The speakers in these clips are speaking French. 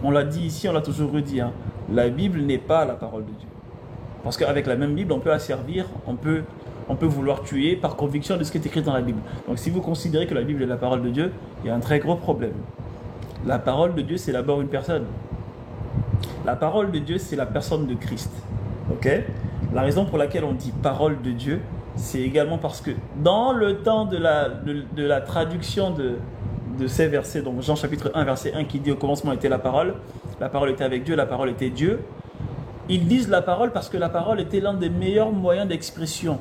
On l'a dit ici, on l'a toujours redit, hein, la Bible n'est pas la parole de Dieu. Parce qu'avec la même Bible, on peut asservir, on peut vouloir tuer par conviction de ce qui est écrit dans la Bible. Donc si vous considérez que la Bible est la parole de Dieu, il y a un très gros problème. La parole de Dieu, c'est d'abord une personne. La parole de Dieu, c'est la personne de Christ. Ok? La raison pour laquelle on dit parole de Dieu, c'est également parce que dans le temps de la traduction de ces versets, donc Jean chapitre 1, verset 1 qui dit au commencement était la parole était avec Dieu, la parole était Dieu. Ils disent la parole parce que la parole était l'un des meilleurs moyens d'expression.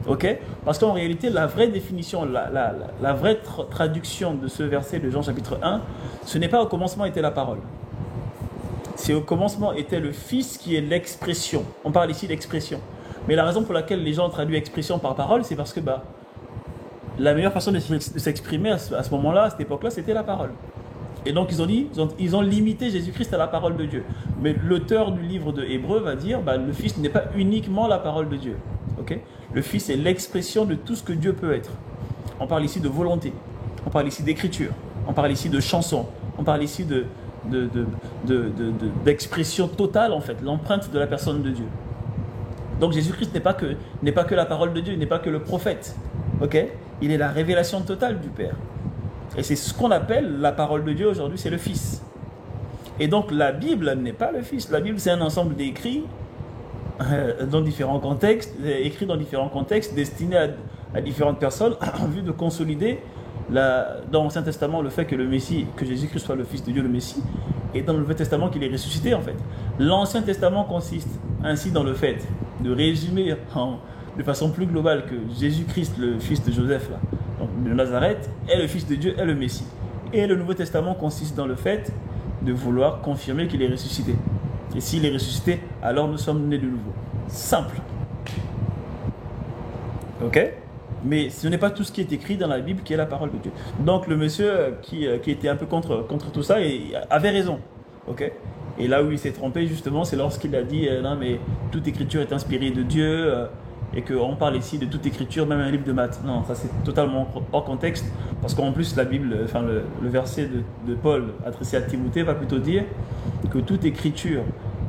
Ok? Parce qu'en réalité, la vraie définition, la vraie traduction de ce verset de Jean chapitre 1, ce n'est pas au commencement était la parole. C'est au commencement était le Fils qui est l'expression. On parle ici d'expression. Mais la raison pour laquelle les gens traduisent expression par parole, c'est parce que la meilleure façon de s'exprimer à ce moment-là, à cette époque-là, c'était la parole. Et donc ils ont limité Jésus-Christ à la parole de Dieu. Mais l'auteur du livre de Hébreux va dire, le Fils n'est pas uniquement la parole de Dieu. Okay? Le Fils est l'expression de tout ce que Dieu peut être. On parle ici de volonté, on parle ici d'écriture, on parle ici de chanson, on parle ici d'expression totale en fait, l'empreinte de la personne de Dieu. Donc Jésus-Christ n'est pas que la parole de Dieu, il n'est pas que le prophète. Okay? Il est la révélation totale du Père. Et c'est ce qu'on appelle la parole de Dieu aujourd'hui, c'est le Fils. Et donc la Bible n'est pas le Fils. La Bible, c'est un ensemble d'écrits dans différents contextes, destinés à différentes personnes en vue de consolider dans l'Ancien Testament le fait que le Messie, que Jésus-Christ soit le Fils de Dieu, le Messie, et dans le Nouveau Testament qu'il est ressuscité en fait. L'Ancien Testament consiste ainsi dans le fait de résumer de façon plus globale que Jésus-Christ, le fils de Joseph, donc de Nazareth, est le Fils de Dieu, est le Messie. Et le Nouveau Testament consiste dans le fait de vouloir confirmer qu'il est ressuscité. Et s'il est ressuscité, alors nous sommes nés de nouveau. Simple. Ok? Mais ce n'est pas tout ce qui est écrit dans la Bible qui est la parole de Dieu. Donc le monsieur qui était un peu contre tout ça avait raison. Ok? Et là où il s'est trompé justement, c'est lorsqu'il a dit non mais toute écriture est inspirée de Dieu et qu'on parle ici de toute écriture, même un livre de maths. Non, ça c'est totalement hors contexte parce qu'en plus la Bible, enfin le verset de Paul adressé à Timothée va plutôt dire que toute écriture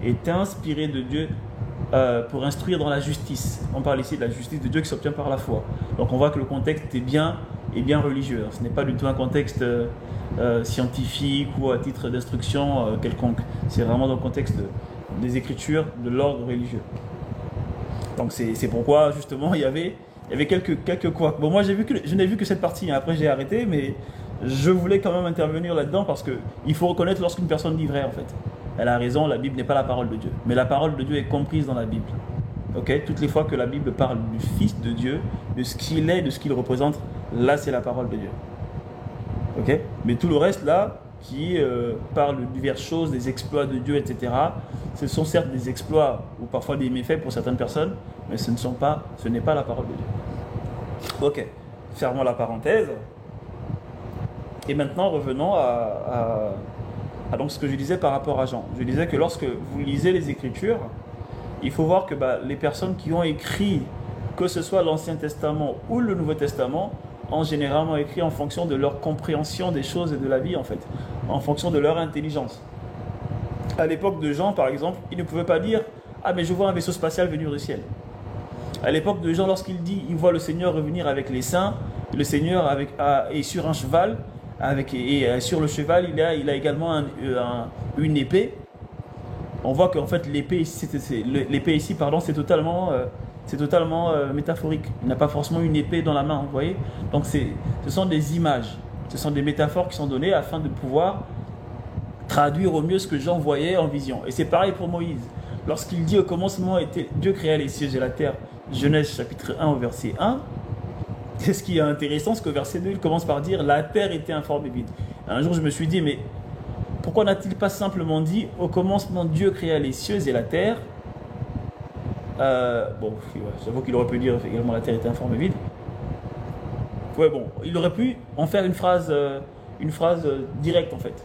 est inspirée de Dieu pour instruire dans la justice. On parle ici de la justice de Dieu qui s'obtient par la foi. Donc on voit que le contexte est bien religieux. Ce n'est pas du tout un contexte scientifique ou à titre d'instruction quelconque. C'est vraiment dans le contexte des écritures de l'ordre religieux. Donc c'est pourquoi justement il y avait quelques couacs. Bon, moi je n'ai vu que cette partie, hein. Après j'ai arrêté, mais je voulais quand même intervenir là-dedans parce qu'il faut reconnaître lorsqu'une personne dit vrai en fait. Elle a raison, la Bible n'est pas la parole de Dieu. Mais la parole de Dieu est comprise dans la Bible. Okay? Toutes les fois que la Bible parle du Fils de Dieu, de ce qu'il est, de ce qu'il représente, là c'est la parole de Dieu. Okay? Mais tout le reste là, qui parle de diverses choses, des exploits de Dieu, etc., ce sont certes des exploits ou parfois des méfaits pour certaines personnes, mais ce n'est pas la parole de Dieu. Ok, fermons la parenthèse. Et maintenant revenons à donc ce que je disais par rapport à Jean. Je disais que lorsque vous lisez les Écritures, il faut voir que les personnes qui ont écrit, que ce soit l'Ancien Testament ou le Nouveau Testament, ont généralement écrit en fonction de leur compréhension des choses et de la vie en fait, en fonction de leur intelligence. À l'époque de Jean par exemple, il ne pouvait pas dire « Ah mais je vois un vaisseau spatial venir du ciel ». À l'époque de Jean, lorsqu'il dit « Il voit le Seigneur revenir avec les saints », le Seigneur est sur un cheval, et sur le cheval il a également une épée. On voit qu'en fait l'épée ici, c'est totalement métaphorique. Il n'a pas forcément une épée dans la main, vous voyez. Donc ce sont des images, ce sont des métaphores qui sont données afin de pouvoir traduire au mieux ce que Jean voyait en vision. Et c'est pareil pour Moïse. Lorsqu'il dit au commencement Dieu créa les cieux et la terre, Genèse chapitre 1 au verset 1, c'est ce qui est intéressant, c'est qu'au verset 2, il commence par dire la terre était informe et vide. Un jour je me suis dit, mais pourquoi n'a-t-il pas simplement dit au commencement Dieu créa les cieux et la terre? Bon, j'avoue qu'il aurait pu dire également la terre était informe et vide. Ouais, bon, il aurait pu en faire une phrase directe en fait.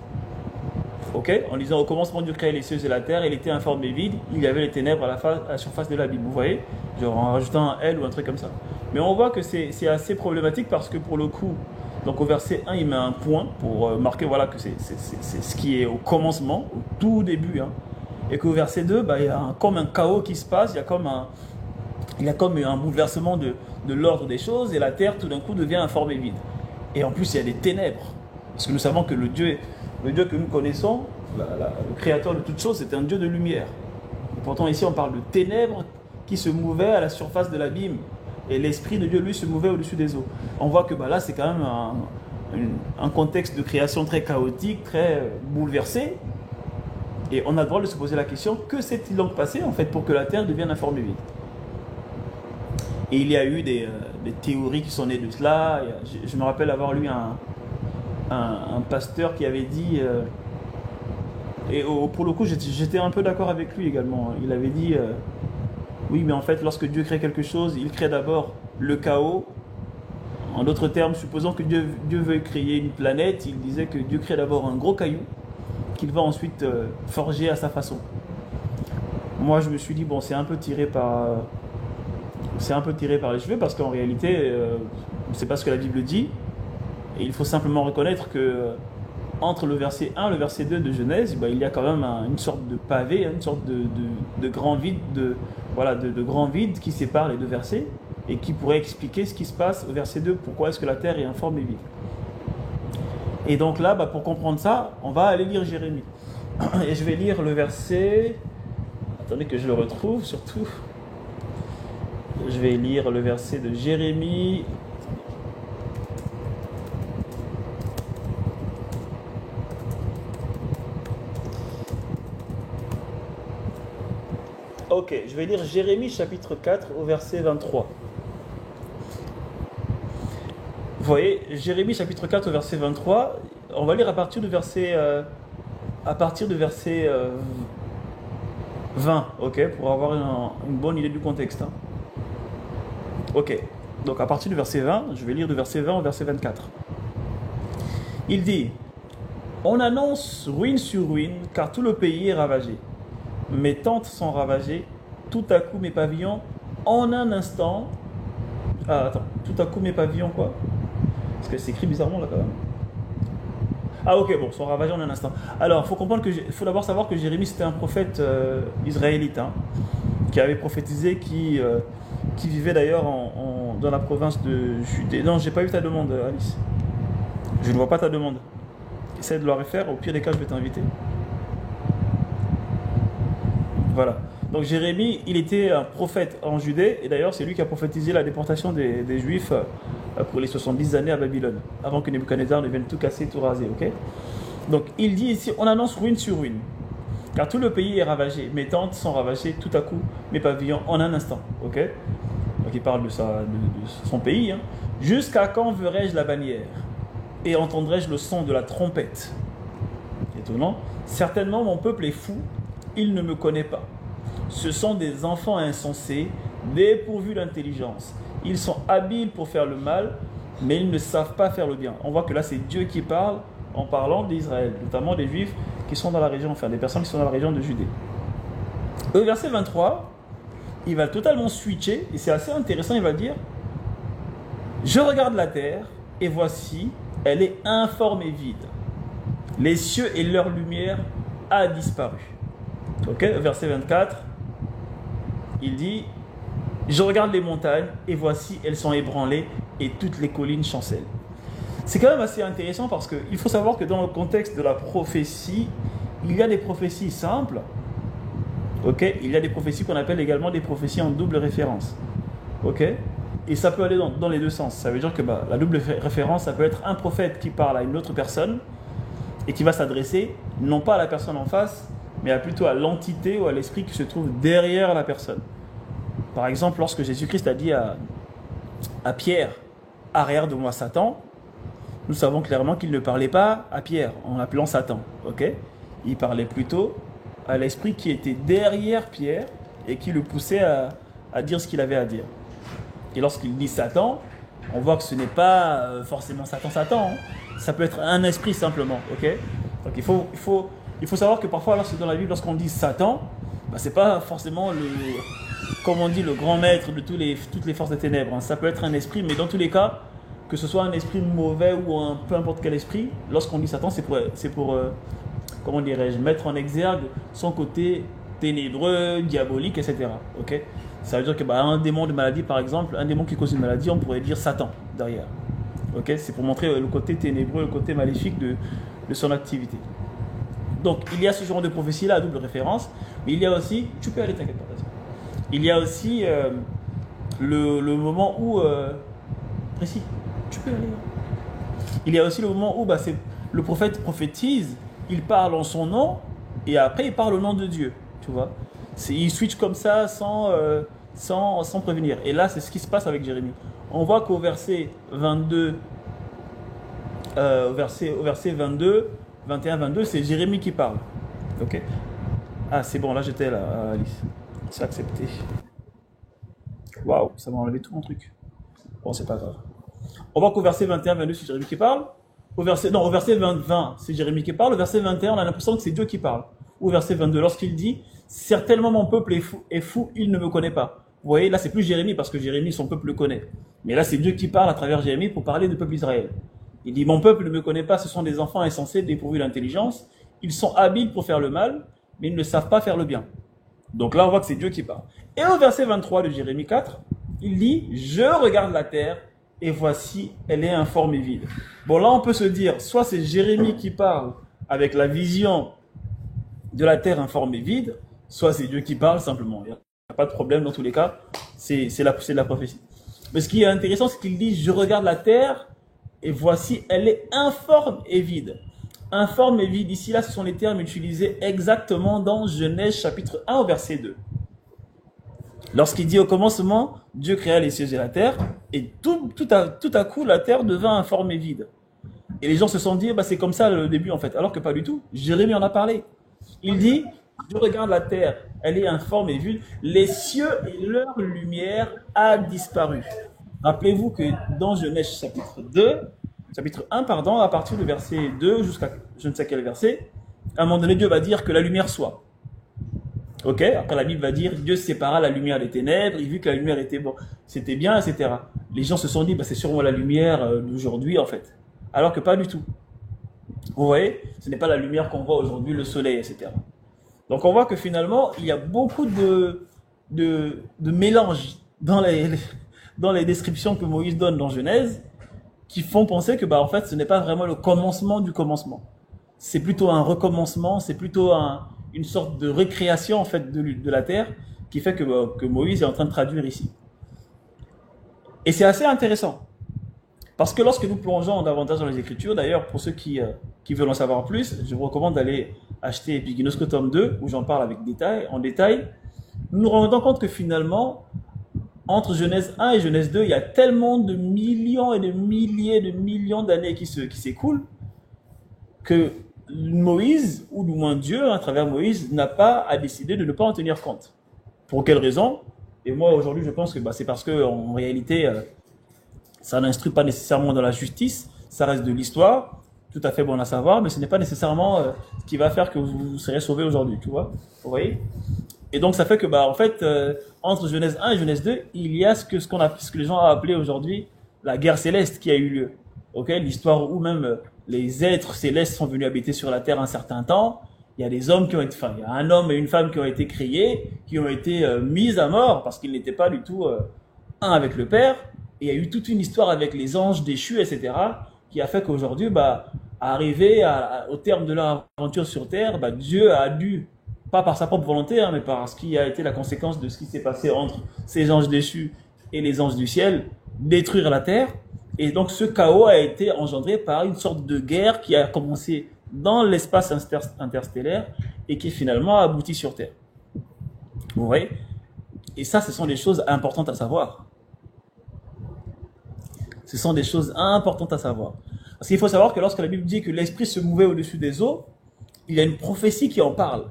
Ok, en disant au commencement Dieu créa les cieux et la terre, il était informe et vide, il y avait les ténèbres à la surface de la Bible, vous voyez, genre en rajoutant un L ou un truc comme ça. Mais on voit que c'est assez problématique parce que pour le coup, Donc au verset 1, il met un point pour marquer voilà, que c'est ce qui est au commencement, au tout début. Hein. Et qu'au verset 2, bah, il y a comme un chaos qui se passe, il y a comme un bouleversement de l'ordre des choses et la terre tout d'un coup devient informe et vide. Et en plus, il y a des ténèbres. Parce que nous savons que le Dieu que nous connaissons, le créateur de toutes choses, c'est un Dieu de lumière. Et pourtant ici, on parle de ténèbres qui se mouvaient à la surface de l'abîme. Et l'Esprit de Dieu, lui, se mouvait au-dessus des eaux. On voit que bah, là, c'est quand même un contexte de création très chaotique, très bouleversé. Et on a le droit de se poser la question, que s'est-il donc passé en fait pour que la terre devienne informe et vide? Et il y a eu des théories qui sont nées de cela. Je me rappelle avoir lu un pasteur qui avait dit, pour le coup j'étais un peu d'accord avec lui également, il avait dit, oui mais en fait lorsque Dieu crée quelque chose, il crée d'abord le chaos. En d'autres termes, supposons que Dieu veuille créer une planète, il disait que Dieu crée d'abord un gros caillou qu'il va ensuite forger à sa façon. Moi je me suis dit, bon c'est un peu tiré par les cheveux parce qu'en réalité, c'est pas ce que la Bible dit. Et il faut simplement reconnaître que entre le verset 1 et le verset 2 de Genèse, il y a quand même une sorte de pavé, une sorte de grand vide, de grand vide qui sépare les deux versets et qui pourrait expliquer ce qui se passe au verset 2, pourquoi est-ce que la terre est informe et vide. Et donc là, pour comprendre ça, on va aller lire Jérémie. Et je vais lire le verset... Attendez que je le retrouve surtout. Je vais lire le verset de Jérémie. Ok, je vais lire Jérémie chapitre 4 au verset 23. Vous voyez, Jérémie chapitre 4 au verset 23, on va lire à partir du verset 20, ok, pour avoir une bonne idée du contexte. Hein. Ok, donc à partir du verset 20, je vais lire du verset 20 au verset 24. Il dit, on annonce ruine sur ruine, car tout le pays est ravagé. Mes tentes sont ravagées, tout à coup mes pavillons, en un instant... Ah, attends, tout à coup mes pavillons quoi? Parce que c'est écrit bizarrement là quand même. Ah ok, bon, sont ravagés en un instant. Alors, il faut d'abord savoir que Jérémie c'était un prophète israélite, hein, qui avait prophétisé, qui vivait d'ailleurs dans la province de Judée. Non, j'ai pas eu ta demande, Alice. Je ne vois pas ta demande. Essaye de la refaire, au pire des cas, je vais t'inviter. Voilà. Donc Jérémie, il était un prophète en Judée, et d'ailleurs c'est lui qui a prophétisé la déportation des Juifs pour les 70 années à Babylone, avant que Nebuchadnezzar ne vienne tout casser, tout raser, ok? Donc il dit ici, on annonce ruine sur ruine, car tout le pays est ravagé, mes tentes sont ravagées tout à coup, mes pavillons en un instant, ok? Donc il parle de son pays, hein. Jusqu'à quand verrai-je la bannière et entendrai-je le son de la trompette? Étonnant. Certainement mon peuple est fou, il ne me connaît pas. Ce sont des enfants insensés, dépourvus d'intelligence. Ils sont habiles pour faire le mal, mais ils ne savent pas faire le bien. On voit que là, c'est Dieu qui parle en parlant d'Israël, notamment des Juifs qui sont dans la région, enfin des personnes qui sont dans la région de Judée. Au verset 23, il va totalement switcher, et c'est assez intéressant, il va dire « Je regarde la terre, et voici, elle est informe et vide. Les cieux et leur lumière a disparu. » Ok, verset 24, il dit « Je regarde les montagnes, et voici, elles sont ébranlées, et toutes les collines chancellent. » C'est quand même assez intéressant parce qu'il faut savoir que dans le contexte de la prophétie, il y a des prophéties simples, ok, il y a des prophéties qu'on appelle également des prophéties en double référence, ok, et ça peut aller dans les deux sens. Ça veut dire que la double référence, ça peut être un prophète qui parle à une autre personne et qui va s'adresser non pas à la personne en face, mais plutôt à l'entité ou à l'esprit qui se trouve derrière la personne. Par exemple, lorsque Jésus-Christ a dit à Pierre « Arrière de moi Satan », nous savons clairement qu'il ne parlait pas à Pierre en l'appelant Satan. Okay, il parlait plutôt à l'esprit qui était derrière Pierre et qui le poussait à dire ce qu'il avait à dire. Et lorsqu'il dit Satan, on voit que ce n'est pas forcément Satan, hein. Ça peut être un esprit simplement. Okay, donc il faut savoir que parfois dans la Bible, lorsqu'on dit Satan, ce n'est pas forcément comme on dit, le grand maître de toutes les forces des ténèbres. Hein. Ça peut être un esprit, mais dans tous les cas, que ce soit un esprit mauvais ou peu importe quel esprit, lorsqu'on dit Satan, c'est pour comment dirais-je, mettre en exergue son côté ténébreux, diabolique, etc. Ok. Ça veut dire que un démon de maladie, par exemple, un démon qui cause une maladie, on pourrait dire Satan derrière. Ok. C'est pour montrer le côté ténébreux, le côté maléfique de son activité. Donc, il y a ce genre de prophétie-là à double référence, mais il y a aussi, tu peux aller, t'inquiète pas, il y a aussi le moment où, précis, tu peux aller. Il y a aussi le moment où le prophète prophétise, il parle en son nom, et après il parle au nom de Dieu, tu vois. Il switch comme ça sans prévenir. Et là, c'est ce qui se passe avec Jérémie. On voit qu'au verset 22, au verset 22, 21, 22, c'est Jérémie qui parle. Ok. Ah, c'est bon, là j'étais là, Alice. C'est accepté. Waouh, ça m'a enlevé tout mon truc. Bon, c'est pas grave. On voit qu'au verset 21, 22, c'est Jérémie qui parle. Au verset 20, c'est Jérémie qui parle. Au verset 21, on a l'impression que c'est Dieu qui parle. Au verset 22, lorsqu'il dit « Certainement mon peuple est fou, il ne me connaît pas ». Vous voyez, là c'est plus Jérémie parce que Jérémie, son peuple le connaît. Mais là c'est Dieu qui parle à travers Jérémie pour parler du peuple d'Israël. Il dit « Mon peuple ne me connaît pas, ce sont des enfants insensés, dépourvus d'intelligence. Ils sont habiles pour faire le mal, mais ils ne savent pas faire le bien. » Donc là on voit que c'est Dieu qui parle. Et au verset 23 de Jérémie 4, il dit « Je regarde la terre, et voici, elle est informe et vide. » Bon, là, on peut se dire, soit c'est Jérémie qui parle avec la vision de la terre informe et vide, soit c'est Dieu qui parle simplement. Il n'y a pas de problème dans tous les cas, c'est la prophétie. Mais ce qui est intéressant, c'est qu'il dit, je regarde la terre, et voici, elle est informe et vide. Informe et vide, ici, là, ce sont les termes utilisés exactement dans Genèse chapitre 1 au verset 2. Lorsqu'il dit au commencement, Dieu créa les cieux et la terre, et tout à coup, la terre devint informe et vide. Et les gens se sont dit, c'est comme ça le début en fait, alors que pas du tout. Jérémie en a parlé. Il dit, je regarde la terre, elle est informe et vide, les cieux et leur lumière a disparu. Rappelez-vous que dans Genèse chapitre 1, à partir du verset 2 jusqu'à je ne sais quel verset, à un moment donné, Dieu va dire que la lumière soit. Ok, après la Bible va dire Dieu sépara la lumière des ténèbres, il vit que la lumière était bon, c'était bien, etc. Les gens se sont dit c'est sûrement la lumière d'aujourd'hui en fait, alors que pas du tout. Vous voyez, ce n'est pas la lumière qu'on voit aujourd'hui, le soleil, etc. Donc on voit que finalement il y a beaucoup de mélange dans les descriptions que Moïse donne dans Genèse, qui font penser que en fait ce n'est pas vraiment le commencement du commencement. C'est plutôt un recommencement, c'est plutôt une sorte de récréation en fait de la terre qui fait que Moïse est en train de traduire ici. Et c'est assez intéressant parce que lorsque nous plongeons davantage dans les Écritures, d'ailleurs pour ceux qui veulent en savoir plus, je vous recommande d'aller acheter Epiginosko tome 2 où j'en parle en détail. Nous nous rendons compte que finalement entre Genèse 1 et Genèse 2, il y a tellement de millions et de milliers de millions d'années qui s'écoulent que Moïse, ou du moins Dieu, à travers Moïse, n'a pas à décider de ne pas en tenir compte. Pour quelle raison? Et moi, aujourd'hui, je pense que c'est parce qu'en réalité, ça n'instruit pas nécessairement dans la justice, ça reste de l'histoire, tout à fait bon à savoir, mais ce n'est pas nécessairement ce qui va faire que vous serez sauvé aujourd'hui, tu vois? Vous voyez? Et donc, ça fait que, en fait, entre Genèse 1 et Genèse 2, il y a ce que les gens ont appelé aujourd'hui la guerre céleste qui a eu lieu. Ok, l'histoire où même les êtres célestes sont venus habiter sur la terre un certain temps. Il y a des hommes il y a un homme et une femme qui ont été créés, qui ont été mis à mort parce qu'ils n'étaient pas du tout un avec le Père. Et il y a eu toute une histoire avec les anges déchus, etc., qui a fait qu'aujourd'hui, arrivé au terme de leur aventure sur terre, Dieu a dû, pas par sa propre volonté, mais par ce qui a été la conséquence de ce qui s'est passé entre ces anges déchus et les anges du ciel, détruire la terre. Et donc ce chaos a été engendré par une sorte de guerre qui a commencé dans l'espace interstellaire et qui finalement a abouti sur Terre. Vous voyez? Et ça, ce sont des choses importantes à savoir. Ce sont des choses importantes à savoir. Parce qu'il faut savoir que lorsque la Bible dit que l'Esprit se mouvait au-dessus des eaux, il y a une prophétie qui en parle.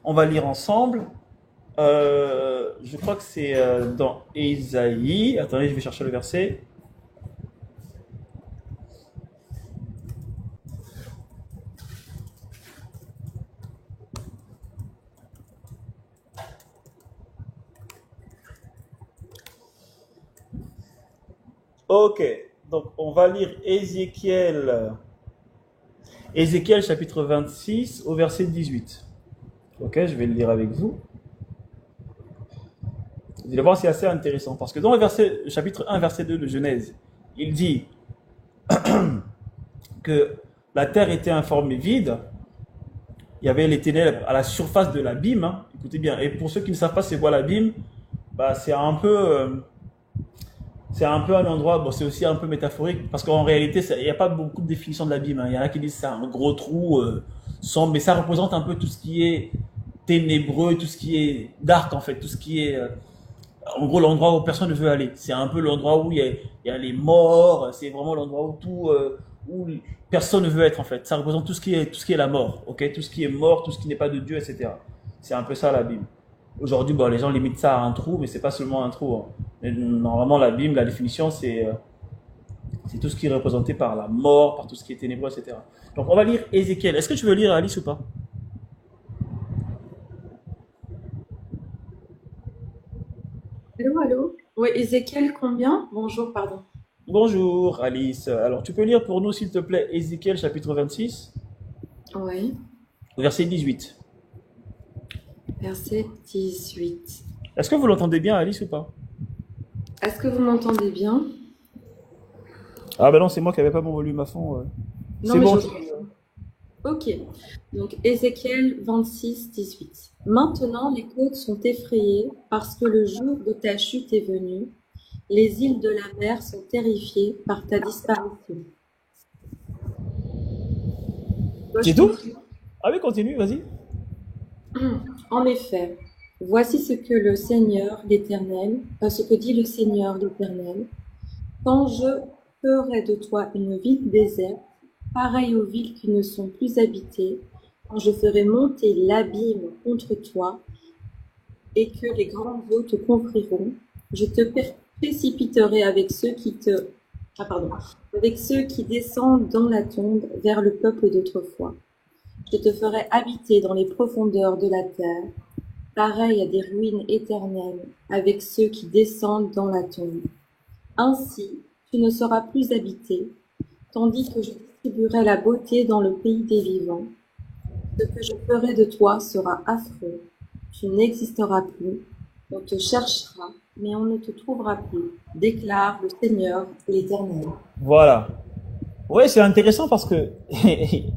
On va lire ensemble. Je crois que c'est dans Ésaïe. Attendez, je vais chercher le verset. Ok. Donc, on va lire Ézéchiel chapitre 26 au verset 18. Ok, je vais le lire avec vous. Vous allez voir, c'est assez intéressant. Parce que dans le chapitre 1, verset 2 de Genèse, il dit que la terre était informe et vide. Il y avait les ténèbres à la surface de l'abîme. Hein. Écoutez bien. Et pour ceux qui ne savent pas c'est quoi l'abîme, bah, c'est un peu un endroit, bon, c'est aussi un peu métaphorique, parce qu'en réalité, il n'y a pas beaucoup de définition de l'abîme. Hein. Il y en a qui disent que c'est un gros trou sombre, mais ça représente un peu tout ce qui est ténébreux, tout ce qui est dark en fait, tout ce qui est en gros l'endroit où personne ne veut aller. C'est un peu l'endroit où il y a les morts, c'est vraiment l'endroit où où personne ne veut être en fait. Ça représente tout ce qui est la mort, ok, tout ce qui est mort, tout ce qui n'est pas de Dieu, etc. C'est un peu ça l'abîme. Aujourd'hui, bon, les gens limitent ça à un trou, mais c'est pas seulement un trou. Hein. Mais normalement, l'abîme, la définition, c'est tout ce qui est représenté par la mort, par tout ce qui est ténébreux, etc. Donc, on va lire Ézéchiel. Est-ce que tu veux lire Alice ou pas? Allô, allô? Oui, Ézéchiel combien? Bonjour, pardon. Bonjour Alice. Alors, tu peux lire pour nous, s'il te plaît, Ézéchiel chapitre 26, Oui, verset 18. verset 18. Est-ce que vous l'entendez bien, Alice, ou pas? Est-ce que vous m'entendez bien? Ah ben non, c'est moi qui n'avais pas mon volume à fond. Non, C'est mais bon. je... Ok. Donc, Ézéchiel 26, 18. Maintenant, les côtes sont effrayées parce que le jour de ta chute est venu. Les îles de la mer sont terrifiées par ta disparition. Moi, C'est je tout? continue. Ah oui, continue, vas-y. En effet, voici ce que le Seigneur l'Éternel, ce que dit le Seigneur l'Éternel. Quand je ferai de toi une ville déserte, pareille aux villes qui ne sont plus habitées, quand je ferai monter l'abîme contre toi et que les grandes eaux te couvriront, je te précipiterai avec ceux avec ceux qui descendent dans la tombe vers le peuple d'autrefois. Je te ferai habiter dans les profondeurs de la terre, pareil à des ruines éternelles, avec ceux qui descendent dans la tombe. Ainsi, tu ne seras plus habité, tandis que je distribuerai la beauté dans le pays des vivants. Ce que je ferai de toi sera affreux. Tu n'existeras plus. On te cherchera, mais on ne te trouvera plus, déclare le Seigneur l'Éternel. Voilà. Ouais, c'est intéressant parce que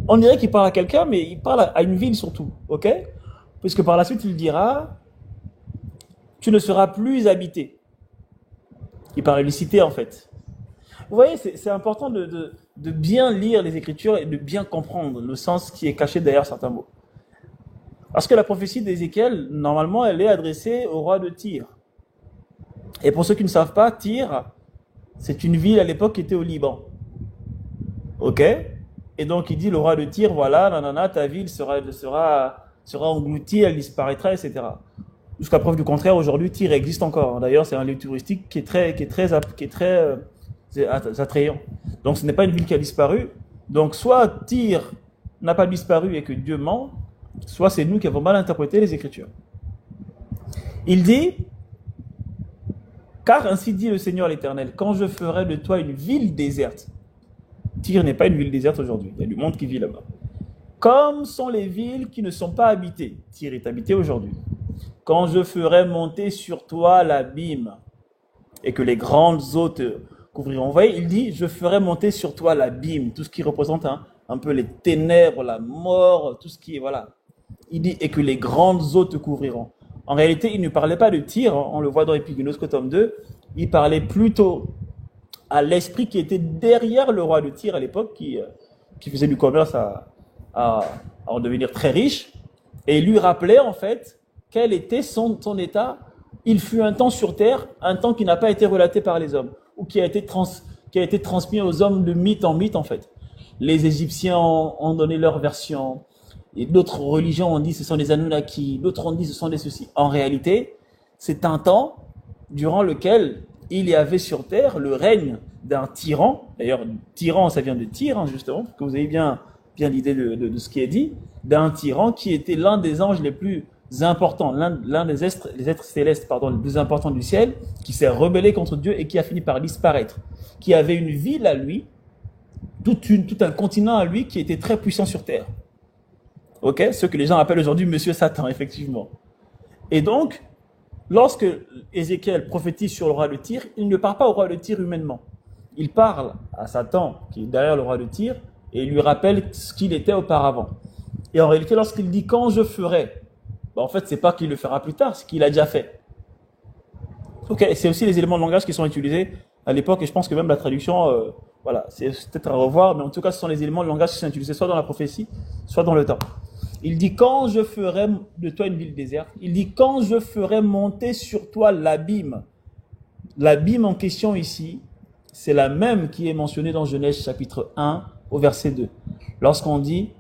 on dirait qu'il parle à quelqu'un, mais il parle à une ville surtout, ok? Puisque par la suite, il dira, tu ne seras plus habité. Il parle d'une cité en fait. Vous voyez, c'est important de bien lire les Écritures et de bien comprendre le sens qui est caché derrière certains mots. Parce que la prophétie d'Ézéchiel, normalement, elle est adressée au roi de Tyr. Et pour ceux qui ne savent pas, Tyr, c'est une ville à l'époque qui était au Liban. Ok? Et donc il dit, le roi de Tyr, voilà, nanana, ta ville sera engloutie, elle disparaîtra, etc. Jusqu'à preuve du contraire, aujourd'hui, Tyr existe encore. D'ailleurs, c'est un lieu touristique qui est très attrayant. Donc ce n'est pas une ville qui a disparu. Donc soit Tyr n'a pas disparu et que Dieu ment, soit c'est nous qui avons mal interprété les Écritures. Il dit, car ainsi dit le Seigneur l'Éternel, quand je ferai de toi une ville déserte. Tyr n'est pas une ville déserte aujourd'hui, il y a du monde qui vit là-bas. Comme sont les villes qui ne sont pas habitées. Tyr est habité aujourd'hui. Quand je ferai monter sur toi l'abîme et que les grandes eaux te couvriront. Vous voyez, il dit, je ferai monter sur toi l'abîme, tout ce qui représente un peu les ténèbres, la mort, tout ce qui est, voilà. Il dit, et que les grandes eaux te couvriront. En réalité, il ne parlait pas de Tyr, hein, on le voit dans Épigénosco tome 2, il parlait plutôt à l'esprit qui était derrière le roi de Tyr à l'époque, qui faisait du commerce à en devenir très riche, et il lui rappelait en fait quel était son état. Il fut un temps sur terre, un temps qui n'a pas été relaté par les hommes, ou qui a été transmis aux hommes de mythe en fait. Les Égyptiens ont donné leur version, et d'autres religions ont dit ce sont des Anunnaki, d'autres ont dit ce sont des ceci. En réalité, c'est un temps durant lequel il y avait sur terre le règne d'un tyran. D'ailleurs, tyran, ça vient de Tyr, hein, justement, pour que vous ayez bien l'idée de ce qui est dit. D'un tyran qui était l'un des anges les plus importants, l'un des êtres célestes, pardon, les plus importants du ciel, qui s'est rebellé contre Dieu et qui a fini par disparaître, qui avait une ville à lui, tout un continent à lui qui était très puissant sur terre. Ok, ce que les gens appellent aujourd'hui Monsieur Satan, effectivement. Et donc, lorsque Ézéchiel prophétise sur le roi de Tyr, il ne parle pas au roi de Tyr humainement. Il parle à Satan, qui est derrière le roi de Tyr, et il lui rappelle ce qu'il était auparavant. Et en réalité, lorsqu'il dit « quand je ferai », en fait, c'est pas qu'il le fera plus tard, c'est qu'il a déjà fait. Ok, c'est aussi les éléments de langage qui sont utilisés à l'époque, et je pense que même la traduction, voilà, c'est peut-être à revoir, mais en tout cas, ce sont les éléments de langage qui sont utilisés soit dans la prophétie, soit dans le temps. Il dit, quand je ferai de toi une ville déserte, il dit, quand je ferai monter sur toi l'abîme. L'abîme en question ici, c'est la même qui est mentionnée dans Genèse chapitre 1 au verset 2. Lorsqu'on dit,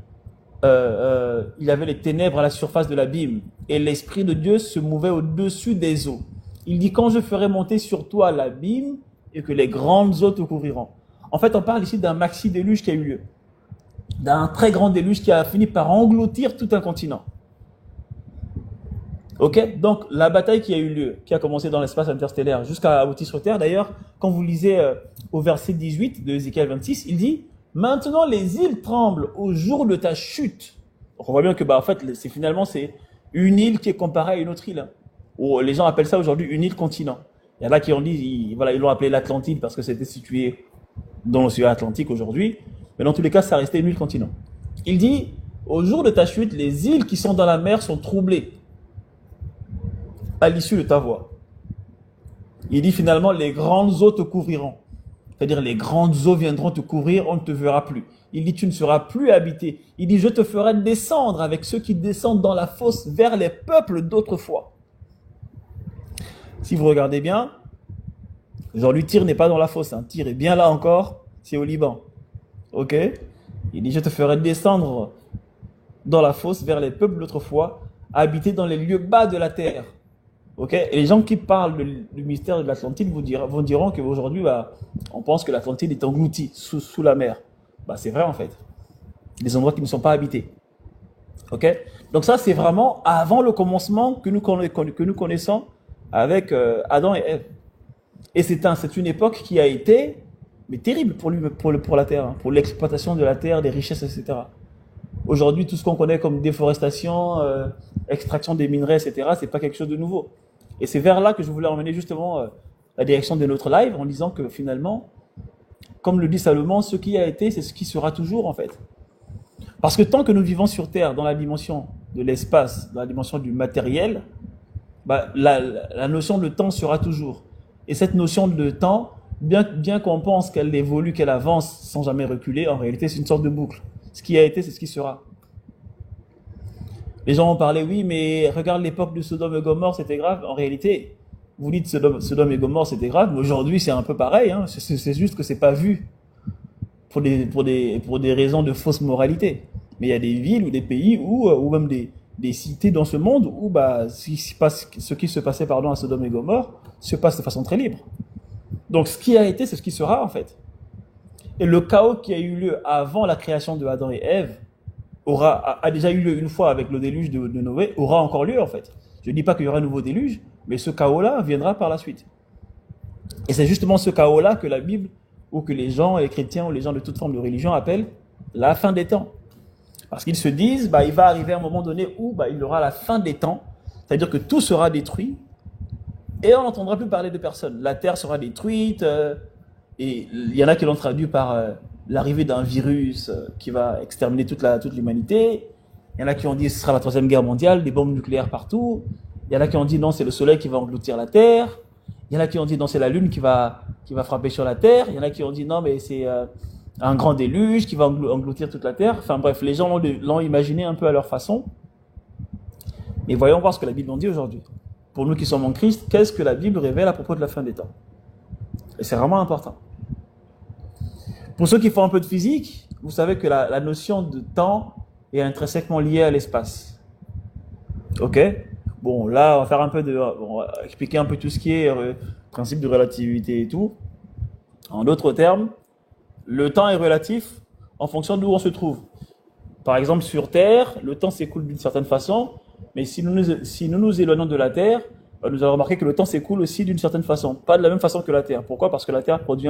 il y avait les ténèbres à la surface de l'abîme et l'Esprit de Dieu se mouvait au-dessus des eaux. Il dit, quand je ferai monter sur toi l'abîme et que les grandes eaux te couvriront. En fait, on parle ici d'un maxi-déluge qui a eu lieu. D'un très grand déluge qui a fini par engloutir tout un continent. Ok, donc la bataille qui a eu lieu, qui a commencé dans l'espace interstellaire jusqu'à aboutir sur Terre, d'ailleurs, quand vous lisez au verset 18 de Ézéchiel 26, il dit « Maintenant les îles tremblent au jour de ta chute ». On voit bien que en fait, c'est une île qui est comparée à une autre île. Hein, où les gens appellent ça aujourd'hui une île continent. Il y en a qui ont dit, ils l'ont appelé l'Atlantide parce que c'était situé dans l'océan Atlantique aujourd'hui. Mais dans tous les cas, ça restait une île continent. Il dit, au jour de ta chute, les îles qui sont dans la mer sont troublées à l'issue de ta voix. Il dit finalement, les grandes eaux te couvriront. C'est-à-dire, les grandes eaux viendront te couvrir, on ne te verra plus. Il dit, tu ne seras plus habité. Il dit, je te ferai descendre avec ceux qui descendent dans la fosse vers les peuples d'autrefois. Si vous regardez bien, aujourd'hui, Tyr n'est pas dans la fosse. Hein. Tyr est bien là encore, c'est au Liban. Ok, il dit, je te ferai descendre dans la fosse vers les peuples d'autrefois, habiter dans les lieux bas de la terre. Ok, et les gens qui parlent du mystère de l'Atlantide vous diront qu'aujourd'hui, on pense que l'Atlantide est engloutie sous la mer. C'est vrai en fait. Des endroits qui ne sont pas habités. Ok, donc ça c'est vraiment avant le commencement que nous connaissons avec Adam et Ève. Et c'est une époque qui a été terrible pour la terre, hein, pour l'exploitation de la terre, des richesses, etc. Aujourd'hui, tout ce qu'on connaît comme déforestation, extraction des minerais, etc., c'est pas quelque chose de nouveau. Et c'est vers là que je voulais emmener justement la direction de notre live en disant que finalement, comme le dit Salomon, ce qui a été, c'est ce qui sera toujours en fait. Parce que tant que nous vivons sur Terre, dans la dimension de l'espace, dans la dimension du matériel, la notion de temps sera toujours. Et cette notion de temps, bien qu'on pense qu'elle évolue, qu'elle avance sans jamais reculer, en réalité c'est une sorte de boucle. Ce qui a été, c'est ce qui sera. Les gens ont parlé, oui, mais regarde l'époque de Sodome et Gomorrhe, c'était grave. En réalité, vous dites Sodome et Gomorrhe, c'était grave, mais aujourd'hui c'est un peu pareil. Hein. C'est juste que c'est pas vu pour des raisons de fausse moralité. Mais il y a des villes ou des pays ou même des cités dans ce monde où ce qui se passait à Sodome et Gomorrhe se passe de façon très libre. Donc ce qui a été, c'est ce qui sera en fait. Et le chaos qui a eu lieu avant la création de Adam et Ève a déjà eu lieu une fois avec le déluge de Noé, aura encore lieu en fait. Je ne dis pas qu'il y aura un nouveau déluge, mais ce chaos-là viendra par la suite. Et c'est justement ce chaos-là que la Bible, ou que les gens, les chrétiens ou les gens de toute forme de religion appellent la fin des temps. Parce qu'ils se disent, il va arriver un moment donné où il y aura la fin des temps, c'est-à-dire que tout sera détruit, et on n'entendra plus parler de personne. La terre sera détruite, et il y en a qui l'ont traduit par l'arrivée d'un virus qui va exterminer toute l'humanité. Il y en a qui ont dit que ce sera la 3e guerre mondiale, des bombes nucléaires partout. Il y en a qui ont dit non, c'est le soleil qui va engloutir la terre. Il y en a qui ont dit non, c'est la lune qui va frapper sur la terre. Il y en a qui ont dit non, mais c'est un grand déluge qui va engloutir toute la terre. Enfin bref, les gens l'ont imaginé un peu à leur façon. Mais voyons voir ce que la Bible en dit aujourd'hui. Pour nous qui sommes en Christ, qu'est-ce que la Bible révèle à propos de la fin des temps? Et c'est vraiment important. Pour ceux qui font un peu de physique, vous savez que la notion de temps est intrinsèquement liée à l'espace. Ok? Bon, là, on va expliquer un peu tout ce qui est principe de relativité et tout. En d'autres termes, le temps est relatif en fonction d'où on se trouve. Par exemple, sur Terre, le temps s'écoule d'une certaine façon, Mais si nous nous éloignons de la Terre, nous allons remarquer que le temps s'écoule aussi d'une certaine façon. Pas de la même façon que la Terre. Pourquoi? Parce que la Terre produit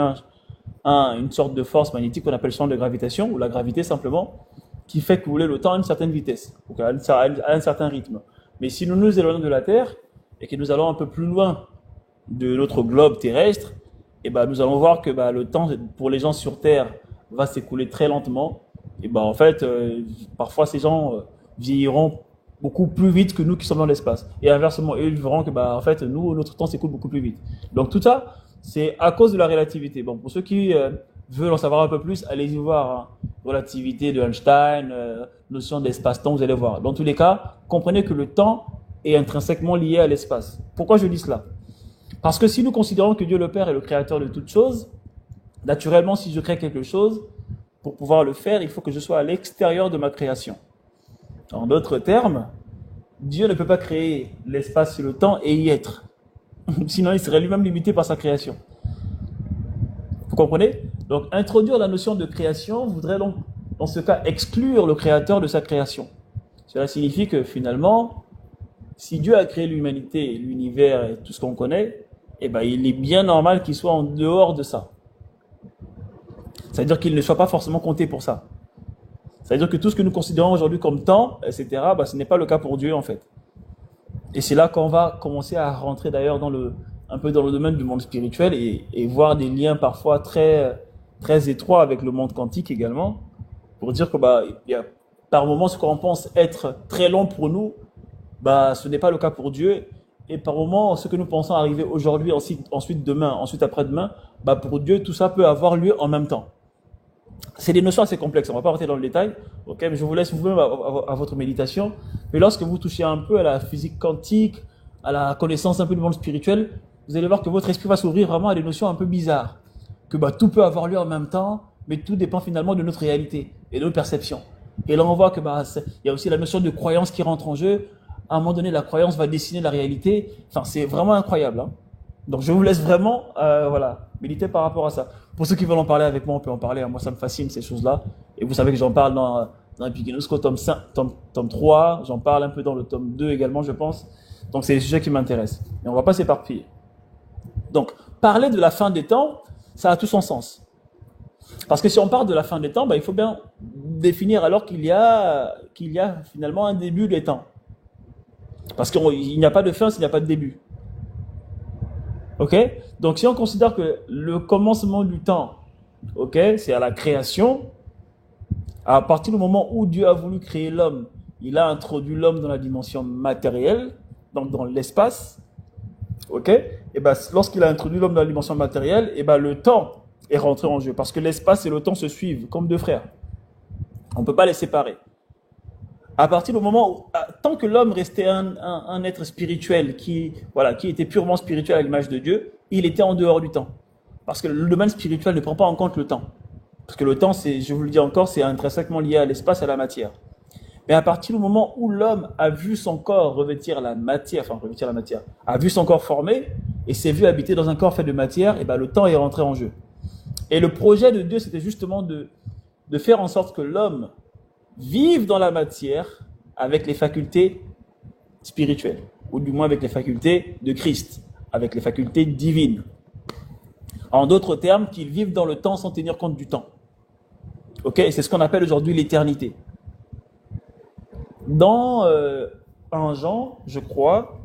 une sorte de force magnétique qu'on appelle champ de gravitation, ou la gravité simplement, qui fait couler le temps à une certaine vitesse, donc à un certain rythme. Mais si nous nous éloignons de la Terre, et que nous allons un peu plus loin de notre globe terrestre, et ben nous allons voir que le temps pour les gens sur Terre va s'écouler très lentement. Et ben en fait, parfois ces gens vieilliront beaucoup plus vite que nous qui sommes dans l'espace. Et inversement, eux, ils verront que en fait, nous, notre temps s'écoule beaucoup plus vite. Donc tout ça, c'est à cause de la relativité. Bon, pour ceux qui veulent en savoir un peu plus, allez-y voir, hein. Relativité de Einstein, notion d'espace-temps, vous allez voir. Dans tous les cas, comprenez que le temps est intrinsèquement lié à l'espace. Pourquoi je dis cela? Parce que si nous considérons que Dieu le Père est le créateur de toutes choses, naturellement, si je crée quelque chose, pour pouvoir le faire, il faut que je sois à l'extérieur de ma création. En d'autres termes, Dieu ne peut pas créer l'espace et le temps et y être. Sinon, il serait lui-même limité par sa création. Vous comprenez? Donc, introduire la notion de création voudrait donc, dans ce cas, exclure le créateur de sa création. Cela signifie que finalement, si Dieu a créé l'humanité, l'univers et tout ce qu'on connaît, il est bien normal qu'il soit en dehors de ça. C'est-à-dire qu'il ne soit pas forcément compté pour ça. C'est-à-dire que tout ce que nous considérons aujourd'hui comme temps, etc., ce n'est pas le cas pour Dieu en fait. Et c'est là qu'on va commencer à rentrer d'ailleurs un peu dans le domaine du monde spirituel et voir des liens parfois très, très étroits avec le monde quantique également, pour dire que il y a par moments ce qu'on pense être très long pour nous, ce n'est pas le cas pour Dieu. Et par moments, ce que nous pensons arriver aujourd'hui, ensuite demain, ensuite après-demain, pour Dieu, tout ça peut avoir lieu en même temps. C'est des notions assez complexes, on ne va pas rentrer dans le détail, ok, mais je vous laisse vous-même à votre méditation. Mais lorsque vous touchez un peu à la physique quantique, à la connaissance un peu du monde spirituel, vous allez voir que votre esprit va s'ouvrir vraiment à des notions un peu bizarres. Que tout peut avoir lieu en même temps, mais tout dépend finalement de notre réalité et de notre perception. Et là on voit que il y a aussi la notion de croyance qui rentre en jeu. À un moment donné, la croyance va dessiner la réalité. Enfin, c'est vraiment incroyable, hein. Donc je vous laisse vraiment méditer par rapport à ça. Pour ceux qui veulent en parler avec moi, on peut en parler. Moi, ça me fascine ces choses-là. Et vous savez que j'en parle dans Epigenosko tome 3. J'en parle un peu dans le tome 2 également, je pense. Donc c'est des sujets qui m'intéressent. Et on ne va pas s'éparpiller. Donc, parler de la fin des temps, ça a tout son sens. Parce que si on parle de la fin des temps, il faut bien définir alors qu'il y a finalement un début des temps. Parce qu'il n'y a pas de fin s'il n'y a pas de début. Ok? Donc si on considère que le commencement du temps, ok, c'est à la création, à partir du moment où Dieu a voulu créer l'homme, il a introduit l'homme dans la dimension matérielle, donc dans l'espace, ok? Et lorsqu'il a introduit l'homme dans la dimension matérielle, le temps est rentré en jeu, parce que l'espace et le temps se suivent comme deux frères. On ne peut pas les séparer. À partir du moment où, tant que l'homme restait un être spirituel qui était purement spirituel à l'image de Dieu, il était en dehors du temps. Parce que le domaine spirituel ne prend pas en compte le temps. Parce que le temps, je vous le dis encore, c'est intrinsèquement lié à l'espace et à la matière. Mais à partir du moment où l'homme a vu son corps revêtir la matière, a vu son corps formé, et s'est vu habiter dans un corps fait de matière, le temps est rentré en jeu. Et le projet de Dieu, c'était justement de faire en sorte que l'homme vivent dans la matière avec les facultés spirituelles, ou du moins avec les facultés de Christ, avec les facultés divines. En d'autres termes, qu'ils vivent dans le temps sans tenir compte du temps. Ok, et c'est ce qu'on appelle aujourd'hui l'éternité. Dans 1 Jean, je crois,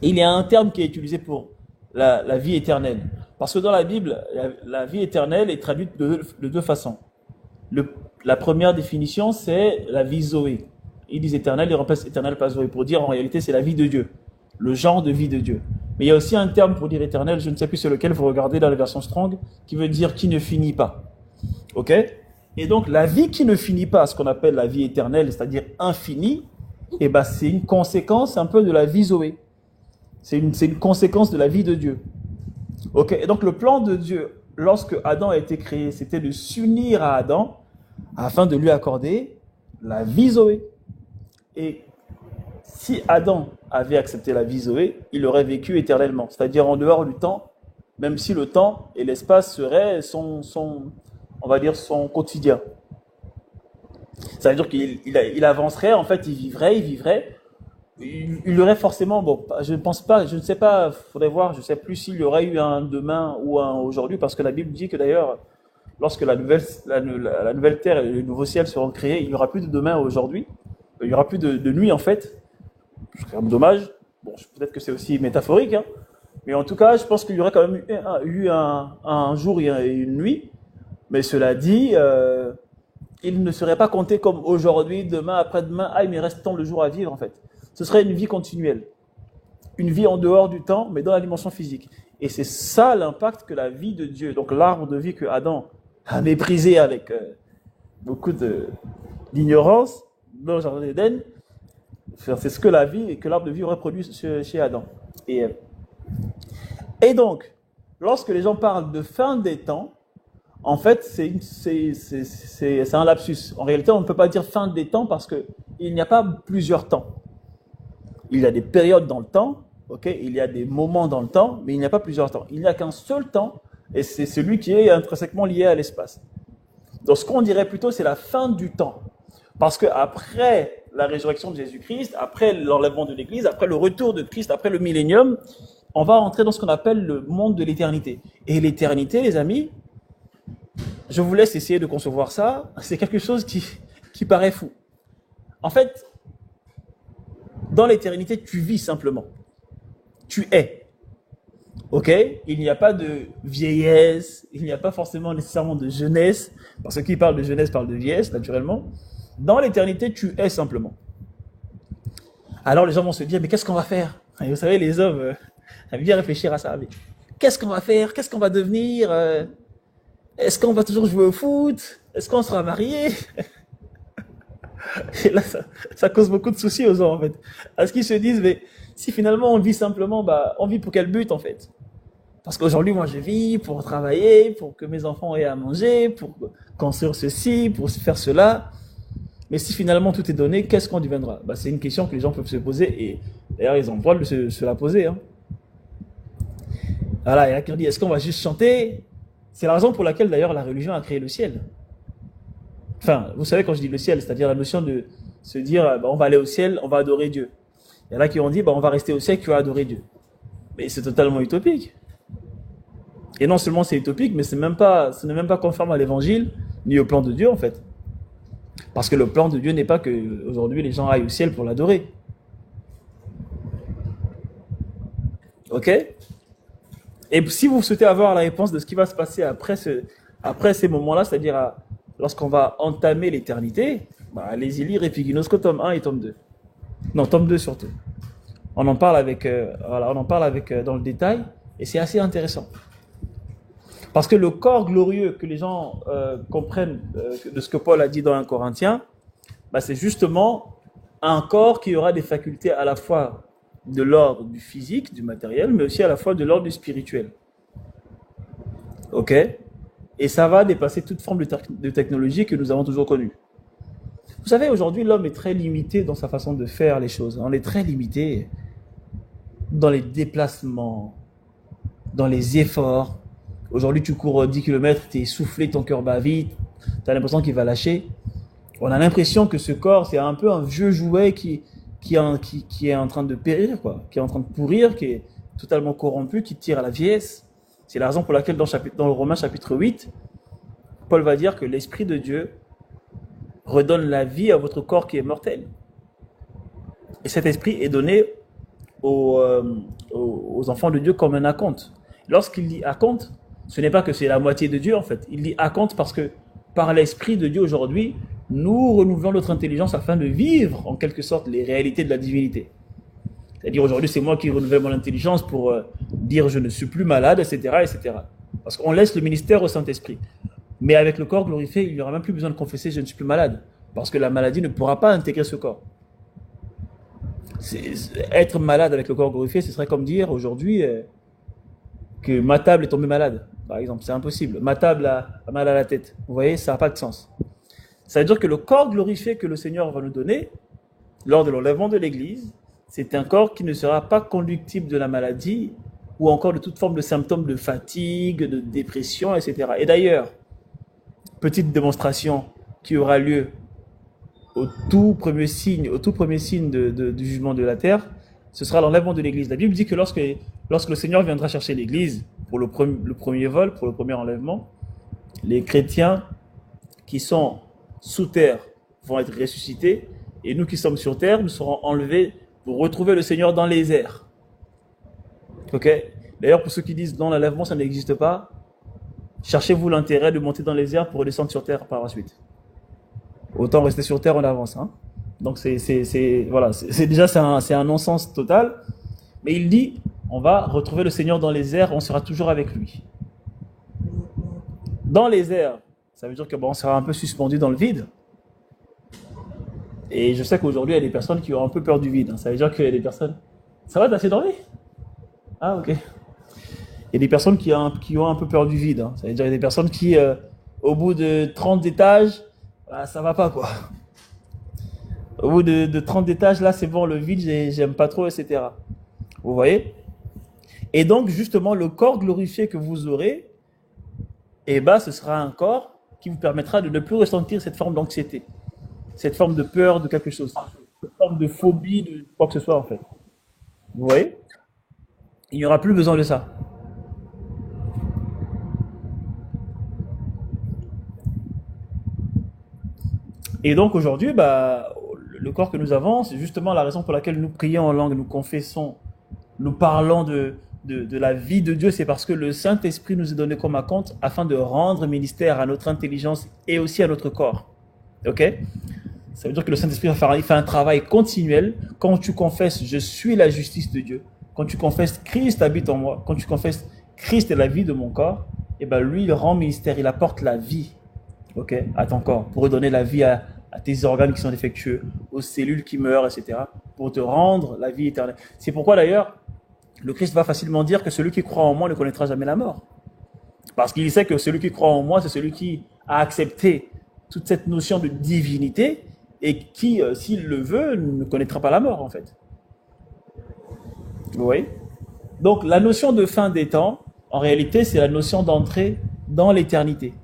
il y a un terme qui est utilisé pour la vie éternelle. Parce que dans la Bible, la vie éternelle est traduite de deux façons. La première définition, c'est la vie Zoé. Ils disent éternel, ils remplacent éternel par Zoé pour dire en réalité c'est la vie de Dieu, le genre de vie de Dieu. Mais il y a aussi un terme pour dire éternel, je ne sais plus sur lequel vous regardez dans la version Strong, qui veut dire qui ne finit pas. Ok? Et donc la vie qui ne finit pas, ce qu'on appelle la vie éternelle, c'est-à-dire infinie, c'est une conséquence un peu de la vie Zoé. C'est une conséquence de la vie de Dieu. Ok? Et donc le plan de Dieu, lorsque Adam a été créé, c'était de s'unir à Adam afin de lui accorder la vie Zoé. Et si Adam avait accepté la vie Zoé, il aurait vécu éternellement, c'est-à-dire en dehors du temps, même si le temps et l'espace seraient son quotidien. Ça veut dire qu'il avancerait, en fait, il vivrait il y aurait forcément, bon, je ne pense pas, je ne sais pas, faudrait voir, je ne sais plus s'il y aurait eu un demain ou un aujourd'hui, parce que la Bible dit que d'ailleurs, lorsque la nouvelle terre et le nouveau ciel seront créés, il n'y aura plus de demain aujourd'hui, il n'y aura plus de nuit en fait, c'est quand même dommage, bon, peut-être que c'est aussi métaphorique, hein, mais en tout cas, je pense qu'il y aurait quand même eu un jour et une nuit, mais cela dit, il ne serait pas compté comme aujourd'hui, demain, après-demain, ah, il me reste tant de jours à vivre en fait. Ce serait une vie continuelle. Une vie en dehors du temps, mais dans la dimension physique. Et c'est ça l'impact que la vie de Dieu, donc l'arbre de vie que Adam a méprisé avec beaucoup d'ignorance dans le jardin d'Éden, c'est ce que la vie et que l'arbre de vie aurait produit chez Adam. Et donc, lorsque les gens parlent de fin des temps, en fait, c'est un lapsus. En réalité, on ne peut pas dire fin des temps parce qu'il n'y a pas plusieurs temps. Il y a des périodes dans le temps, okay, il y a des moments dans le temps, mais il n'y a pas plusieurs temps. Il n'y a qu'un seul temps, et c'est celui qui est intrinsèquement lié à l'espace. Donc ce qu'on dirait plutôt, c'est la fin du temps. Parce qu'après la résurrection de Jésus-Christ, après l'enlèvement de l'Église, après le retour de Christ, après le millénium, on va entrer dans ce qu'on appelle le monde de l'éternité. Et l'éternité, les amis, je vous laisse essayer de concevoir ça, c'est quelque chose qui paraît fou. En fait, dans l'éternité, tu vis simplement. Tu es. Ok? Il n'y a pas de vieillesse, il n'y a pas forcément nécessairement de jeunesse, parce que qui parle de jeunesse parle de vieillesse, naturellement. Dans l'éternité, tu es simplement. Alors les gens vont se dire, mais qu'est-ce qu'on va faire? Et vous savez, les hommes aiment bien réfléchir à ça. Mais qu'est-ce qu'on va faire? Qu'est-ce qu'on va devenir? Est-ce qu'on va toujours jouer au foot? Est-ce qu'on sera marié? Et là, ça cause beaucoup de soucis aux gens, en fait. Parce qu'ils se disent, mais si finalement on vit simplement, bah, on vit pour quel but, en fait? Parce qu'aujourd'hui, moi, je vis pour travailler, pour que mes enfants aient à manger, pour construire ceci, pour faire cela. Mais si finalement tout est donné, qu'est-ce qu'on deviendra? Bah, c'est une question que les gens peuvent se poser, et d'ailleurs, ils ont le droit de se la poser, hein. Voilà, il y a qui ont dit, est-ce qu'on va juste chanter? C'est la raison pour laquelle, d'ailleurs, la religion a créé le ciel. Enfin, vous savez quand je dis le ciel, c'est-à-dire la notion de se dire, bah, on va aller au ciel, on va adorer Dieu. Il y en a qui ont dit, bah, on va rester au ciel, tu vas adorer Dieu. Mais c'est totalement utopique. Et non seulement c'est utopique, mais ce n'est même pas conforme à l'évangile, ni au plan de Dieu en fait. Parce que le plan de Dieu n'est pas que aujourd'hui les gens aillent au ciel pour l'adorer. Ok? Et si vous souhaitez avoir la réponse de ce qui va se passer après ces moments-là, c'est-à-dire lorsqu'on va entamer l'éternité, bah, allez-y lire Epiginosko tome 1 et tome 2. Non, tome 2 surtout. On en parle dans le détail, et c'est assez intéressant. Parce que le corps glorieux que les gens comprennent de ce que Paul a dit dans 1 Corinthiens, bah, c'est justement un corps qui aura des facultés à la fois de l'ordre du physique, du matériel, mais aussi à la fois de l'ordre du spirituel. Ok? Et ça va dépasser toute forme de technologie que nous avons toujours connue. Vous savez, aujourd'hui, l'homme est très limité dans sa façon de faire les choses. On est très limité dans les déplacements, dans les efforts. Aujourd'hui, tu cours 10 km, tu es essoufflé, ton cœur bat vite, tu as l'impression qu'il va lâcher. On a l'impression que ce corps, c'est un peu un vieux jouet qui est en train de périr, quoi, qui est en train de pourrir, qui est totalement corrompu, qui tire à la vieillesse. C'est la raison pour laquelle dans le Romains chapitre 8, Paul va dire que l'Esprit de Dieu redonne la vie à votre corps qui est mortel. Et cet esprit est donné aux enfants de Dieu comme un acompte. Lorsqu'il dit acompte, ce n'est pas que c'est la moitié de Dieu en fait. Il dit acompte parce que par l'Esprit de Dieu aujourd'hui, nous renouvelons notre intelligence afin de vivre en quelque sorte les réalités de la divinité. C'est-à-dire aujourd'hui c'est moi qui renouvelle mon intelligence pour dire je ne suis plus malade, etc., etc. Parce qu'on laisse le ministère au Saint-Esprit. Mais avec le corps glorifié, il n'y aura même plus besoin de confesser je ne suis plus malade. Parce que la maladie ne pourra pas intégrer ce corps. Être malade avec le corps glorifié, ce serait comme dire aujourd'hui que ma table est tombée malade. Par exemple, c'est impossible. Ma table a mal à la tête. Vous voyez, ça n'a pas de sens. Ça veut dire que le corps glorifié que le Seigneur va nous donner, lors de l'enlèvement de l'Église, c'est un corps qui ne sera pas conductible de la maladie ou encore de toute forme de symptômes de fatigue, de dépression, etc. Et d'ailleurs, petite démonstration qui aura lieu au tout premier signe du jugement de la terre, ce sera l'enlèvement de l'Église. La Bible dit que lorsque le Seigneur viendra chercher l'Église pour le premier vol, pour le premier enlèvement, les chrétiens qui sont sous terre vont être ressuscités, et nous qui sommes sur terre, nous serons enlevés pour retrouver le Seigneur dans les airs. Ok? D'ailleurs, pour ceux qui disent non, l'enlèvement, ça n'existe pas, cherchez-vous l'intérêt de monter dans les airs pour redescendre sur terre par la suite. Autant rester sur terre en avance. Hein. Donc voilà, c'est un non-sens total. Mais il dit, on va retrouver le Seigneur dans les airs, on sera toujours avec lui. Dans les airs, ça veut dire que on sera un peu suspendu dans le vide. Et je sais qu'aujourd'hui, il y a des personnes qui ont un peu peur du vide. Hein. Ça veut dire qu'il y a des personnes... Ça va, t'as assez dormi? Ah, ok. Il y a des personnes qui ont un peu peur du vide. Hein. Ça veut dire qu'il y a des personnes qui, au bout de 30 étages, ça va pas, quoi. Au bout de 30 étages, là, c'est bon, le vide, j'aime pas trop, etc. Vous voyez? Et donc, justement, le corps glorifié que vous aurez, ce sera un corps qui vous permettra de ne plus ressentir cette forme d'anxiété, cette forme de peur de quelque chose, cette forme de phobie de quoi que ce soit, en fait. Vous voyez? Il n'y aura plus besoin de ça. Et donc aujourd'hui, le corps que nous avons, c'est justement la raison pour laquelle nous prions en langue, nous confessons, nous parlons de la vie de Dieu, c'est parce que le Saint-Esprit nous est donné comme à compte afin de rendre ministère à notre intelligence et aussi à notre corps. Ok? Ça veut dire que le Saint-Esprit fait un travail continuel. Quand tu confesses, je suis la justice de Dieu. Quand tu confesses, Christ habite en moi. Quand tu confesses, Christ est la vie de mon corps. Lui, il rend ministère, il apporte la vie, ok, à ton corps, pour redonner la vie à tes organes qui sont défectueux, aux cellules qui meurent, etc., pour te rendre la vie éternelle. C'est pourquoi d'ailleurs, le Christ va facilement dire que celui qui croit en moi ne connaîtra jamais la mort. Parce qu'il sait que celui qui croit en moi, c'est celui qui a accepté toute cette notion de divinité et qui, s'il le veut, ne connaîtra pas la mort, en fait. Vous voyez? Donc, la notion de fin des temps, en réalité, c'est la notion d'entrée dans l'éternité.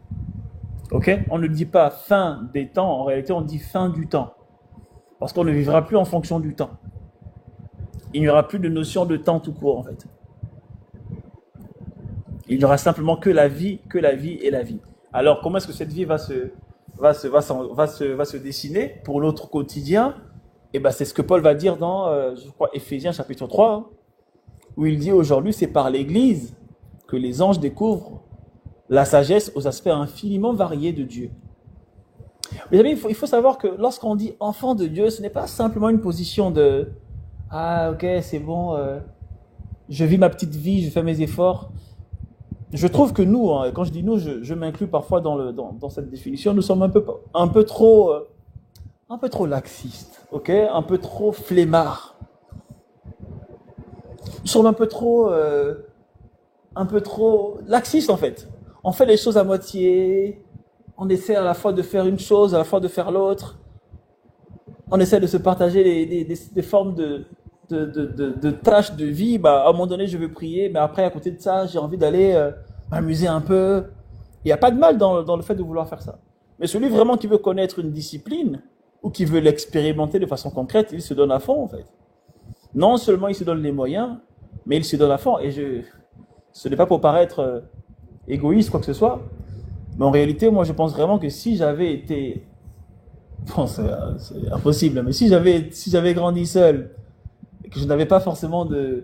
Ok? On ne dit pas fin des temps, en réalité, on dit fin du temps. Parce qu'on ne vivra plus en fonction du temps. Il n'y aura plus de notion de temps tout court, en fait. Il n'y aura simplement que la vie et la vie. Alors, comment est-ce que cette vie va se dessiner pour notre quotidien? C'est ce que Paul va dire dans, je crois, Éphésiens chapitre 3, hein, où il dit aujourd'hui, c'est par l'Église que les anges découvrent la sagesse aux aspects infiniment variés de Dieu. Mes amis, il faut savoir que lorsqu'on dit enfant de Dieu, ce n'est pas simplement une position de « Ah, ok, c'est bon, je vis ma petite vie, je fais mes efforts ». Je trouve que nous, hein, quand je dis nous, je m'inclus parfois dans cette définition, nous sommes un peu trop laxistes, ok, un peu trop flemmards. Nous sommes un peu trop laxistes en fait. On fait les choses à moitié, on essaie à la fois de faire une chose, à la fois de faire l'autre. On essaie de se partager des formes de tâches de vie. À un moment donné, je veux prier, mais après, à côté de ça, j'ai envie d'aller m'amuser un peu. Il n'y a pas de mal dans le fait de vouloir faire ça. Mais celui vraiment qui veut connaître une discipline ou qui veut l'expérimenter de façon concrète, il se donne à fond en fait. Non seulement il se donne les moyens, mais il se donne à fond. Et ce n'est pas pour paraître égoïste, quoi que ce soit, mais en réalité, moi je pense vraiment que si j'avais été... Bon, c'est impossible, mais si j'avais grandi seul, et que je n'avais pas forcément de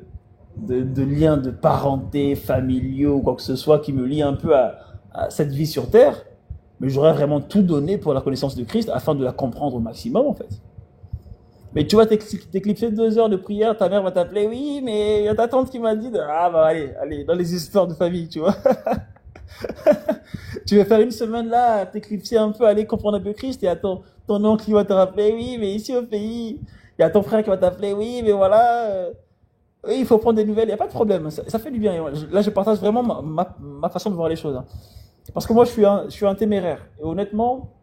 liens de parenté, familiaux, ou quoi que ce soit qui me lie un peu à cette vie sur Terre, mais j'aurais vraiment tout donné pour la connaissance de Christ afin de la comprendre au maximum en fait. Mais tu vas t'éclipser 2 heures de prière, ta mère va t'appeler, oui, mais il y a ta tante qui m'a dit, allez, dans les histoires de famille, tu vois. Tu vas faire une semaine là, t'éclipser un peu, aller comprendre un peu Christ, et à ton oncle qui va te rappeler, oui, mais ici au pays, il y a ton frère qui va t'appeler, oui, mais voilà, oui, il faut prendre des nouvelles, il n'y a pas de problème, ça fait du bien. Là, je partage vraiment ma façon de voir les choses. Hein. Parce que moi, je suis un téméraire, et honnêtement,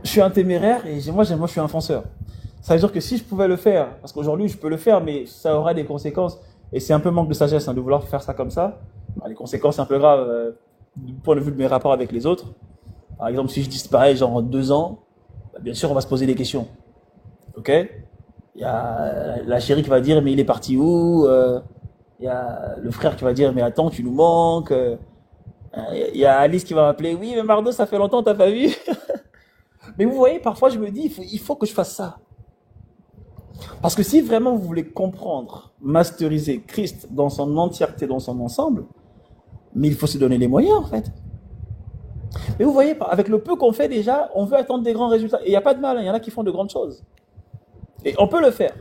je suis un téméraire et moi, je suis un fonceur. Ça veut dire que si je pouvais le faire, parce qu'aujourd'hui, je peux le faire, mais ça aura des conséquences. Et c'est un peu manque de sagesse de vouloir faire ça comme ça. Les conséquences un peu graves du point de vue de mes rapports avec les autres. Par exemple, si je disparais genre 2 ans, bah, bien sûr, on va se poser des questions. Ok? Il y a la chérie qui va dire, mais il est parti où? Il y a le frère qui va dire, mais attends, tu nous manques. Il y a Alice qui va m'appeler, oui, mais Mardo, ça fait longtemps, t'as pas vu? Mais vous voyez, parfois, je me dis, il faut que je fasse ça. Parce que si vraiment vous voulez comprendre, masteriser Christ dans son entièreté, dans son ensemble, mais il faut se donner les moyens, en fait. Mais vous voyez, avec le peu qu'on fait déjà, on veut attendre des grands résultats. Et il n'y a pas de mal, hein, il y en a qui font de grandes choses. Et on peut le faire.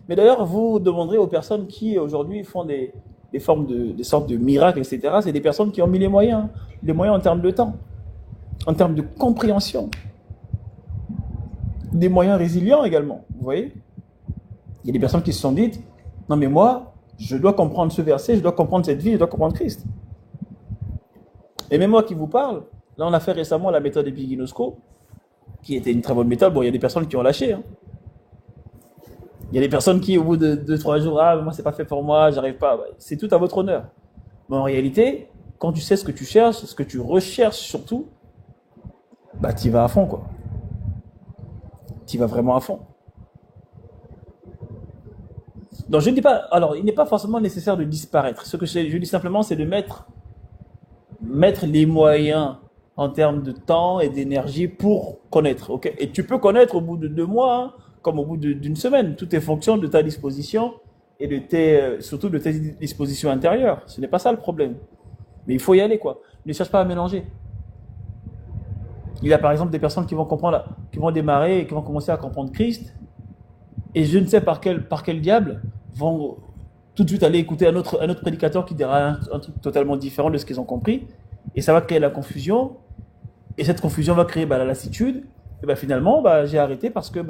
Mais d'ailleurs, vous demanderez aux personnes qui aujourd'hui font des formes des sortes de miracles, etc. C'est des personnes qui ont mis les moyens en termes de temps, en termes de compréhension, des moyens résilients également. Vous voyez, il y a des personnes qui se sont dites, non mais moi, je dois comprendre ce verset, je dois comprendre cette vie, je dois comprendre Christ. Et même moi qui vous parle, là on a fait récemment la méthode Epiginosko, qui était une très bonne méthode. Bon, il y a des personnes qui ont lâché, hein. Il y a des personnes qui, au bout de 2-3 jours, ah, moi, c'est pas fait pour moi, j'arrive pas. C'est tout à votre honneur. Mais en réalité, quand tu sais ce que tu cherches, ce que tu recherches surtout, bah, tu y vas à fond, quoi. Tu y vas vraiment à fond. Donc, je ne dis pas, alors, il n'est pas forcément nécessaire de disparaître. Ce que je dis simplement, c'est de mettre les moyens en termes de temps et d'énergie pour connaître, ok? Et tu peux connaître au bout de 2 mois, hein, comme au bout d'une semaine. Tout est fonction de ta disposition et surtout de tes dispositions intérieures. Ce n'est pas ça le problème. Mais il faut y aller, quoi. Ne cherche pas à mélanger. Il y a par exemple des personnes qui vont comprendre, qui vont démarrer et qui vont commencer à comprendre Christ. Et je ne sais par quel diable vont tout de suite aller écouter un autre prédicateur qui dira un truc totalement différent de ce qu'ils ont compris. Et ça va créer la confusion. Et cette confusion va créer la lassitude. Et finalement, j'ai arrêté parce que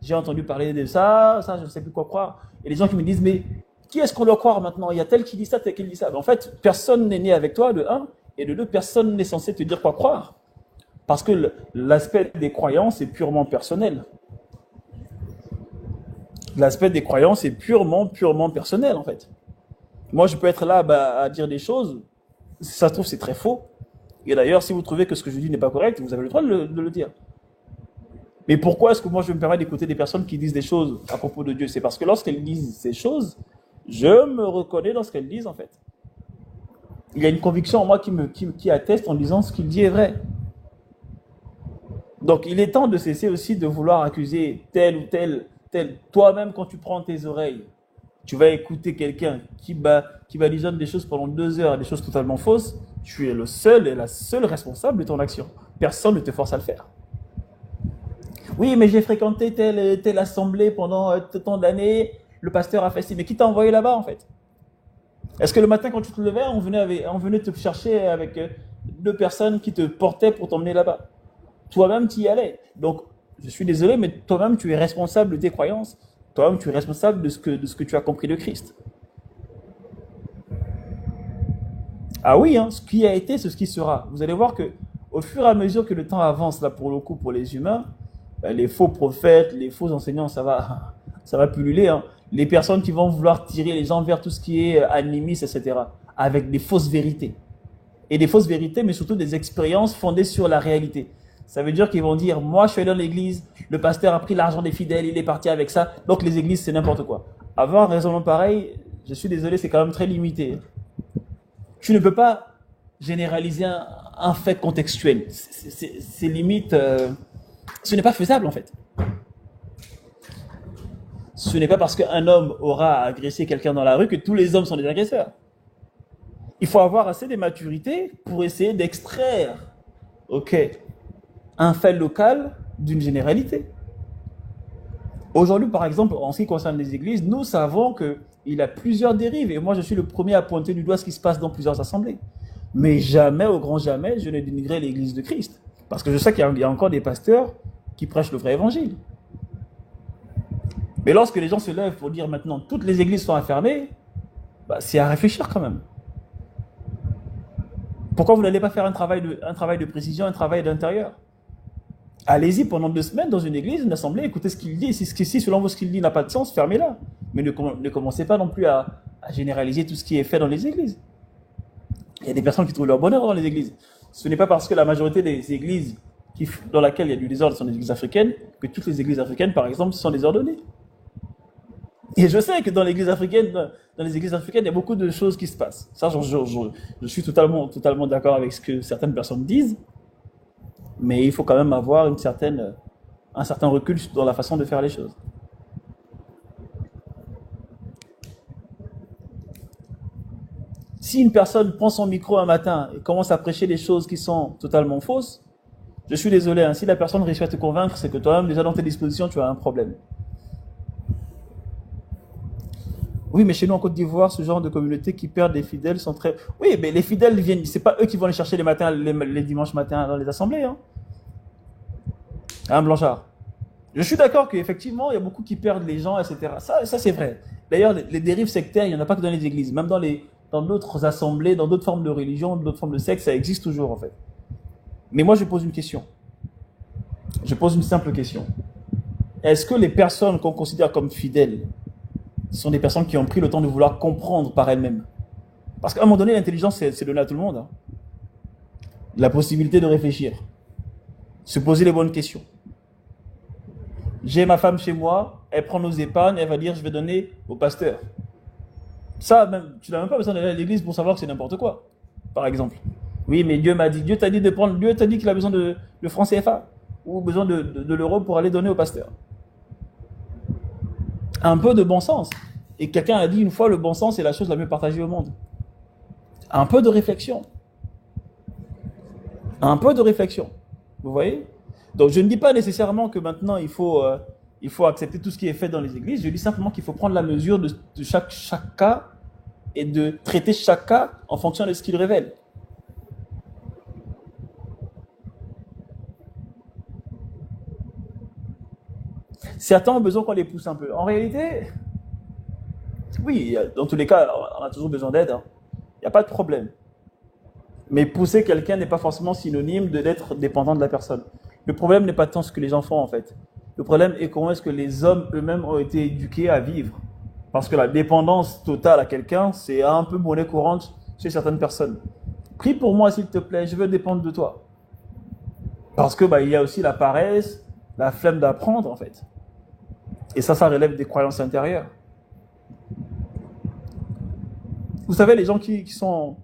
j'ai entendu parler de ça, je ne sais plus quoi croire. Et les gens qui me disent, mais qui est-ce qu'on doit croire maintenant? Il y a tel qui dit ça, tel qui dit ça. En fait, personne n'est né avec toi, de un, et de deux, personne n'est censé te dire quoi croire. Parce que l'aspect des croyances est purement personnel. L'aspect des croyances est purement personnel, en fait. Moi, je peux être là à dire des choses, si ça se trouve, c'est très faux. Et d'ailleurs, si vous trouvez que ce que je dis n'est pas correct, vous avez le droit de le dire. Mais pourquoi est-ce que moi je me permets d'écouter des personnes qui disent des choses à propos de Dieu? C'est parce que lorsqu'elles disent ces choses, je me reconnais dans ce qu'elles disent, en fait. Il y a une conviction en moi qui atteste en disant ce qu'il dit est vrai. Donc il est temps de cesser aussi de vouloir accuser tel ou tel. Toi-même, quand tu prends tes oreilles, tu vas écouter quelqu'un qui badigeonne des choses pendant 2 heures, des choses totalement fausses. Tu es le seul et la seule responsable de ton action. Personne ne te force à le faire. Oui, mais j'ai fréquenté telle assemblée pendant tant d'années, le pasteur a fait ci. Mais qui t'a envoyé là-bas, en fait? Est-ce que le matin, quand tu te levais, on venait te chercher avec 2 personnes qui te portaient pour t'emmener là-bas? Toi-même, tu y allais. Donc, je suis désolé, mais toi-même, tu es responsable de tes croyances. Toi-même, tu es responsable de ce que tu as compris de Christ. Ah oui, hein, ce qui a été, c'est ce qui sera. Vous allez voir que au fur et à mesure que le temps avance, là, pour le coup, pour les humains, les faux prophètes, les faux enseignants, ça va pulluler, hein. Les personnes qui vont vouloir tirer les gens vers tout ce qui est animisme, etc., avec des fausses vérités. Et des fausses vérités, mais surtout des expériences fondées sur la réalité. Ça veut dire qu'ils vont dire, moi je suis allé dans l'église, le pasteur a pris l'argent des fidèles, il est parti avec ça, donc les églises c'est n'importe quoi. Avoir un raisonnement pareil, je suis désolé, c'est quand même très limité. Tu ne peux pas généraliser un fait contextuel. C'est limite, ce n'est pas faisable en fait. Ce n'est pas parce qu'un homme aura agressé quelqu'un dans la rue que tous les hommes sont des agresseurs. Il faut avoir assez de maturité pour essayer d'extraire, un fait local d'une généralité. Aujourd'hui, par exemple, en ce qui concerne les églises, nous savons qu'il y a plusieurs dérives. Et moi, je suis le premier à pointer du doigt ce qui se passe dans plusieurs assemblées. Mais jamais, au grand jamais, je ne dénigrerai l'église de Christ. Parce que je sais qu'il y a encore des pasteurs qui prêchent le vrai évangile. Mais lorsque les gens se lèvent pour dire maintenant toutes les églises sont fermées, c'est à réfléchir quand même. Pourquoi vous n'allez pas faire un travail de précision, un travail d'intérieur? Allez-y pendant 2 semaines dans une église, une assemblée, écoutez ce qu'il dit. Si selon vous ce qu'il dit n'a pas de sens, fermez-la. Mais ne commencez pas non plus à généraliser tout ce qui est fait dans les églises. Il y a des personnes qui trouvent leur bonheur dans les églises. Ce n'est pas parce que la majorité des églises dans laquelle il y a du désordre sont des églises africaines, que toutes les églises africaines, par exemple, sont désordonnées. Et je sais que dans les églises africaines, il y a beaucoup de choses qui se passent. Ça, je suis totalement d'accord avec ce que certaines personnes disent, mais il faut quand même avoir un certain recul dans la façon de faire les choses. Si une personne prend son micro un matin et commence à prêcher des choses qui sont totalement fausses, je suis désolé, hein, si la personne réussit à te convaincre, c'est que toi-même, déjà dans tes dispositions, tu as un problème. Oui, mais chez nous en Côte d'Ivoire, ce genre de communautés qui perdent des fidèles sont très... Oui, mais les fidèles viennent, c'est pas eux qui vont les chercher les dimanches matins dans les assemblées. Hein, Blanchard. Je suis d'accord qu'effectivement, il y a beaucoup qui perdent les gens, etc. Ça c'est vrai. D'ailleurs, les dérives sectaires, il n'y en a pas que dans les églises. Même dans d'autres assemblées, dans d'autres formes de religion, d'autres formes de secte, ça existe toujours en fait. Mais moi, je pose une question. Je pose une simple question. Est-ce que les personnes qu'on considère comme fidèles sont des personnes qui ont pris le temps de vouloir comprendre par elles-mêmes? Parce qu'à un moment donné, l'intelligence, c'est donné à tout le monde. Hein. La possibilité de réfléchir. Se poser les bonnes questions. J'ai ma femme chez moi, elle prend nos épargnes, elle va dire je vais donner au pasteur. Ça, même, tu n'as même pas besoin d'aller à l'église pour savoir que c'est n'importe quoi, par exemple. Oui, mais Dieu t'a dit Dieu t'a dit qu'il a besoin de francs CFA ou besoin de l'euro pour aller donner au pasteur. Un peu de bon sens. Et quelqu'un a dit une fois, le bon sens est la chose la mieux partagée au monde. Un peu de réflexion. Un peu de réflexion. Vous voyez? Donc je ne dis pas nécessairement que maintenant il faut accepter tout ce qui est fait dans les églises. Je dis simplement qu'il faut prendre la mesure de chaque cas et de traiter chaque cas en fonction de ce qu'il révèle. Certains ont besoin qu'on les pousse un peu. En réalité, oui, dans tous les cas, on a toujours besoin d'aide. Hein. Il n'y a pas de problème. Mais pousser quelqu'un n'est pas forcément synonyme d'être dépendant de la personne. Le problème n'est pas tant ce que les gens font en fait. Le problème est comment est-ce que les hommes eux-mêmes ont été éduqués à vivre. Parce que la dépendance totale à quelqu'un, c'est un peu monnaie courante chez certaines personnes. Prie pour moi s'il te plaît, je veux dépendre de toi. Parce que il y a aussi la paresse, la flemme d'apprendre en fait. Et ça relève des croyances intérieures. Vous savez, les gens qui sont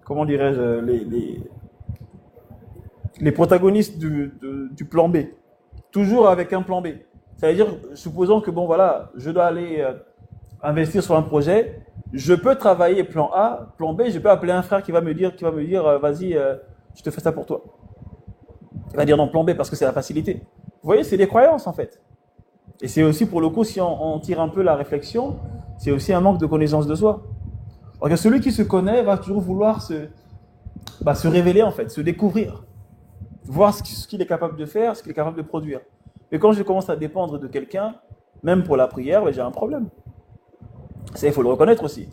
comment dirais-je, les protagonistes du plan B, toujours avec un plan B. C'est-à-dire, supposons que bon voilà, je dois aller investir sur un projet, je peux travailler plan A, plan B, je peux appeler un frère qui va me dire vas-y, je te fais ça pour toi. Il va dire non, plan B parce que c'est la facilité. Vous voyez, c'est des croyances en fait. Et c'est aussi pour le coup, si on tire un peu la réflexion, c'est aussi un manque de connaissance de soi. Parce que celui qui se connaît va toujours vouloir se révéler en fait, se découvrir. Voir ce qu'il est capable de faire, ce qu'il est capable de produire. Mais quand je commence à dépendre de quelqu'un, même pour la prière, j'ai un problème. Ça, il faut le reconnaître aussi.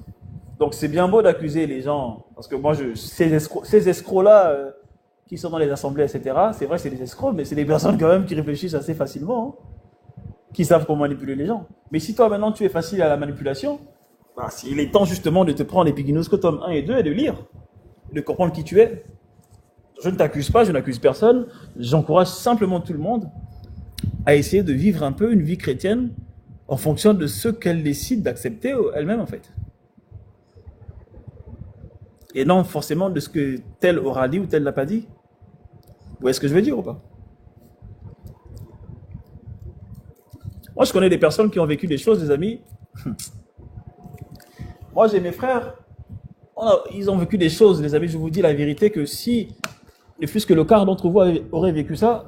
Donc c'est bien beau d'accuser les gens, parce que moi, ces escrocs-là qui sont dans les assemblées, etc., c'est vrai, c'est des escrocs, mais c'est des personnes quand même qui réfléchissent assez facilement, hein, qui savent comment manipuler les gens. Mais si toi, maintenant, tu es facile à la manipulation, il est temps justement de te prendre l'Epiginosko tome 1 et 2 et de lire, de comprendre qui tu es. Je ne t'accuse pas, je n'accuse personne, j'encourage simplement tout le monde à essayer de vivre un peu une vie chrétienne en fonction de ce qu'elle décide d'accepter elle-même en fait. Et non forcément de ce que tel aura dit ou tel n'a pas dit. Vous voyez ce que je veux dire ou pas? Moi je connais des personnes qui ont vécu des choses, des amis. Moi j'ai mes frères, ils ont vécu des choses, les amis, je vous dis la vérité que si, ne fût-ce que le quart d'entre vous aurait vécu ça,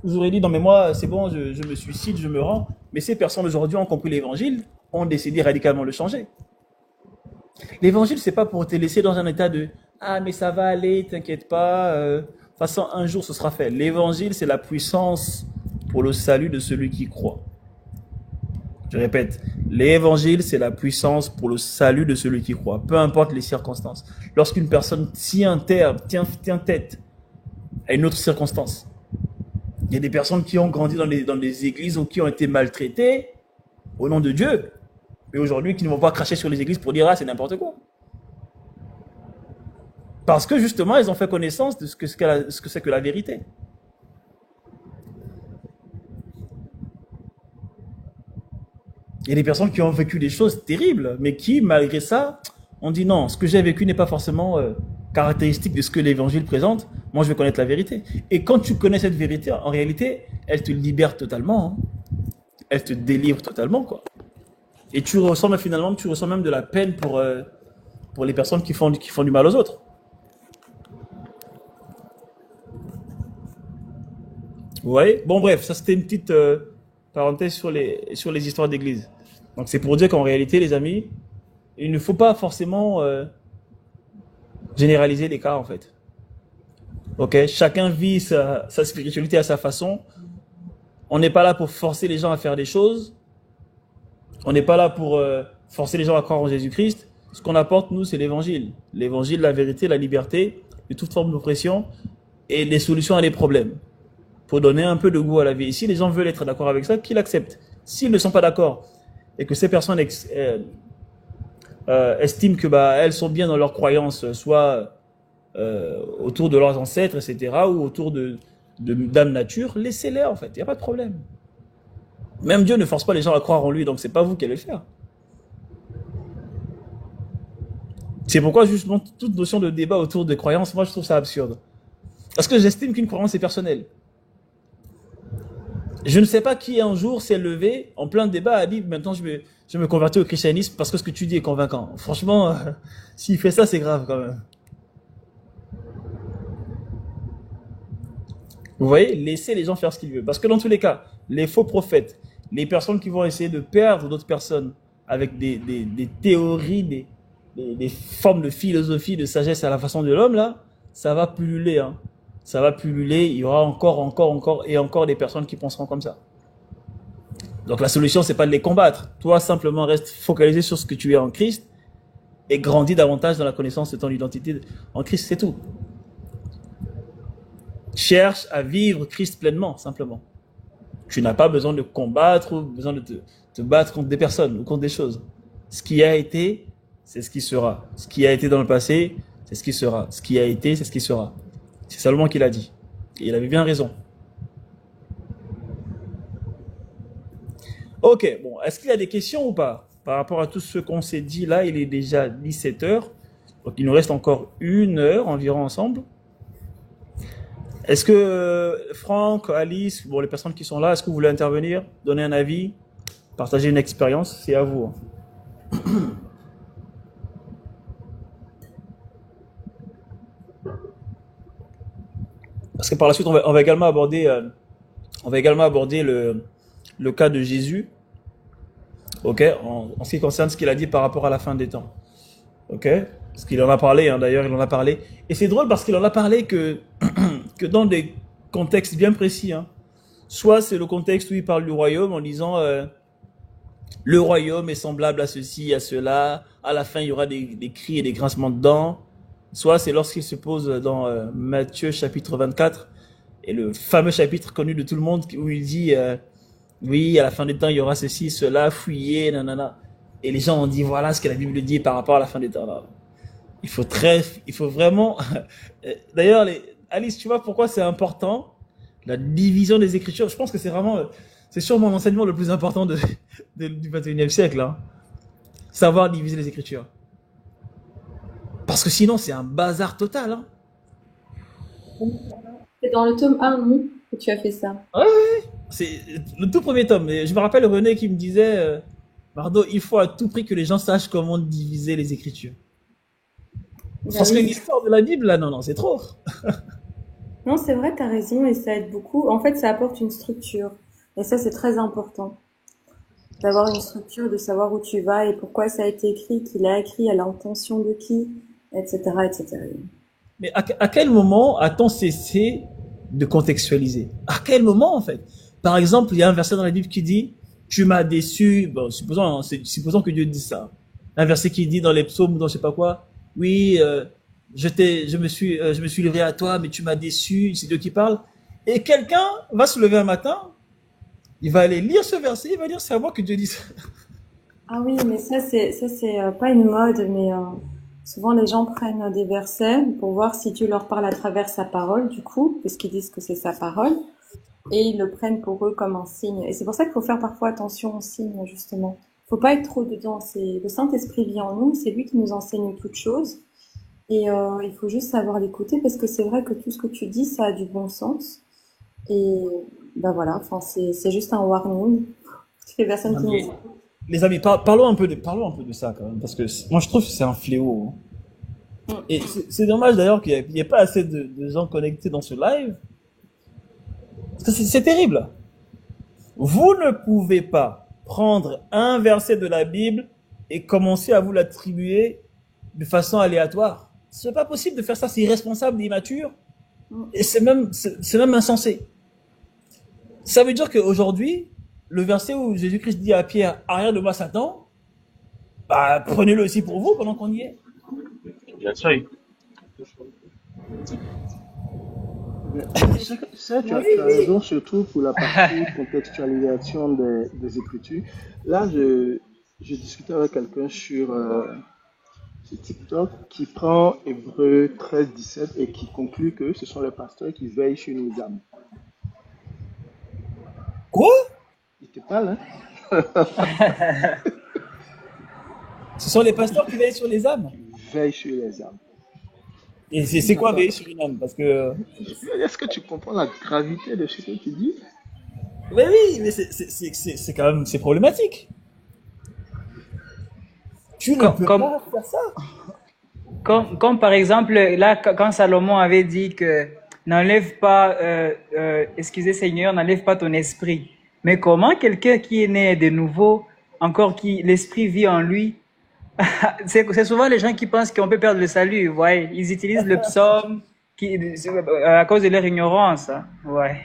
vous aurez dit non mais moi c'est bon, je me suicide, je me rends. Mais ces personnes aujourd'hui ont compris l'évangile, ont décidé radicalement de le changer. L'évangile c'est pas pour te laisser dans un état de ah mais ça va aller, t'inquiète pas, de toute façon un jour ce sera fait. L'évangile c'est la puissance pour le salut de celui qui croit. Je répète, l'évangile c'est la puissance pour le salut de celui qui croit, peu importe les circonstances. Lorsqu'une personne tient tête à une autre circonstance. Il y a des personnes qui ont grandi dans des églises ou qui ont été maltraitées au nom de Dieu. Mais aujourd'hui, qui ne vont pas cracher sur les églises pour dire « Ah, c'est n'importe quoi ». Parce que justement, elles ont fait connaissance de ce que c'est que la vérité. Il y a des personnes qui ont vécu des choses terribles, mais qui, malgré ça, ont dit non, ce que j'ai vécu n'est pas forcément caractéristique de ce que l'évangile présente. Moi, je vais connaître la vérité. Et quand tu connais cette vérité, en réalité, elle te libère totalement. Hein. Elle te délivre totalement, quoi. Et tu ressens finalement, tu ressens même de la peine pour les personnes qui font du mal aux autres. Vous voyez? Bon, bref, ça c'était une petite parenthèse sur les histoires d'église. Donc c'est pour dire qu'en réalité, les amis, il ne faut pas forcément généraliser les cas, en fait. Ok? Chacun vit sa spiritualité à sa façon. On n'est pas là pour forcer les gens à faire des choses. On n'est pas là pour forcer les gens à croire en Jésus-Christ. Ce qu'on apporte, nous, c'est l'évangile. L'évangile, la vérité, la liberté, de toute forme d'oppression et les solutions à des problèmes. Pour donner un peu de goût à la vie. Et si les gens veulent être d'accord avec ça, qu'ils l'acceptent. S'ils ne sont pas d'accord et que ces personnes estiment que elles sont bien dans leurs croyances, soit autour de leurs ancêtres, etc., ou autour d'âme nature, laissez-les en fait. Il n'y a pas de problème. Même Dieu ne force pas les gens à croire en lui, donc c'est pas vous qui allez le faire. C'est pourquoi justement toute notion de débat autour de croyances, moi je trouve ça absurde. Parce que j'estime qu'une croyance est personnelle. Je ne sais pas qui un jour s'est levé en plein débat a dit maintenant je me convertis au christianisme parce que ce que tu dis est convaincant. Franchement, s'il fait ça, c'est grave quand même. Vous voyez, laissez les gens faire ce qu'ils veulent. Parce que dans tous les cas, les faux prophètes, les personnes qui vont essayer de perdre d'autres personnes avec des théories, des formes de philosophie, de sagesse à la façon de l'homme, là, ça va pulluler. Hein. Ça va pulluler, il y aura encore des personnes qui penseront comme ça. Donc la solution, c'est pas de les combattre. Toi, simplement, reste focalisé sur ce que tu es en Christ et grandis davantage dans la connaissance de ton identité en Christ, c'est tout. Cherche à vivre Christ pleinement, simplement. Tu n'as pas besoin de combattre ou besoin de te battre contre des personnes ou contre des choses. Ce qui a été, c'est ce qui sera. Ce qui a été dans le passé, c'est ce qui sera. Ce qui a été, c'est ce qui sera. C'est Salomon qui l'a dit. Et il avait bien raison. Ok, bon, est-ce qu'il y a des questions ou pas? Par rapport à tout ce qu'on s'est dit là, il est déjà 17 heures. Donc il nous reste encore 1 heure environ ensemble. Est-ce que Franck, Alice, bon, les personnes qui sont là, est-ce que vous voulez intervenir, donner un avis, partager une expérience? C'est à vous. Parce que par la suite, on va également aborder le cas de Jésus, ok, en ce qui concerne ce qu'il a dit par rapport à la fin des temps, ok, parce qu'il en a parlé, hein, d'ailleurs, il en a parlé, et c'est drôle parce qu'il en a parlé que dans des contextes bien précis, hein. Soit c'est le contexte où il parle du royaume en disant le royaume est semblable à ceci, à cela, à la fin il y aura des cris et des grincements de dents. Soit c'est lorsqu'il se pose dans Matthieu chapitre 24, et le fameux chapitre connu de tout le monde où il dit oui, à la fin des temps il y aura ceci, cela, fuyez, nanana. Et les gens ont dit voilà ce que la Bible dit par rapport à la fin des temps. Là. Il faut vraiment... D'ailleurs, Alice, tu vois pourquoi c'est important la division des Écritures? Je pense que c'est sûrement l'enseignement le plus important du 21e siècle. Hein. Savoir diviser les Écritures. Parce que sinon, c'est un bazar total. Hein. C'est dans le tome 1, non, que tu as fait ça. Ouais. C'est le tout premier tome. Et je me rappelle René qui me disait, Mardo, il faut à tout prix que les gens sachent comment diviser les Écritures. Parce que l'histoire de la Bible, là, non, c'est trop. Non, c'est vrai, tu as raison, et ça aide beaucoup. En fait, ça apporte une structure. Et ça, c'est très important. D'avoir une structure, de savoir où tu vas et pourquoi ça a été écrit, qui l'a écrit, à l'intention de qui, etc., etc. Mais à quel moment a-t-on cessé de contextualiser? À quel moment, en fait? Par exemple, il y a un verset dans la Bible qui dit « Tu m'as déçu ». Bon, supposons que Dieu dise ça. Un verset qui dit dans les psaumes ou dans je sais pas quoi « Oui, je me suis livré à toi, mais tu m'as déçu ». C'est Dieu qui parle. Et quelqu'un va se lever un matin, il va aller lire ce verset, il va dire « C'est à moi que Dieu dit ça ». Ah oui, mais ça c'est pas une mode, mais Souvent, les gens prennent des versets pour voir si Dieu leur parle à travers sa parole, du coup, puisqu'ils disent que c'est sa parole, et ils le prennent pour eux comme un signe. Et c'est pour ça qu'il faut faire parfois attention aux signes, justement. Faut pas être trop dedans. C'est le Saint-Esprit vit en nous, c'est lui qui nous enseigne toutes choses. Et il faut juste savoir l'écouter, parce que c'est vrai que tout ce que tu dis, ça a du bon sens. Et ben voilà, enfin, c'est juste un warning. Toutes les personnes Non, qui nous mais, écoutent. les amis, parlons un peu de ça quand même, parce que moi je trouve que c'est un fléau, hein. Et c'est dommage d'ailleurs qu'il n'y ait pas assez de gens connectés dans ce live, parce que c'est terrible. Vous ne pouvez pas prendre un verset de la Bible et commencer à vous l'attribuer de façon aléatoire. Ce n'est pas possible de faire ça, c'est irresponsable, immature, et c'est même insensé. Ça veut dire qu'aujourd'hui, le verset où Jésus-Christ dit à Pierre, arrière de moi Satan, bah, prenez-le aussi pour vous pendant qu'on y est. Bien sûr. Ça, tu as raison, surtout pour la partie contextualisation des Écritures. Là, je discutais avec quelqu'un sur TikTok qui prend Hébreux 13-17 et qui conclut que ce sont les pasteurs qui veillent sur nos âmes. Quoi? Il te parle, hein? Ce sont les pasteurs qui veillent sur les âmes. Veillent sur les âmes. Et c'est quoi veiller sur une âme? Parce que... Est-ce que tu comprends la gravité de ce que tu dis? Mais oui, mais c'est quand même, c'est problématique. Tu ne peux Comme, pas faire ça. comme par exemple, là, quand Salomon avait dit que n'enlève pas, excusez Seigneur, n'enlève pas ton esprit. Mais comment quelqu'un qui est né de nouveau, encore qui l'esprit vit en lui, c'est souvent les gens qui pensent qu'on peut perdre le salut, ouais. Ils utilisent le psaume à cause de leur ignorance, hein. Ouais.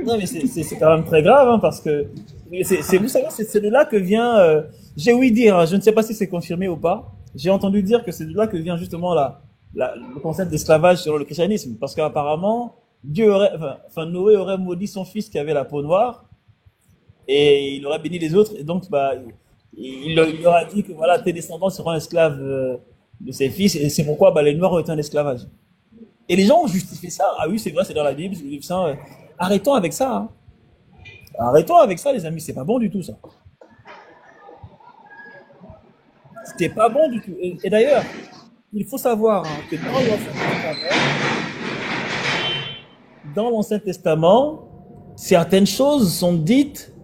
Non, mais c'est quand même très grave, hein, parce que vous savez, c'est de là que vient, j'ai ouï dire, hein, je ne sais pas si c'est confirmé ou pas, j'ai entendu dire que c'est de là que vient justement le concept d'esclavage selon le christianisme, parce qu'apparemment, Noé aurait maudit son fils qui avait la peau noire, et il aurait béni les autres, et donc, bah, il leur a dit que voilà, tes descendants seront esclaves de ses fils, et c'est pourquoi bah, les Noirs ont été en esclavage. Et les gens ont justifié ça. Ah oui, c'est vrai, c'est dans la Bible, c'est le livre saint. Arrêtons avec ça, hein. Arrêtons avec ça, les amis, c'est pas bon du tout, ça. C'était pas bon du tout. Et d'ailleurs, il faut savoir hein, que dans l'Ancien Testament, certaines choses sont dites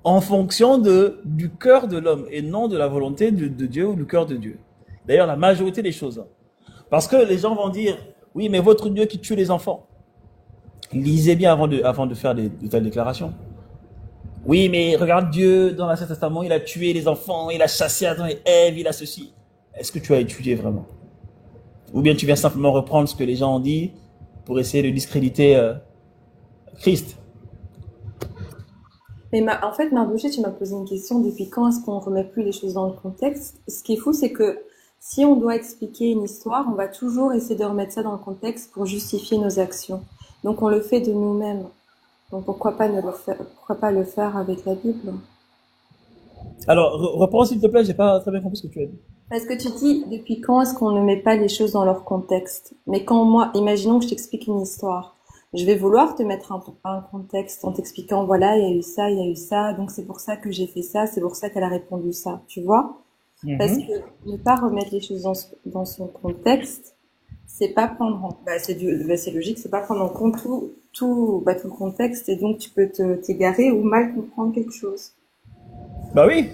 en fonction du cœur de l'homme et non de la volonté de Dieu ou du cœur de Dieu. D'ailleurs, la majorité des choses. Parce que les gens vont dire, oui, mais votre Dieu qui tue les enfants. Lisez bien avant de faire de telles déclarations. Oui, mais regarde Dieu, dans l'Ancien Testament, il a tué les enfants, il a chassé Adam et Ève, il a ceci. Est-ce que tu as étudié vraiment? Ou bien tu viens simplement reprendre ce que les gens ont dit pour essayer de discréditer Christ? Mais en fait, Mardoché, tu m'as posé une question, depuis quand est-ce qu'on remet plus les choses dans le contexte? Ce qui est fou, c'est que si on doit expliquer une histoire, on va toujours essayer de remettre ça dans le contexte pour justifier nos actions. Donc on le fait de nous-mêmes. Donc pourquoi pas le faire avec la Bible? Alors, reprends s'il te plaît, j'ai pas très bien compris ce que tu as dit. Parce que tu dis, depuis quand est-ce qu'on ne met pas les choses dans leur contexte? Mais quand moi, imaginons que je t'explique une histoire, je vais vouloir te mettre un contexte en t'expliquant, voilà, il y a eu ça, donc c'est pour ça que j'ai fait ça, c'est pour ça qu'elle a répondu ça, tu vois? Parce que ne pas remettre les choses dans son contexte, c'est pas prendre en, c'est logique, c'est pas prendre en compte tout le contexte, et donc tu peux t'égarer ou mal comprendre quelque chose. Bah oui,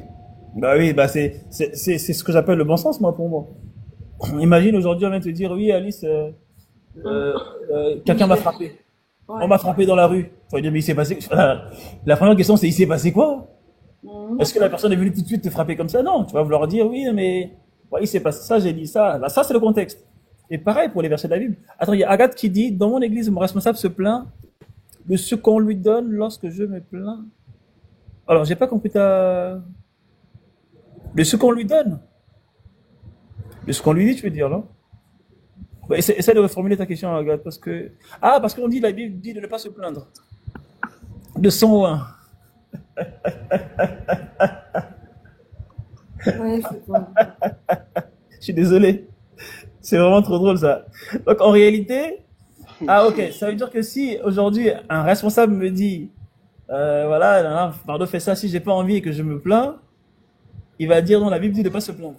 c'est ce que j'appelle le bon sens, moi, pour moi. Imagine aujourd'hui, on vient te dire, oui, Alice, quelqu'un m'a frappé. Ouais. On m'a frappé dans la rue. Faut dire, mais il s'est passé. La première question, c'est il s'est passé quoi? Est-ce que la personne est venue tout de suite te frapper comme ça? Non, tu vas vouloir dire, oui, mais ouais, il s'est passé ça, j'ai dit ça. Bah, ça, c'est le contexte. Et pareil pour les versets de la Bible. Attends, il y a Agathe qui dit, dans mon église, mon responsable se plaint de ce qu'on lui donne lorsque je me plains. Alors, j'ai pas compris de ce qu'on lui donne. De ce qu'on lui dit, tu veux dire, non? Bah, essaie de reformuler ta question, Agathe, parce qu'on dit, la Bible dit de ne pas se plaindre. De son oin. Ouais, c'est bon. Je suis désolé. C'est vraiment trop drôle ça. Donc en réalité, ah ok, ça veut dire que si aujourd'hui un responsable me dit, voilà, Pardo fait ça, si j'ai pas envie et que je me plains, il va dire non, la Bible dit de pas se plaindre.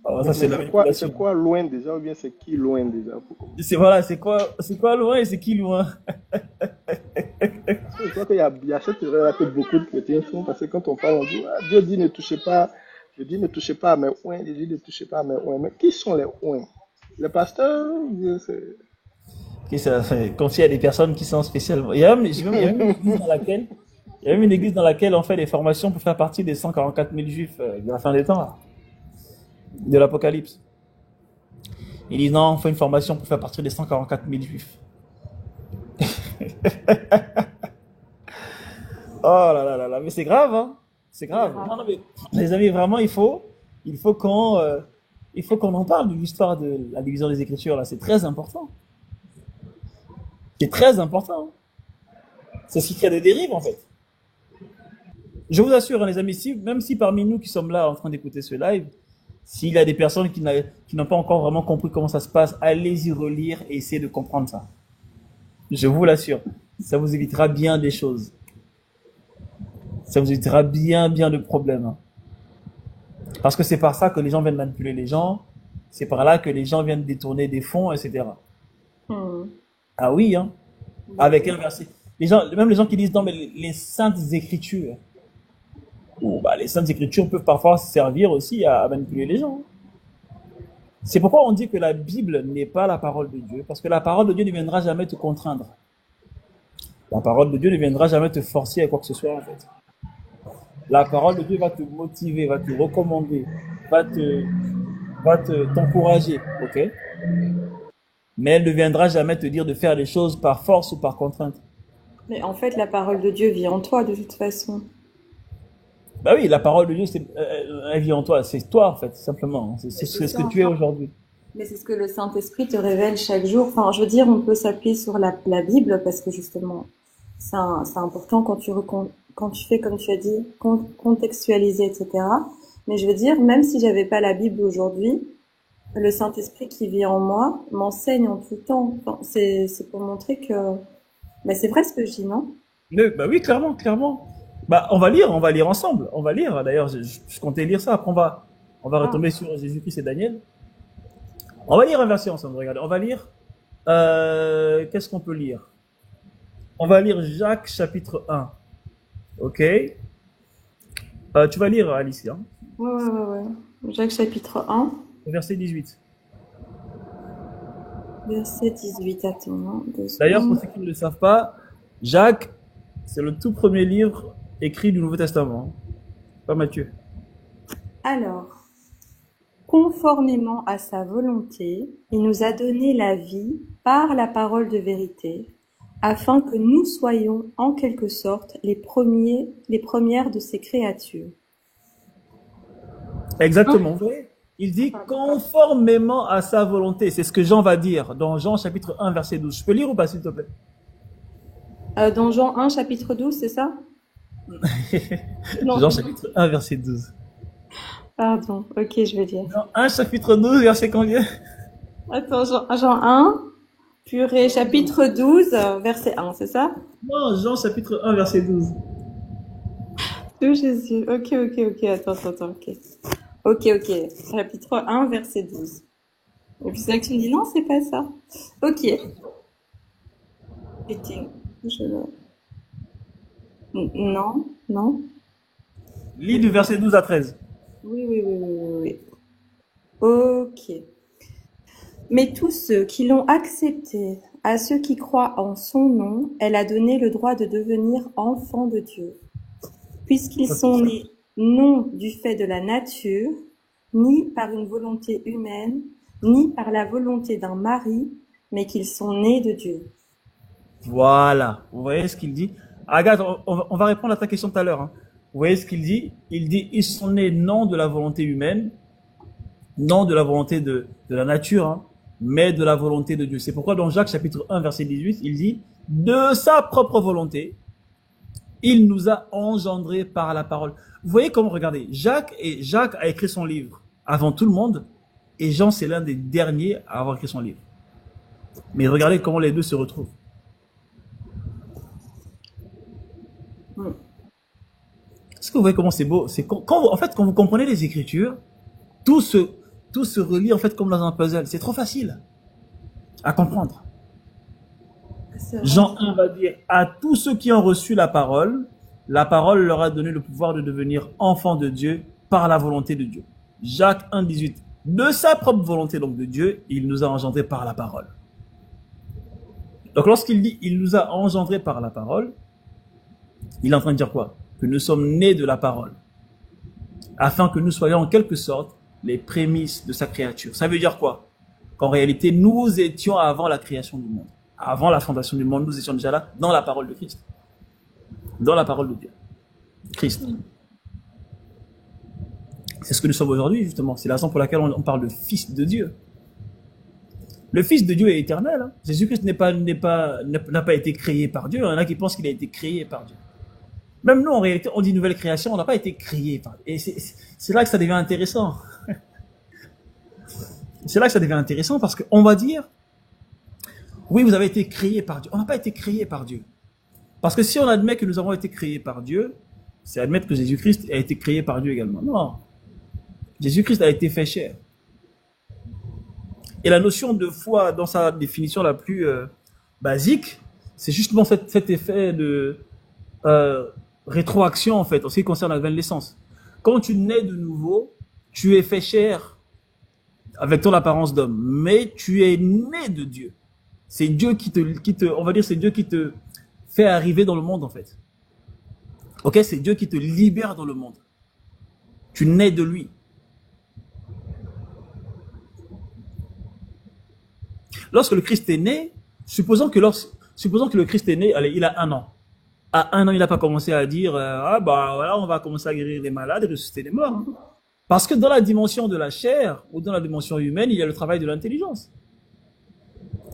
Alors, ça c'est Mais de la manipulation. c'est quoi loin déjà ou bien c'est qui loin déjà pour commencer? C'est voilà, c'est quoi loin et c'est qui loin? Je crois qu'il y a cette erreur-là que beaucoup de chrétiens font parce que quand on parle, on dit ah, Dieu dit ne touchez pas, Dieu dit ne touchez pas à mes oins, Dieu dit ne touchez pas à mes oins. Mais qui sont les oins? Les pasteurs? Ok, quand il y a des personnes qui sont spécialement. Il y a même une église dans laquelle, il y a même une église dans laquelle on fait des formations pour faire partie des 144 000 juifs de la fin des temps, là, de l'Apocalypse. Ils disent non, on fait une formation pour faire partie des 144 000 juifs. Oh là là là là, mais c'est grave, hein? C'est grave. Non, non, mais, les amis, vraiment, il faut qu'on en parle de l'histoire de la division des Écritures, là. C'est très important. C'est très important. C'est ce qui crée des dérives, en fait. Je vous assure, hein, les amis, même si parmi nous qui sommes là en train d'écouter ce live, s'il y a des personnes qui n'ont pas encore vraiment compris comment ça se passe, allez-y relire et essayez de comprendre ça. Je vous l'assure. Ça vous évitera bien des choses. Ça vous évitera bien de problèmes. Hein. Parce que c'est par ça que les gens viennent manipuler les gens. C'est par là que les gens viennent détourner des fonds, etc. Ah oui, hein. Avec un verset. Même les gens qui disent non, mais les saintes écritures. Bah, les saintes écritures peuvent parfois servir aussi à manipuler les gens. C'est pourquoi on dit que la Bible n'est pas la parole de Dieu. Parce que la parole de Dieu ne viendra jamais te contraindre. La parole de Dieu ne viendra jamais te forcer à quoi que ce soit, en fait. La parole de Dieu va te motiver, va te recommander, t'encourager, ok? Mais elle ne viendra jamais te dire de faire les choses par force ou par contrainte. Mais en fait, la parole de Dieu vit en toi de toute façon. Bah oui, la parole de Dieu, elle vit en toi. C'est toi, en fait, simplement. C'est ce que tu es aujourd'hui. Mais c'est ce que le Saint-Esprit te révèle chaque jour. Enfin, je veux dire, on peut s'appuyer sur la Bible parce que justement, c'est important quand tu fais, comme tu as dit, contextualiser, etc. Mais je veux dire, même si j'avais pas la Bible aujourd'hui, le Saint-Esprit qui vit en moi m'enseigne en tout temps. Enfin, c'est pour montrer que, bah, c'est vrai ce que je dis, non? Bah oui, clairement. Bah, on va lire ensemble. On va lire. D'ailleurs, je comptais lire ça. Après, on va retomber sur Jésus-Christ et Daniel. On va lire un verset ensemble. Regardez, on va lire. Qu'est-ce qu'on peut lire? On va lire Jacques chapitre 1. Ok. Tu vas lire, Alicia. Ouais. Jacques chapitre 1. Verset 18. Verset 18, attends. D'ailleurs, pour ceux qui ne le savent pas, Jacques, c'est le tout premier livre écrit du Nouveau Testament. Pas Matthieu. Alors, conformément à sa volonté, il nous a donné la vie par la parole de vérité, afin que nous soyons en quelque sorte les premières de ses créatures. Exactement. Vous voyez, il dit conformément à sa volonté. C'est ce que Jean va dire dans Jean chapitre 1 verset 12. Je peux lire ou pas, s'il te plaît? Dans Jean 1 chapitre 12, c'est ça? Jean chapitre 1 verset 12. Pardon, ok, je vais lire. Jean 1 chapitre 12 verset combien? Attends, Jean 1, purée, chapitre 12, verset 1, c'est ça? Non, Jean chapitre 1 verset 12. Oh Jésus, ok, attends, ok. Ok, chapitre 1, verset 12. Et puis c'est là que tu me dis, non, c'est pas ça. Ok. Non. Lis du verset 12 à 13. Oui. Ok. Mais tous ceux qui l'ont accepté, à ceux qui croient en son nom, elle a donné le droit de devenir enfants de Dieu, puisqu'ils sont nés non du fait de la nature, ni par une volonté humaine, ni par la volonté d'un mari, mais qu'ils sont nés de Dieu. Voilà. Vous voyez ce qu'il dit? Agathe, on va répondre à ta question tout à l'heure. Hein. Vous voyez ce qu'il dit? Il dit, ils sont nés non de la volonté humaine, non de la volonté de la nature, hein, mais de la volonté de Dieu. C'est pourquoi dans Jacques chapitre 1 verset 18, il dit, de sa propre volonté, il nous a engendrés par la parole. Vous voyez comment, regardez, Jacques a écrit son livre avant tout le monde, et Jean, c'est l'un des derniers à avoir écrit son livre. Mais regardez comment les deux se retrouvent. Est-ce que vous voyez comment c'est beau? C'est en fait, quand vous comprenez les Écritures, tout se relie en fait comme dans un puzzle. C'est trop facile à comprendre. Jean 1 va dire à tous ceux qui ont reçu la parole leur a donné le pouvoir de devenir enfants de Dieu par la volonté de Dieu. Jacques 1, 18. De sa propre volonté, donc de Dieu, il nous a engendrés par la parole. Donc lorsqu'il dit il nous a engendrés par la parole, il est en train de dire quoi? Que nous sommes nés de la parole, afin que nous soyons en quelque sorte les prémices de sa créature. Ça veut dire quoi? Qu'en réalité, nous étions avant la création du monde. Avant la fondation du monde, nous étions déjà là, dans la parole de Christ. Dans la parole de Dieu. Christ. C'est ce que nous sommes aujourd'hui, justement. C'est la raison pour laquelle on parle de Fils de Dieu. Le Fils de Dieu est éternel. Hein. Jésus-Christ n'a pas été créé par Dieu. Il y en a qui pensent qu'il a été créé par Dieu. Même nous, en réalité, on dit nouvelle création, on n'a pas été créé par Dieu. Et c'est là que ça devient intéressant. C'est là que ça devient intéressant parce qu'on va dire, oui, vous avez été créé par Dieu. On n'a pas été créé par Dieu. Parce que si on admet que nous avons été créés par Dieu, c'est admettre que Jésus-Christ a été créé par Dieu également. Non. Jésus-Christ a été fait chair. Et la notion de foi, dans sa définition la plus basique, c'est justement cet effet de rétroaction, en fait, en ce qui concerne la nouvelle naissance. Quand tu nais de nouveau, tu es fait chair avec ton apparence d'homme, mais tu es né de Dieu. C'est Dieu on va dire, c'est Dieu qui te fait arriver dans le monde, en fait. Ok, c'est Dieu qui te libère dans le monde. Tu nais de lui. Lorsque le Christ est né, supposons que le Christ est né, allez, il a 1 an. À 1 an, il n'a pas commencé à dire, ah bah voilà, on va commencer à guérir les malades et ressusciter les morts. Hein. Parce que dans la dimension de la chair, ou dans la dimension humaine, il y a le travail de l'intelligence.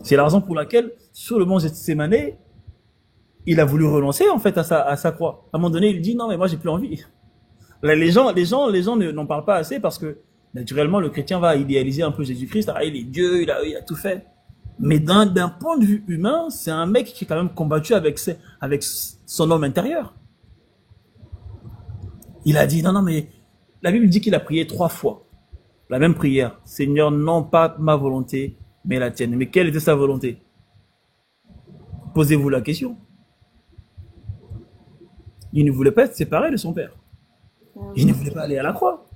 C'est la raison pour laquelle, sur le mont Gethsémane, il a voulu renoncer, en fait, à sa croix. À un moment donné, il dit, non, mais moi, j'ai plus envie. Là, les gens n'en parlent pas assez parce que, naturellement, le chrétien va idéaliser un peu Jésus-Christ. Ah, il est Dieu, il a tout fait. Mais d'un point de vue humain, c'est un mec qui est quand même combattu avec son homme intérieur. Il a dit, non, mais la Bible dit qu'il a prié 3 fois. La même prière. Seigneur, non pas ma volonté, mais la tienne. Mais quelle était sa volonté? Posez-vous la question. Il ne voulait pas être séparé de son Père. Il ne voulait pas aller à la croix.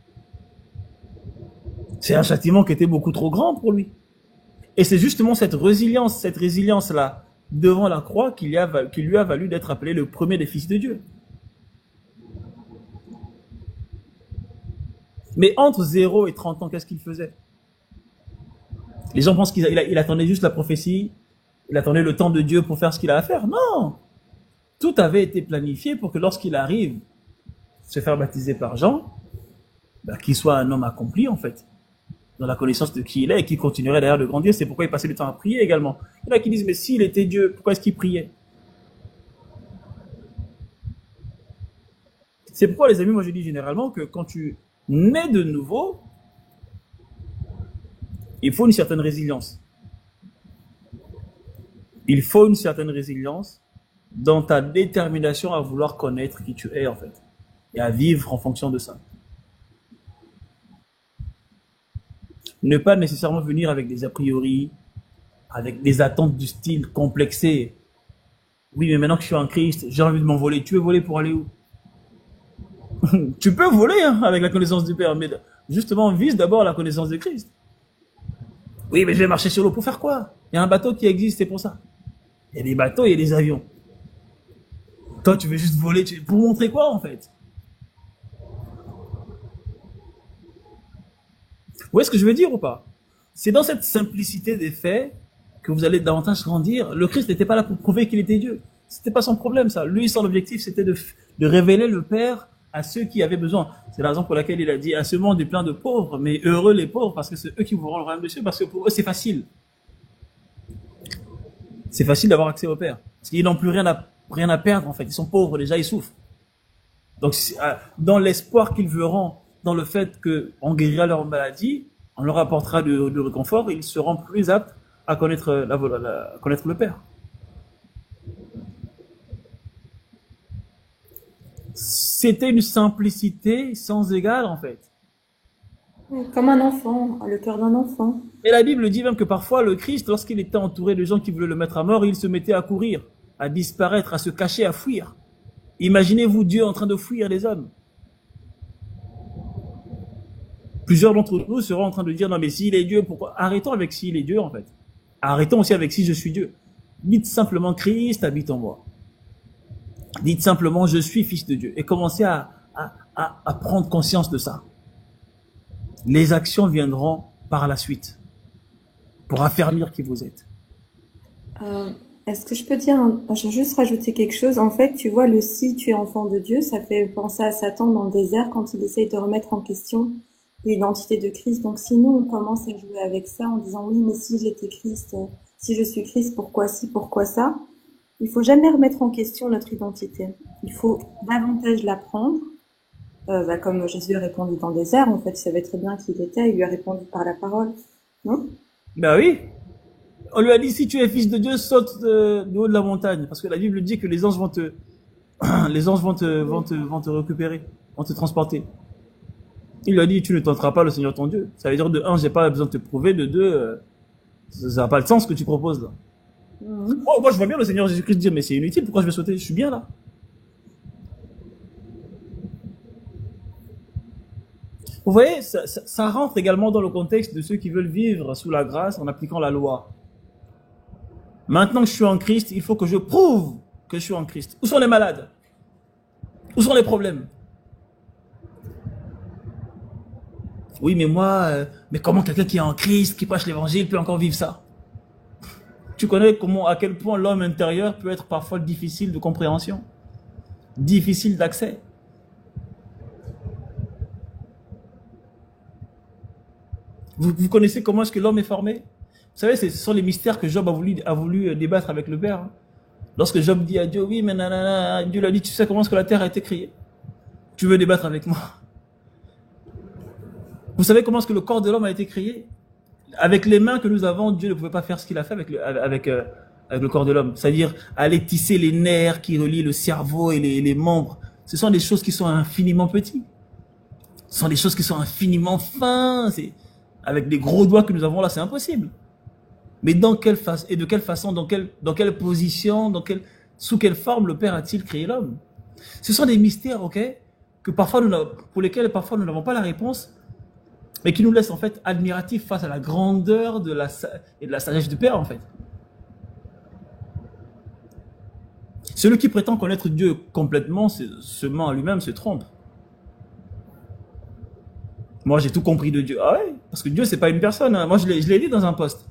C'est un châtiment qui était beaucoup trop grand pour lui. Et c'est justement cette résilience-là, devant la croix, qui lui a valu d'être appelé le premier des fils de Dieu. Mais entre 0 et 30 ans, qu'est-ce qu'il faisait? Les gens pensent qu'il attendait juste la prophétie, il attendait le temps de Dieu pour faire ce qu'il a à faire. Non! Tout avait été planifié pour que lorsqu'il arrive, se faire baptiser par Jean, qu'il soit un homme accompli, en fait, dans la connaissance de qui il est et qui continuerait d'ailleurs de grandir. C'est pourquoi il passait du temps à prier également. Il y en a qui disent, mais s'il était Dieu, pourquoi est-ce qu'il priait? C'est pourquoi, les amis, moi je dis généralement que quand tu nais de nouveau, il faut une certaine résilience. Il faut une certaine résilience dans ta détermination à vouloir connaître qui tu es, en fait, et à vivre en fonction de ça. Ne pas nécessairement venir avec des a priori, avec des attentes du style complexé. Oui, mais maintenant que je suis en Christ, j'ai envie de m'envoler. Tu veux voler pour aller où? Tu peux voler hein, avec la connaissance du Père, mais justement, vise d'abord la connaissance de Christ. Oui, mais je vais marcher sur l'eau pour faire quoi? Il y a un bateau qui existe, c'est pour ça. Il y a des bateaux, il y a des avions. Toi, tu veux juste voler pour montrer quoi, en fait? Vous voyez ce que je veux dire ou pas? C'est dans cette simplicité des faits que vous allez davantage grandir. Le Christ n'était pas là pour prouver qu'il était Dieu. C'était pas son problème, ça. Lui, son objectif, c'était de révéler le Père à ceux qui avaient besoin. C'est la raison pour laquelle il a dit, à ce monde est plein de pauvres, mais heureux les pauvres, parce que c'est eux qui vous rendent le royaume de Dieu, parce que pour eux, c'est facile. C'est facile d'avoir accès au Père. Parce qu'ils n'ont plus rien à perdre, en fait. Ils sont pauvres, déjà, ils souffrent. Donc, dans l'espoir qu'ils verront, dans le fait qu'on guérira leur maladie, on leur apportera du réconfort et ils seront plus aptes à connaître, à connaître le Père. C'était une simplicité sans égale en fait. Comme un enfant, le cœur d'un enfant. Et la Bible dit même que parfois le Christ, lorsqu'il était entouré de gens qui voulaient le mettre à mort, il se mettait à courir, à disparaître, à se cacher, à fuir. Imaginez-vous Dieu en train de fuir les hommes. Plusieurs d'entre nous seront en train de dire, non mais s'il est Dieu, pourquoi? Arrêtons avec s'il est Dieu en fait. Arrêtons aussi avec si je suis Dieu. Dites simplement Christ habite en moi. Dites simplement je suis fils de Dieu. Et commencez à prendre conscience de ça. Les actions viendront par la suite pour affermir qui vous êtes. Est-ce que je peux dire, je vais juste rajouter quelque chose. En fait, tu vois, le si tu es enfant de Dieu, ça fait penser à Satan dans le désert quand il essaye de remettre en question l'identité de Christ. Donc si nous, on commence à jouer avec ça en disant oui, mais si j'étais Christ, si je suis Christ, pourquoi ci, pourquoi ça? Il faut jamais remettre en question notre identité. Il faut davantage l'apprendre. Comme Jésus a répondu dans le désert, en fait, il savait très bien qui il était, il lui a répondu par la parole. Non? Ben oui. On lui a dit, si tu es fils de Dieu, saute du haut de la montagne. Parce que la Bible dit que les anges vont te, les anges vont te récupérer, vont te transporter. Il lui a dit, tu ne tenteras pas le Seigneur ton Dieu. Ça veut dire, de un, j'ai pas besoin de te prouver, de deux, ça n'a pas le sens ce que tu proposes là. Oh, moi, je vois bien le Seigneur Jésus-Christ dire, mais c'est inutile, pourquoi je vais sauter? Je suis bien là. Vous voyez, ça rentre également dans le contexte de ceux qui veulent vivre sous la grâce en appliquant la loi. Maintenant que je suis en Christ, il faut que je prouve que je suis en Christ. Où sont les malades? Où sont les problèmes? Oui, mais moi, mais comment quelqu'un qui est en Christ, qui prêche l'évangile, peut encore vivre ça? Tu connais à quel point l'homme intérieur peut être parfois difficile de compréhension, difficile d'accès. Vous connaissez comment est-ce que l'homme est formé? Vous savez, ce sont les mystères que Job a voulu débattre avec le Père. Lorsque Job dit à Dieu, oui, mais nanana, Dieu lui a dit, tu sais comment est-ce que la terre a été créée? Tu veux débattre avec moi? Vous savez comment est-ce que le corps de l'homme a été créé? Avec les mains que nous avons, Dieu ne pouvait pas faire ce qu'il a fait avec le corps de l'homme. C'est-à-dire aller tisser les nerfs qui relient le cerveau et les membres. Ce sont des choses qui sont infiniment petites. Ce sont des choses qui sont infiniment fins. Avec les gros doigts que nous avons là, c'est impossible. Mais de quelle façon, dans quelle position, sous quelle forme le Père a-t-il créé l'homme? Ce sont des mystères, ok, pour lesquels parfois nous n'avons pas la réponse, mais qui nous laissent en fait admiratifs face à la grandeur et de la sagesse du Père en fait. Celui qui prétend connaître Dieu complètement se ment à lui-même, se trompe. Moi, j'ai tout compris de Dieu. Ah ouais? Parce que Dieu, c'est pas une personne. Hein. Moi, je l'ai dit dans un post.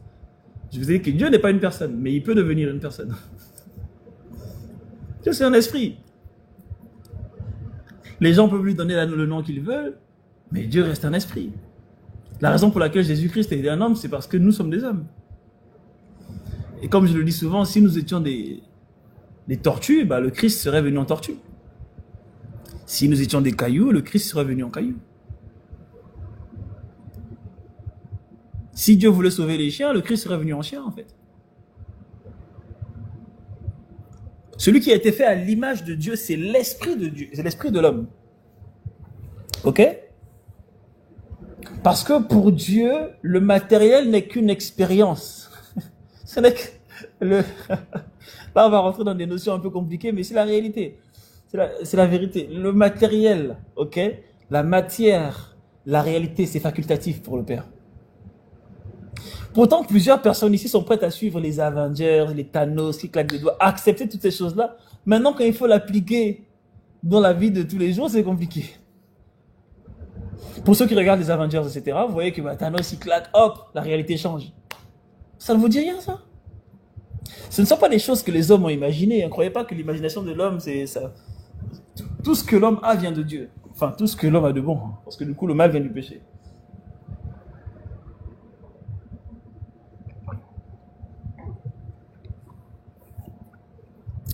Je vous ai dit que Dieu n'est pas une personne, mais il peut devenir une personne. Dieu, c'est un esprit. Les gens peuvent lui donner le nom qu'ils veulent, mais Dieu reste un esprit. La raison pour laquelle Jésus-Christ est un homme, c'est parce que nous sommes des hommes. Et comme je le dis souvent, si nous étions des tortues, bah, le Christ serait venu en tortue. Si nous étions des cailloux, le Christ serait venu en caillou. Si Dieu voulait sauver les chiens, le Christ serait venu en chien, en fait. Celui qui a été fait à l'image de Dieu, c'est l'esprit de Dieu, c'est l'esprit de l'homme. Ok? Parce que pour Dieu, le matériel n'est qu'une expérience. Ce n'est que Là, on va rentrer dans des notions un peu compliquées, mais c'est la réalité. C'est la vérité. Le matériel, ok? La matière, la réalité, c'est facultatif pour le Père. Pourtant, plusieurs personnes ici sont prêtes à suivre les Avengers, les Thanos, qui claquent des doigts, à accepter toutes ces choses-là. Maintenant, quand il faut l'appliquer dans la vie de tous les jours, c'est compliqué. Pour ceux qui regardent les Avengers, etc., vous voyez que Thanos, il claque, hop, la réalité change. Ça ne vous dit rien, ça? Ce ne sont pas des choses que les hommes ont imaginées. Ne croyez pas que l'imagination de l'homme, c'est ça. Tout ce que l'homme a vient de Dieu. Enfin, tout ce que l'homme a de bon. Parce que du coup, le mal vient du péché.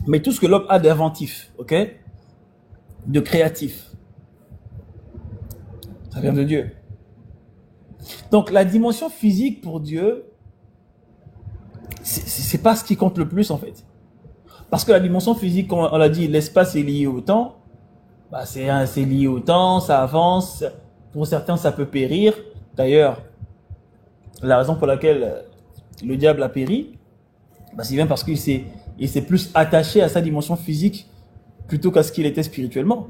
Mais tout ce que l'homme a d'inventif, ok, de créatif, ça vient de Dieu. Donc la dimension physique pour Dieu, c'est pas ce qui compte le plus en fait. Parce que la dimension physique, comme on l'a dit, l'espace est lié au temps. Bah, c'est lié au temps, ça avance. Pour certains, ça peut périr. D'ailleurs, la raison pour laquelle le diable a péri, bah, c'est bien parce qu'il s'est plus attaché à sa dimension physique plutôt qu'à ce qu'il était spirituellement.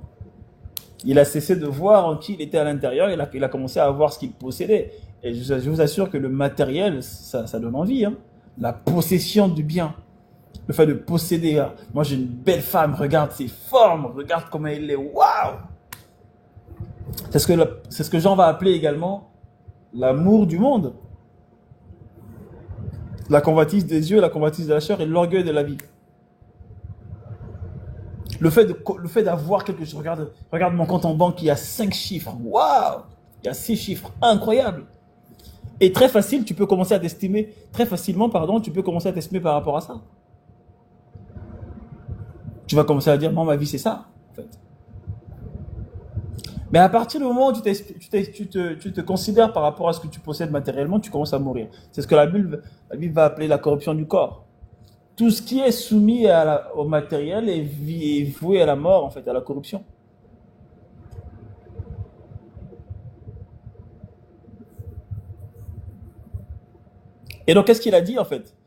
Il a cessé de voir en qui il était à l'intérieur, il a commencé à voir ce qu'il possédait. Et je vous assure que le matériel, ça donne envie. Hein. La possession du bien. Le fait de posséder, moi j'ai une belle femme, regarde ses formes, regarde comment elle est, waouh! C'est ce que Jean va appeler également l'amour du monde. La convoitise des yeux, la convoitise de la chair et l'orgueil de la vie. Le fait d'avoir quelque chose, regarde mon compte en banque, il y a 5 chiffres, waouh! Il y a 6 chiffres, incroyable! Et très facile, tu peux commencer à t'estimer, très facilement, pardon, tu peux commencer à t'estimer par rapport à ça. Tu vas commencer à dire, moi, ma vie, c'est ça, en fait. Mais à partir du moment où tu te considères par rapport à ce que tu possèdes matériellement, tu commences à mourir. C'est ce que la Bible va appeler la corruption du corps. Tout ce qui est soumis au matériel est voué à la mort, en fait, à la corruption. Et donc, qu'est-ce qu'il a dit, en fait?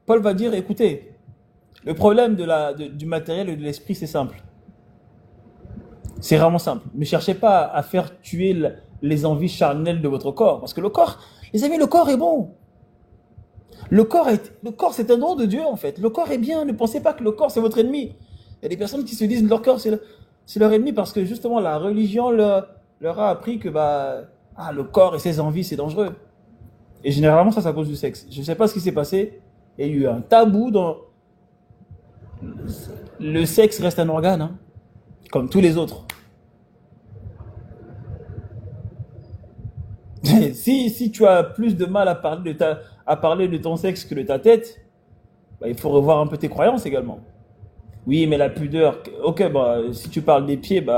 Paul va dire, écoutez, le problème du matériel et de l'esprit, c'est simple. C'est vraiment simple. Ne cherchez pas à faire tuer les envies charnelles de votre corps. Parce que le corps, les amis, le corps est bon. Le corps, c'est un don de Dieu, en fait. Le corps est bien. Ne pensez pas que le corps, c'est votre ennemi. Il y a des personnes qui se disent que leur corps, c'est leur ennemi parce que justement, la religion leur a appris que le corps et ses envies, c'est dangereux. Et généralement, ça, c'est à cause du sexe. Je ne sais pas ce qui s'est passé. Il y a eu un tabou dans... Le sexe reste un organe, hein, comme tous les autres. Si tu as plus de mal à parler de ton sexe que de ta tête, il faut revoir un peu tes croyances également. Oui, mais la pudeur, ok, si tu parles des pieds, tu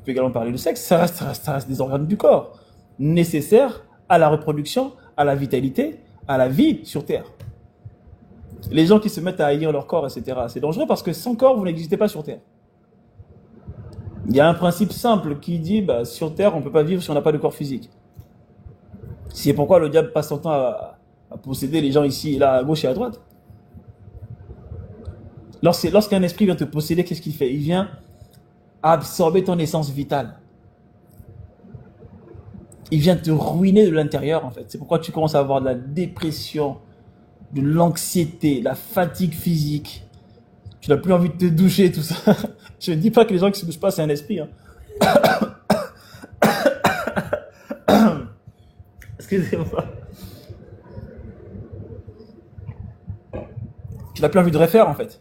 peux également parler du sexe, ça reste des organes du corps, nécessaires à la reproduction, à la vitalité, à la vie sur Terre. Les gens qui se mettent à haïr leur corps, etc., c'est dangereux parce que sans corps, vous n'existez pas sur Terre. Il y a un principe simple qui dit, sur Terre, on ne peut pas vivre si on n'a pas de corps physique. C'est pourquoi le diable passe son temps à posséder les gens ici et là, à gauche et à droite. Lorsqu'un esprit vient te posséder, qu'est-ce qu'il fait? Il vient absorber ton essence vitale. Il vient te ruiner de l'intérieur, en fait. C'est pourquoi tu commences à avoir de la dépression, de l'anxiété, la fatigue physique. Tu n'as plus envie de te doucher, tout ça. Je ne dis pas que les gens qui ne se douchent pas, c'est un esprit. Hein. Excusez-moi. Tu n'as plus envie de refaire, en fait.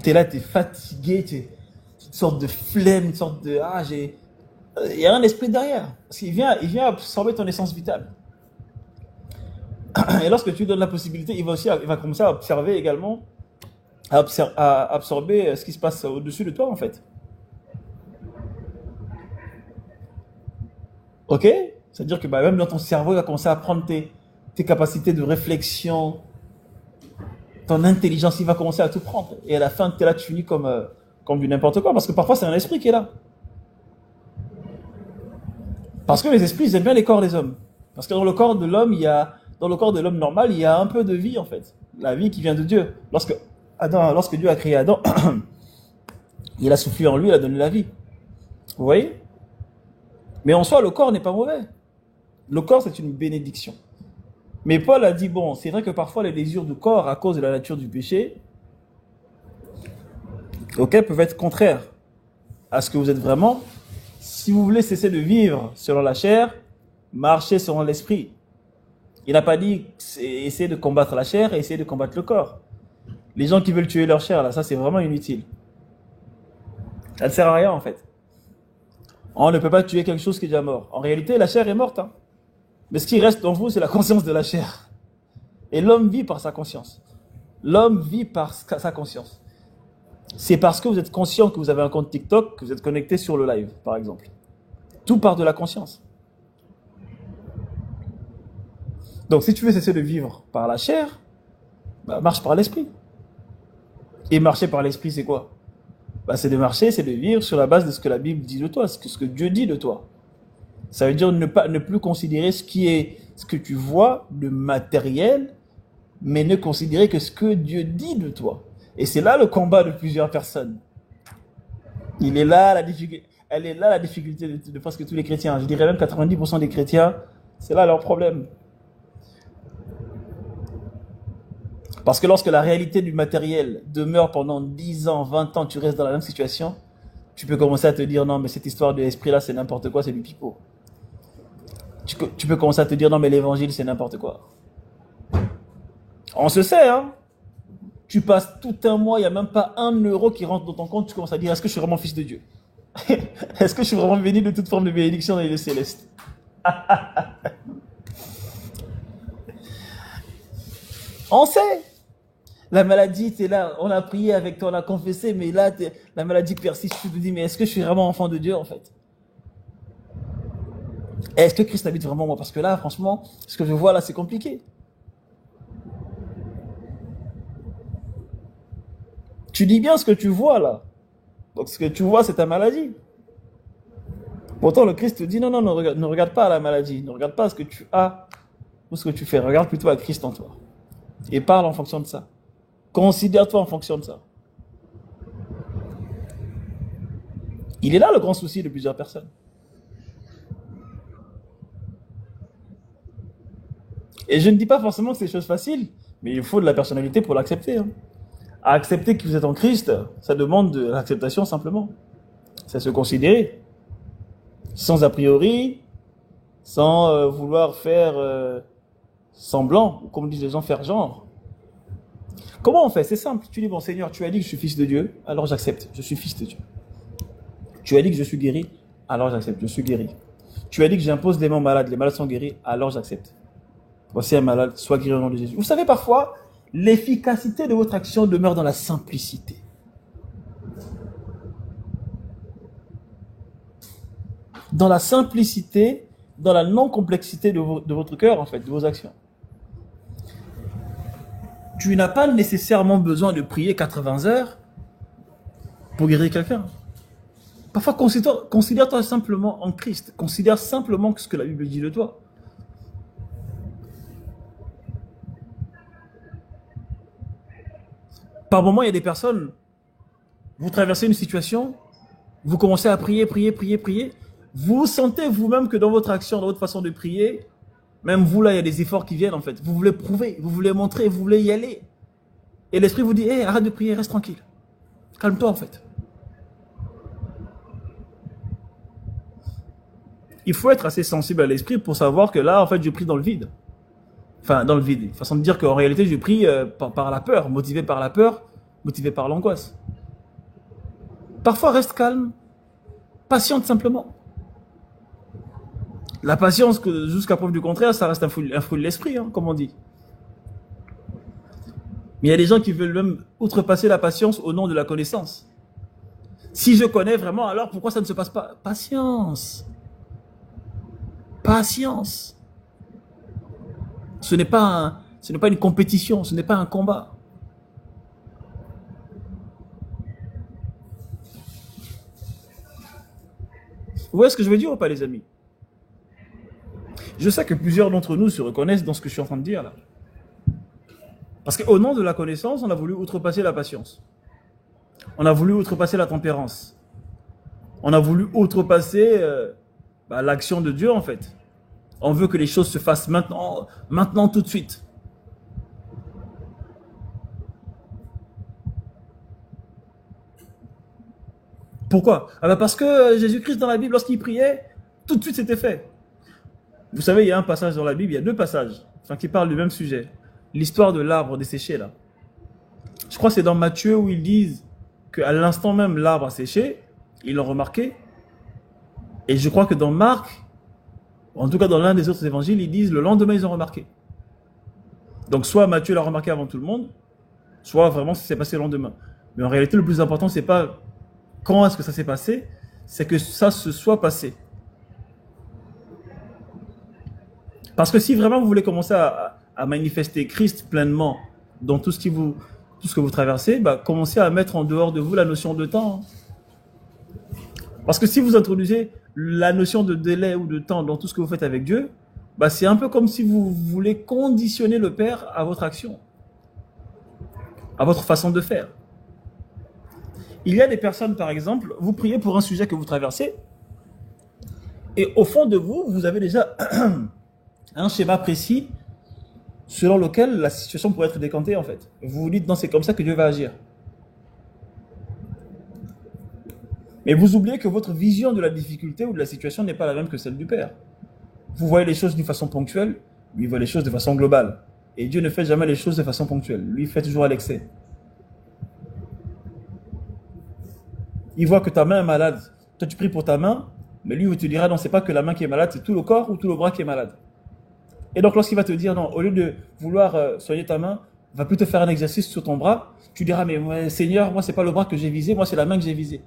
Tu es là, tu es fatigué, tu es une sorte de flemme, une sorte de... Il y a un esprit derrière. Parce qu'il vient absorber ton essence vitale. Et lorsque tu lui donnes la possibilité, il va commencer à observer également, à absorber ce qui se passe au-dessus de toi, en fait. Ok? C'est-à-dire que même dans ton cerveau, il va commencer à prendre tes capacités de réflexion, ton intelligence, il va commencer à tout prendre. Et à la fin, tu es là, tu finis comme du n'importe quoi. Parce que parfois, c'est un esprit qui est là. Parce que les esprits, ils aiment bien les corps des hommes. Parce que dans le corps de l'homme, dans le corps de l'homme normal, il y a un peu de vie, en fait. La vie qui vient de Dieu. Lorsque Dieu a créé Adam, il a soufflé en lui, il a donné la vie. Vous voyez? Mais en soi, le corps n'est pas mauvais. Le corps, c'est une bénédiction. Mais Paul a dit, c'est vrai que parfois les désirs du corps, à cause de la nature du péché, peuvent être contraires à ce que vous êtes vraiment. Si vous voulez cesser de vivre selon la chair, marchez selon l'esprit. Il n'a pas dit essayer de combattre la chair et essayer de combattre le corps. Les gens qui veulent tuer leur chair, là, ça c'est vraiment inutile. Ça ne sert à rien en fait. On ne peut pas tuer quelque chose qui est déjà mort. En réalité, la chair est morte. Hein. Mais ce qui reste dans vous, c'est la conscience de la chair. Et l'homme vit par sa conscience. L'homme vit par sa conscience. C'est parce que vous êtes conscient que vous avez un compte TikTok que vous êtes connecté sur le live, par exemple. Tout part de la conscience. Donc si tu veux cesser de vivre par la chair, bah, marche par l'esprit. Et marcher par l'esprit, c'est quoi? Bah, c'est de marcher, c'est de vivre sur la base de ce que la Bible dit de toi, ce que Dieu dit de toi. Ça veut dire ne plus considérer ce que tu vois de matériel, mais ne considérer que ce que Dieu dit de toi. Et c'est là le combat de plusieurs personnes. Elle est là la difficulté de presque tous les chrétiens. Je dirais même 90% des chrétiens, c'est là leur problème. Parce que lorsque la réalité du matériel demeure pendant 10 ans, 20 ans, tu restes dans la même situation, tu peux commencer à te dire non mais cette histoire de l'esprit là c'est n'importe quoi, c'est du pipeau. Tu peux commencer à te dire non mais l'évangile c'est n'importe quoi. On se sait hein. Tu passes tout un mois, il n'y a même pas 1 euro qui rentre dans ton compte, tu commences à dire est-ce que je suis vraiment fils de Dieu? Est-ce que je suis vraiment béni de toute forme de bénédiction dans les lieux célestes? On sait. La maladie, t'es là, on a prié avec toi, on a confessé, mais là, la maladie persiste, tu te dis, mais est-ce que je suis vraiment enfant de Dieu, en fait? Est-ce que Christ habite vraiment moi? Parce que là, franchement, ce que je vois là, c'est compliqué. Tu dis bien ce que tu vois là. Donc ce que tu vois, c'est ta maladie. Pourtant, le Christ te dit, non, non, ne regarde pas à la maladie, ne regarde pas à ce que tu as ou ce que tu fais, regarde plutôt à Christ en toi. Et parle en fonction de ça. Considère-toi en fonction de ça. Il est là le grand souci de plusieurs personnes. Et je ne dis pas forcément que c'est des choses faciles, mais il faut de la personnalité pour l'accepter. Hein. À accepter que vous êtes en Christ, ça demande de l'acceptation simplement. C'est se considérer. Sans a priori, sans vouloir faire semblant, ou comme disent les gens, faire genre. Comment on fait? C'est simple. Tu dis, bon Seigneur, tu as dit que je suis fils de Dieu, alors j'accepte, je suis fils de Dieu. Tu as dit que je suis guéri, alors j'accepte, je suis guéri. Tu as dit que j'impose des mains malades, les malades sont guéris, alors j'accepte. Voici un malade, sois guéri au nom de Jésus. Vous savez, parfois, l'efficacité de votre action demeure dans la simplicité. Dans la simplicité, dans la non-complexité de votre cœur, en fait, de vos actions. Tu n'as pas nécessairement besoin de prier 80 heures pour guérir quelqu'un. Parfois, considère-toi simplement en Christ. Considère simplement ce que la Bible dit de toi. Par moments, il y a des personnes, vous traversez une situation, vous commencez à prier, prier. Vous sentez vous-même que dans votre action, dans votre façon de prier, même vous là, il y a des efforts qui viennent en fait. Vous voulez prouver, vous voulez montrer, vous voulez y aller. Et l'esprit vous dit, hey, arrête de prier, reste tranquille. Calme-toi en fait. Il faut être assez sensible à l'esprit pour savoir que là, en fait, je prie dans le vide. Enfin, dans le vide. Une façon de dire qu'en réalité, je prie par la peur, motivé par la peur, motivé par l'angoisse. Parfois, reste calme, patiente simplement. La patience, jusqu'à preuve du contraire, ça reste un fruit de l'esprit, hein, comme on dit. Mais il y a des gens qui veulent même outrepasser la patience au nom de la connaissance. Si je connais vraiment, alors pourquoi ça ne se passe pas? Patience. Patience. Ce n'est pas une compétition, ce n'est pas un combat. Vous voyez ce que je veux dire ou pas, les amis? Je sais que plusieurs d'entre nous se reconnaissent dans ce que je suis en train de dire là. Parce qu'au nom de la connaissance, on a voulu outrepasser la patience. On a voulu outrepasser la tempérance. On a voulu outrepasser l'action de Dieu en fait. On veut que les choses se fassent maintenant tout de suite. Pourquoi? Parce que Jésus-Christ dans la Bible, lorsqu'il priait, tout de suite c'était fait. Vous savez, il y a un passage dans la Bible, il y a 2 passages qui parlent du même sujet. L'histoire de l'arbre desséché là. Je crois que c'est dans Matthieu où ils disent qu'à l'instant même l'arbre a séché, ils l'ont remarqué. Et je crois que dans Marc, en tout cas dans l'un des autres évangiles, ils disent le lendemain ils ont remarqué. Donc soit Matthieu l'a remarqué avant tout le monde, soit vraiment ça s'est passé le lendemain. Mais en réalité le plus important c'est pas quand est-ce que ça s'est passé, c'est que ça se soit passé. Parce que si vraiment vous voulez commencer à manifester Christ pleinement dans tout ce que vous traversez, bah, commencez à mettre en dehors de vous la notion de temps. Parce que si vous introduisez la notion de délai ou de temps dans tout ce que vous faites avec Dieu, bah, c'est un peu comme si vous voulez conditionner le Père à votre action, à votre façon de faire. Il y a des personnes, par exemple, vous priez pour un sujet que vous traversez, et au fond de vous, vous avez déjà un schéma précis selon lequel la situation pourrait être décantée, en fait. Vous vous dites, non, c'est comme ça que Dieu va agir. Mais vous oubliez que votre vision de la difficulté ou de la situation n'est pas la même que celle du Père. Vous voyez les choses d'une façon ponctuelle, lui voit les choses de façon globale. Et Dieu ne fait jamais les choses de façon ponctuelle. Lui fait toujours à l'excès. Il voit que ta main est malade. Toi, tu pries pour ta main, mais lui, il te dira, non, c'est pas que la main qui est malade, c'est tout le corps ou tout le bras qui est malade. Et donc, lorsqu'il va te dire, non, au lieu de vouloir soigner ta main, va plutôt faire un exercice sur ton bras, tu diras, mais Seigneur, moi, c'est pas le bras que j'ai visé, moi, c'est la main que j'ai visée.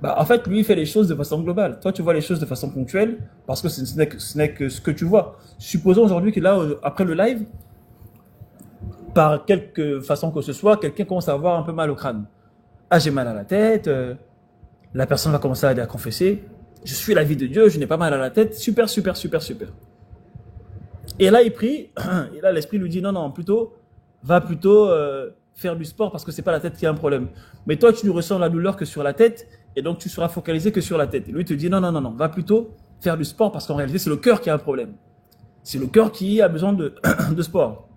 Bah, en fait, lui, il fait les choses de façon globale. Toi, tu vois les choses de façon ponctuelle, parce que ce n'est que ce que tu vois. Supposons aujourd'hui que là, après le live, par quelque façon que ce soit, quelqu'un commence à avoir un peu mal au crâne. Ah, j'ai mal à la tête, la personne va commencer à confesser, je suis la vie de Dieu, je n'ai pas mal à la tête, super, super, super, super. Et là, il prie, et là, l'esprit lui dit, non, non, va plutôt faire du sport parce que c'est pas la tête qui a un problème. Mais toi, tu ne ressens la douleur que sur la tête, et donc tu seras focalisé que sur la tête. Et lui, il te dit, non, non, non, non, va plutôt faire du sport parce qu'en réalité, c'est le cœur qui a un problème. C'est le cœur qui a besoin de sport.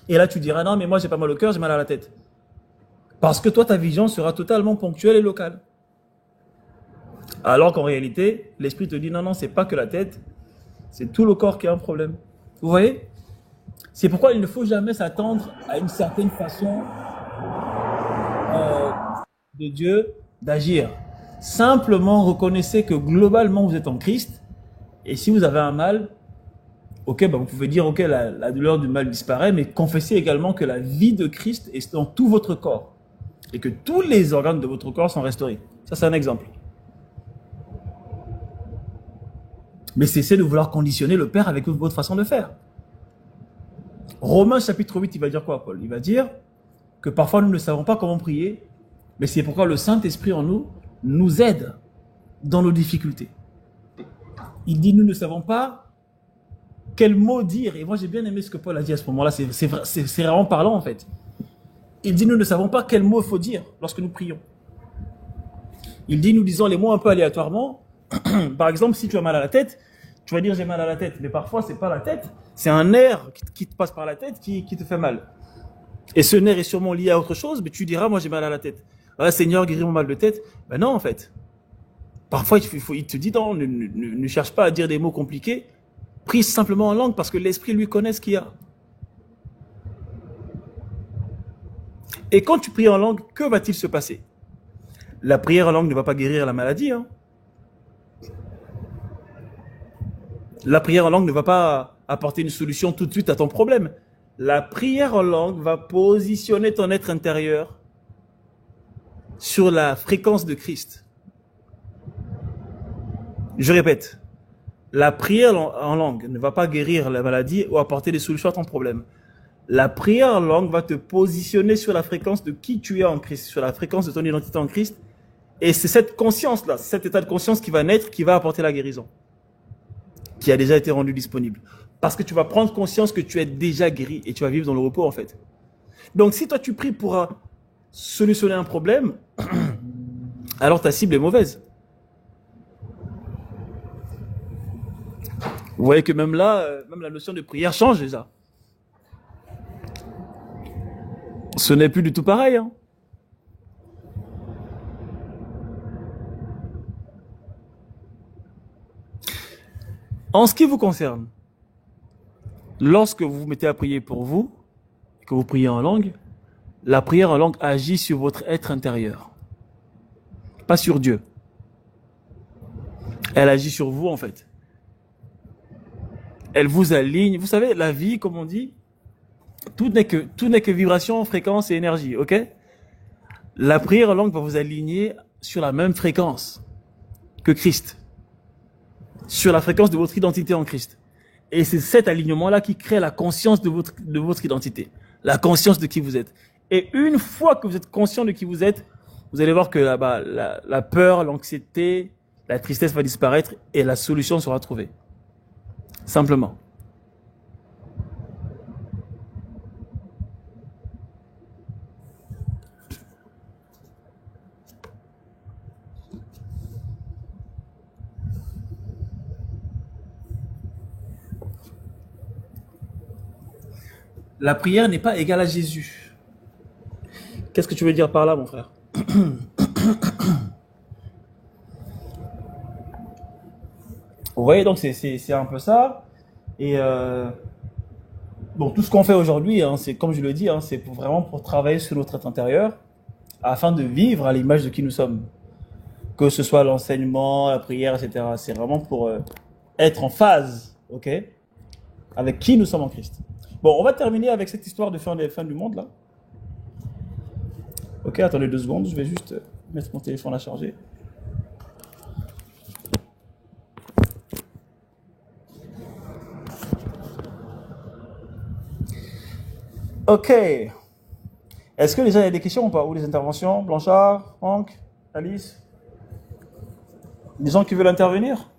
Et là, tu diras, non, mais moi, j'ai pas mal au cœur, j'ai mal à la tête. Parce que toi, ta vision sera totalement ponctuelle et locale. Alors qu'en réalité, l'esprit te dit, non, non, c'est pas que la tête, c'est tout le corps qui a un problème. Vous voyez? C'est pourquoi il ne faut jamais s'attendre à une certaine façon de Dieu d'agir. Simplement reconnaissez que globalement vous êtes en Christ, et si vous avez un mal, ok, bah vous pouvez dire ok, la douleur du mal disparaît, mais confessez également que la vie de Christ est dans tout votre corps, et que tous les organes de votre corps sont restaurés. Ça, c'est un exemple. Mais cessez de vouloir conditionner le Père avec votre façon de faire. Romains chapitre 8, il va dire quoi, Paul? Il va dire que parfois nous ne savons pas comment prier, mais c'est pourquoi le Saint-Esprit en nous aide dans nos difficultés. Il dit nous ne savons pas quel mot dire. Et moi j'ai bien aimé ce que Paul a dit à ce moment-là, c'est vraiment parlant en fait. Il dit nous ne savons pas quel mot il faut dire lorsque nous prions. Il dit nous disons les mots un peu aléatoirement. Par exemple, si tu as mal à la tête, tu vas dire j'ai mal à la tête. Mais parfois c'est pas la tête, c'est un nerf qui te passe par la tête qui te fait mal. Et ce nerf est sûrement lié à autre chose, mais tu diras moi j'ai mal à la tête. Ah, Seigneur, guéris mon mal de tête. Ben non en fait. Parfois il te dit non, ne cherche pas à dire des mots compliqués. Prie simplement en langue parce que l'esprit lui connaît ce qu'il y a. Et quand tu pries en langue, que va-t-il se passer? La prière en langue ne va pas guérir la maladie. Hein. La prière en langue ne va pas apporter une solution tout de suite à ton problème. La prière en langue va positionner ton être intérieur sur la fréquence de Christ. Je répète, la prière en langue ne va pas guérir la maladie ou apporter des solutions à ton problème. La prière en langue va te positionner sur la fréquence de qui tu es en Christ, sur la fréquence de ton identité en Christ. Et c'est cette conscience-là, cet état de conscience qui va naître, qui va apporter la guérison, qui a déjà été rendu disponible. Parce que tu vas prendre conscience que tu es déjà guéri et tu vas vivre dans le repos en fait. Donc si toi tu pries pour solutionner un problème, alors ta cible est mauvaise. Vous voyez que même là, même la notion de prière change déjà. Ce n'est plus du tout pareil. Hein. En ce qui vous concerne, lorsque vous vous mettez à prier pour vous, que vous priez en langue, la prière en langue agit sur votre être intérieur. Pas sur Dieu. Elle agit sur vous en fait. Elle vous aligne. Vous savez, la vie, comme on dit, tout n'est que vibration, fréquence et énergie, ok? La prière en langue va vous aligner sur la même fréquence que Christ. Sur la fréquence de votre identité en Christ. Et c'est cet alignement-là qui crée la conscience de votre identité, la conscience de qui vous êtes. Et une fois que vous êtes conscient de qui vous êtes, vous allez voir que là-bas, la peur, l'anxiété, la tristesse va disparaître et la solution sera trouvée. Simplement. La prière n'est pas égale à Jésus. Qu'est-ce que tu veux dire par là, mon frère? Vous voyez, donc c'est un peu ça. Et bon, tout ce qu'on fait aujourd'hui, hein, c'est comme je le dis, hein, c'est vraiment pour travailler sur notre être intérieur, afin de vivre à l'image de qui nous sommes. Que ce soit l'enseignement, la prière, etc. C'est vraiment pour être en phase, ok, avec qui nous sommes en Christ. Bon, on va terminer avec cette histoire de fin du monde, là. Ok, attendez 2 secondes, je vais juste mettre mon téléphone à charger. Ok. Est-ce que les gens ont des questions ou pas? Ou des interventions? Blanchard, Franck, Alice? Des gens qui veulent intervenir?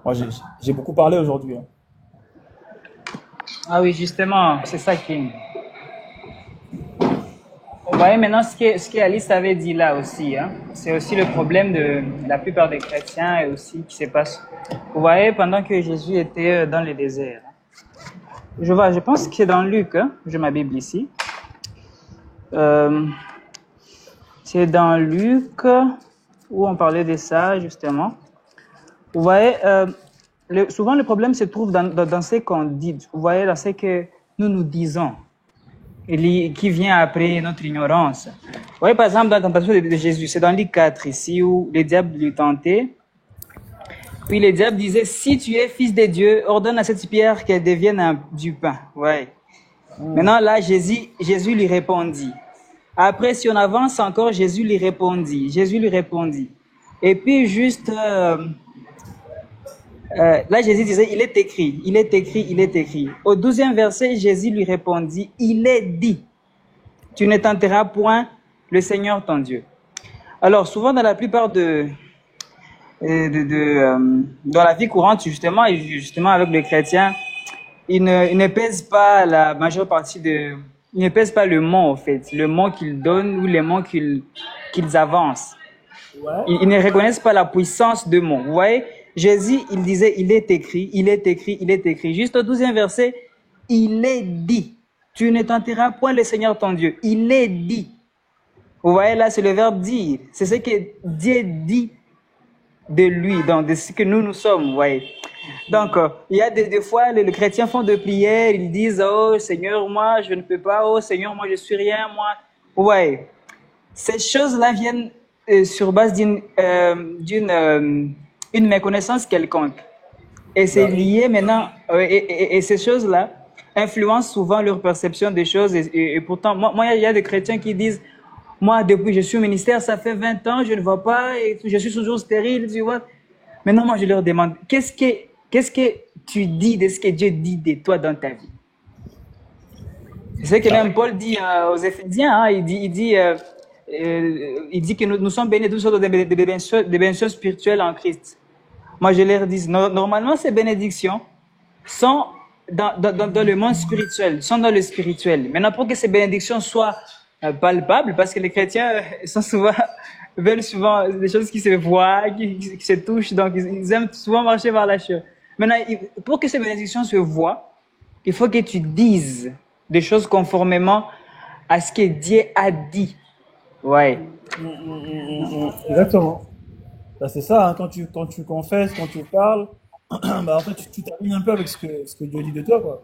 Moi, j'ai beaucoup parlé aujourd'hui. Hein. Ah oui, justement, c'est ça qui... Vous voyez maintenant ce que Alice avait dit là aussi. Hein? C'est aussi le problème de la plupart des chrétiens et aussi qui se passe. Vous voyez, pendant que Jésus était dans le désert. Je pense que c'est dans Luc, hein? J'ai ma Bible ici. C'est dans Luc où on parlait de ça, justement. Vous voyez, souvent le problème se trouve dans ce qu'on dit. Vous voyez, dans ce que nous disons, et qui vient après notre ignorance. Vous voyez, par exemple, dans la tentation de Jésus, c'est dans Luc 4 ici, où le diable lui tentait. Puis le diable disait, si tu es fils de Dieu, ordonne à cette pierre qu'elle devienne du pain. Ouais. Maintenant, là, Jésus lui répondit. Après, si on avance encore, Jésus lui répondit. Et puis, juste, là, Jésus disait, il est écrit. Au 12e verset, Jésus lui répondit, il est dit, tu ne tenteras point le Seigneur ton Dieu. Alors, souvent, dans la plupart dans la vie courante, justement avec les chrétiens, ils ne pèsent pas la majeure partie ils ne pèsent pas le mot, en fait, le mot qu'ils donnent ou les mots qu'ils avancent. Ouais. Ils ne reconnaissent pas la puissance de mots. Vous voyez, Jésus, il disait, il est écrit. Juste au 12e verset, il est dit, tu ne tenteras point le Seigneur ton Dieu. Il est dit. Vous voyez, là, c'est le verbe dire. C'est ce que Dieu dit de lui, donc de ce que nous sommes, vous voyez. Donc, il y a des fois, les chrétiens font des prières, ils disent, oh Seigneur, moi, je ne peux pas, oh Seigneur, moi, je suis rien, moi. Vous voyez, ces choses-là viennent sur base d'une méconnaissance quelconque. Et c'est lié maintenant, et ces choses-là influencent souvent leur perception des choses. Et pourtant, moi, il y a des chrétiens qui disent, moi, depuis que je suis au ministère, ça fait 20 ans, je ne vois pas, et je suis toujours stérile, tu vois. Maintenant, moi, je leur demande, qu'est-ce que tu dis de ce que Dieu dit de toi dans ta vie? C'est ce que même Paul dit aux Éphésiens, hein, il dit que nous sommes bénis de toutes sortes de bénédictions spirituelles en Christ. Moi, je leur dis, normalement, ces bénédictions sont dans le monde spirituel, sont dans le spirituel. Maintenant, pour que ces bénédictions soient palpables, parce que les chrétiens veulent souvent des choses qui se voient, qui se touchent, donc ils aiment souvent marcher vers la chair. Maintenant, pour que ces bénédictions se voient, il faut que tu dises des choses conformément à ce que Dieu a dit. Ouais. Exactement. Ben, c'est ça, hein, quand tu confesses, quand tu parles, bah, en fait, tu t'alignes un peu avec ce que Dieu dit de toi, quoi.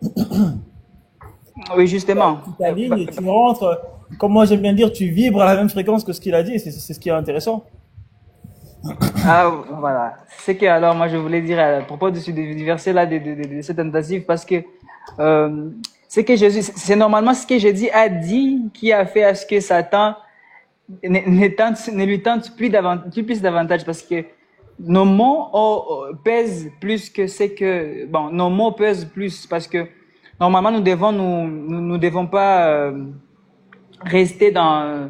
Oui, justement. Tu t'alignes et tu rentres, comme moi j'aime bien dire, tu vibres à la même fréquence que ce qu'il a dit, c'est ce qui est intéressant. Ah, voilà. C'est que, alors, moi, je voulais dire à propos du verset là, de cette tentative, parce que, c'est que Jésus, c'est normalement ce que Jésus a dit qui a fait à ce que Satan ne lui tente plus davantage, parce que nos mots pèsent plus que c'est que... Bon, nos mots pèsent plus parce que normalement, nous devons pas rester dans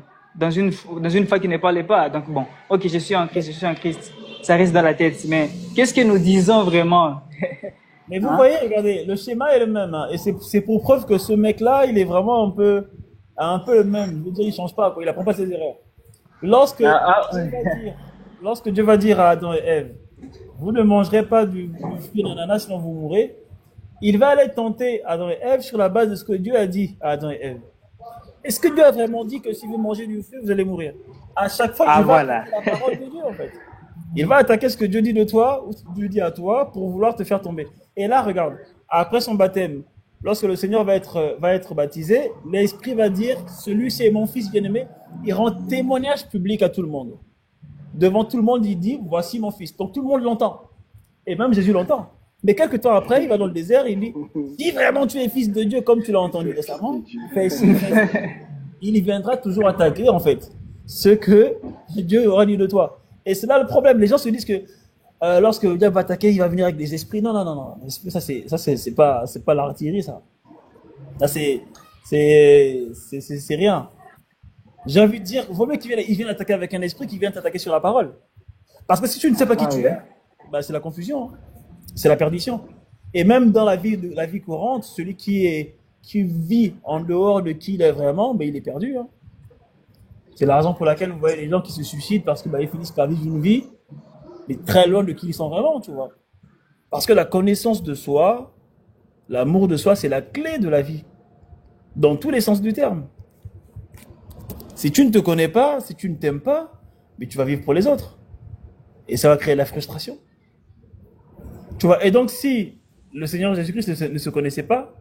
une foi qui ne parlait pas. Donc bon, ok, je suis en Christ. Ça reste dans la tête. Mais qu'est-ce que nous disons vraiment? Mais vous Hein? voyez, regardez, le schéma est le même, hein, et c'est pour preuve que ce mec-là, il est vraiment un peu le même. Je veux dire, il change pas, quoi, il apprend pas ses erreurs. Lorsque Dieu va Ouais. dire, lorsque Dieu va dire à Adam et Ève, vous ne mangerez pas du fruit d'ananas sinon vous mourrez, il va aller tenter Adam et Ève sur la base de ce que Dieu a dit à Adam et Ève. Est-ce que Dieu a vraiment dit que si vous mangez du fruit, vous allez mourir? À chaque fois, Ah il va voilà. attaquer la parole de Dieu, en fait. Il va attaquer ce que Dieu dit de toi, ou ce que Dieu dit à toi, pour vouloir te faire tomber. Et là, regarde, après son baptême, lorsque le Seigneur va être baptisé, l'Esprit va dire, celui-ci est mon fils bien-aimé. Il rend témoignage public à tout le monde. Devant tout le monde, il dit, voici mon fils. Donc tout le monde l'entend. Et même Jésus l'entend. Mais quelques temps après, il va dans le désert, il dit, si vraiment tu es fils de Dieu, comme tu l'as entendu Fils de récemment, Dieu. fais ci, fais ça. Il viendra toujours attaquer, en fait, ce que Dieu aura dit de toi. Et c'est là le problème. Les gens se disent que lorsque le diable va attaquer, il va venir avec des esprits. Non, non, non, non. C'est pas l'artillerie, ça. Ça, c'est rien. J'ai envie de dire, vaut mieux il vienne attaquer avec un esprit qu'il vienne t'attaquer sur la parole. Parce que si tu ne sais pas qui Ah tu oui. es, bah, c'est la confusion, hein. C'est la perdition. Et même dans la vie courante, celui qui vit en dehors de qui il est vraiment, ben, il est perdu, hein. C'est la raison pour laquelle vous voyez les gens qui se suicident parce que bah, ils finissent par vivre une vie, mais très loin de qui ils sont vraiment, tu vois. Parce que la connaissance de soi, l'amour de soi, c'est la clé de la vie, dans tous les sens du terme. Si tu ne te connais pas, si tu ne t'aimes pas, mais tu vas vivre pour les autres. Et ça va créer de la frustration. Tu vois, et donc si le Seigneur Jésus-Christ ne se connaissait pas,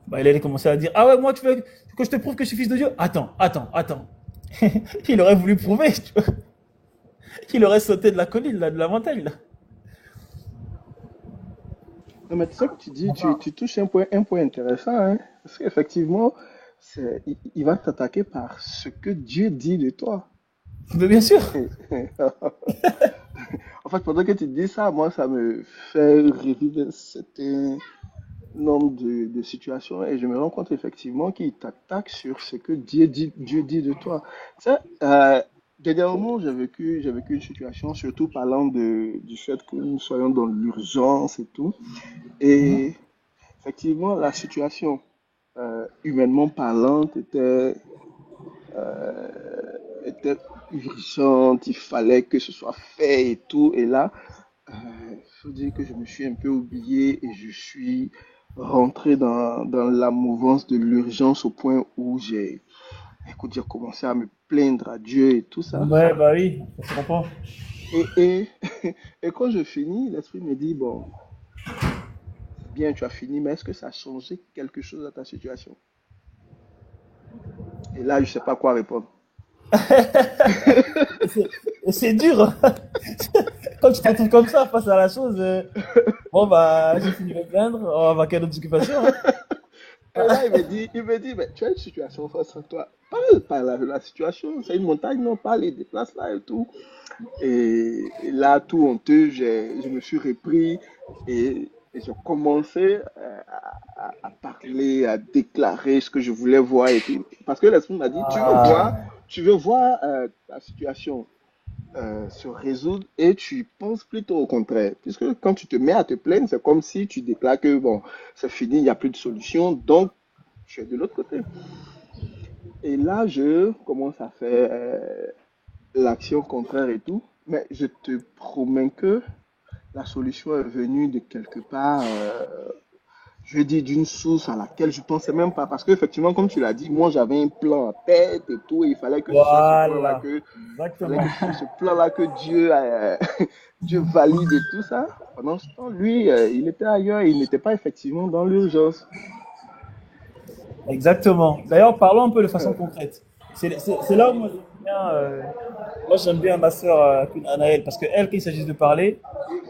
bah, il allait commencer à dire, ah ouais, moi tu veux que je te prouve que je suis fils de Dieu? Attends, attends, attends. Il aurait voulu prouver, tu vois. Il aurait sauté de la colline, là, de la montagne, là. Non, mais tu sais que tu dis, tu touches un point intéressant, hein, parce qu'effectivement, il va t'attaquer par ce que Dieu dit de toi. Mais bien sûr. En fait, pendant que tu dis ça, moi, ça me fait revivre un certain nombre de situations et je me rends compte effectivement qu'il t'attaque sur ce que Dieu dit de toi. Tu sais, dernièrement, j'ai vécu une situation, surtout parlant du fait que nous soyons dans l'urgence et tout. Et effectivement, la situation, humainement parlant, était urgente, il fallait que ce soit fait et tout. Et là, il faut dire que je me suis un peu oublié et je suis rentré dans la mouvance de l'urgence au point où écoute, j'ai commencé à me plaindre à Dieu et tout ça. Ouais, bah oui, je comprends. Et, et quand je finis, l'esprit me dit, bon, bien, tu as fini, mais est-ce que ça a changé quelque chose à ta situation? Et là, je ne sais pas quoi répondre. C'est dur, hein. Quand tu te retrouves comme ça face à la chose, bon bah j'ai fini de me plaindre, on va quelle autre occupation, hein. Et là, il me dit, mais tu as une situation face à toi. Parle pas la situation, c'est une montagne, non, parle, déplace là et tout. Et là, tout honteux, je me suis repris et j'ai commencé à parler, à déclarer ce que je voulais voir. Et tout. Parce que l'esprit m'a dit, Ah, tu veux voir ta situation se résoudre et tu penses plutôt au contraire. Puisque quand tu te mets à te plaindre, c'est comme si tu déclares que bon, c'est fini, il n'y a plus de solution, donc tu es de l'autre côté. Et là, je commence à faire l'action contraire et tout, mais je te promets que la solution est venue de quelque part, je dis d'une source à laquelle je pensais même pas. Parce qu'effectivement, comme tu l'as dit, moi j'avais un plan en tête et tout, et il fallait que ce soit ce plan-là voilà, il fallait que exactement. ce soit ce plan-là que Dieu, Dieu valide et tout ça. Pendant ce temps, lui, il était ailleurs, il n'était pas effectivement dans l'urgence. Exactement. D'ailleurs, parlons un peu de façon concrète. C'est là où moi j'aime bien ma sœur Anaëlle, parce que elle, quand il s'agit de parler,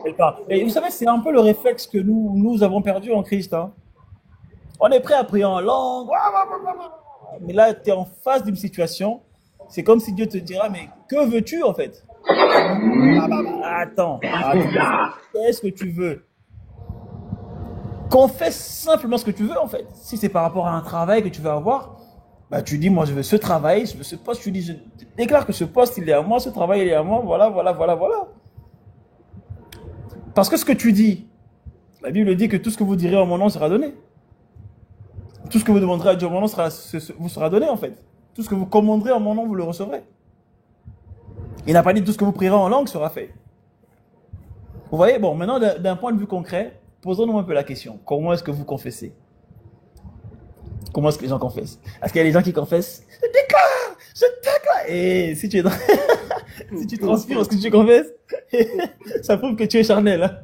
elle parle. Et vous savez, c'est un peu le réflexe que nous avons perdu en Christ, hein. On est prêt à prier en langue, mais là, tu es en face d'une situation. c'est comme si Dieu te dira, mais que veux-tu en fait? Attends, qu'est-ce que tu veux? Confesse simplement ce que tu veux en fait. Si c'est par rapport à un travail que tu veux avoir, bah, tu dis, moi je veux ce travail, je veux ce poste, tu dis, je déclare que ce poste il est à moi, ce travail il est à moi, voilà, voilà, voilà, voilà. Parce que ce que tu dis, la Bible dit que tout ce que vous direz en mon nom sera donné. Tout ce que vous demanderez à Dieu en mon nom vous sera donné en fait. Tout ce que vous commanderez en mon nom, vous le recevrez. Il n'a pas dit tout ce que vous prierez en langue sera fait. Vous voyez, bon, maintenant d'un point de vue concret, posons-nous un peu la question. Comment est-ce que vous confessez? Comment est-ce que les gens confessent? Est-ce qu'il y a des gens qui confessent? Je déclare. Et si tu es dans... si tu transpires parce que tu confesses, ça prouve que tu es charnel. Hein?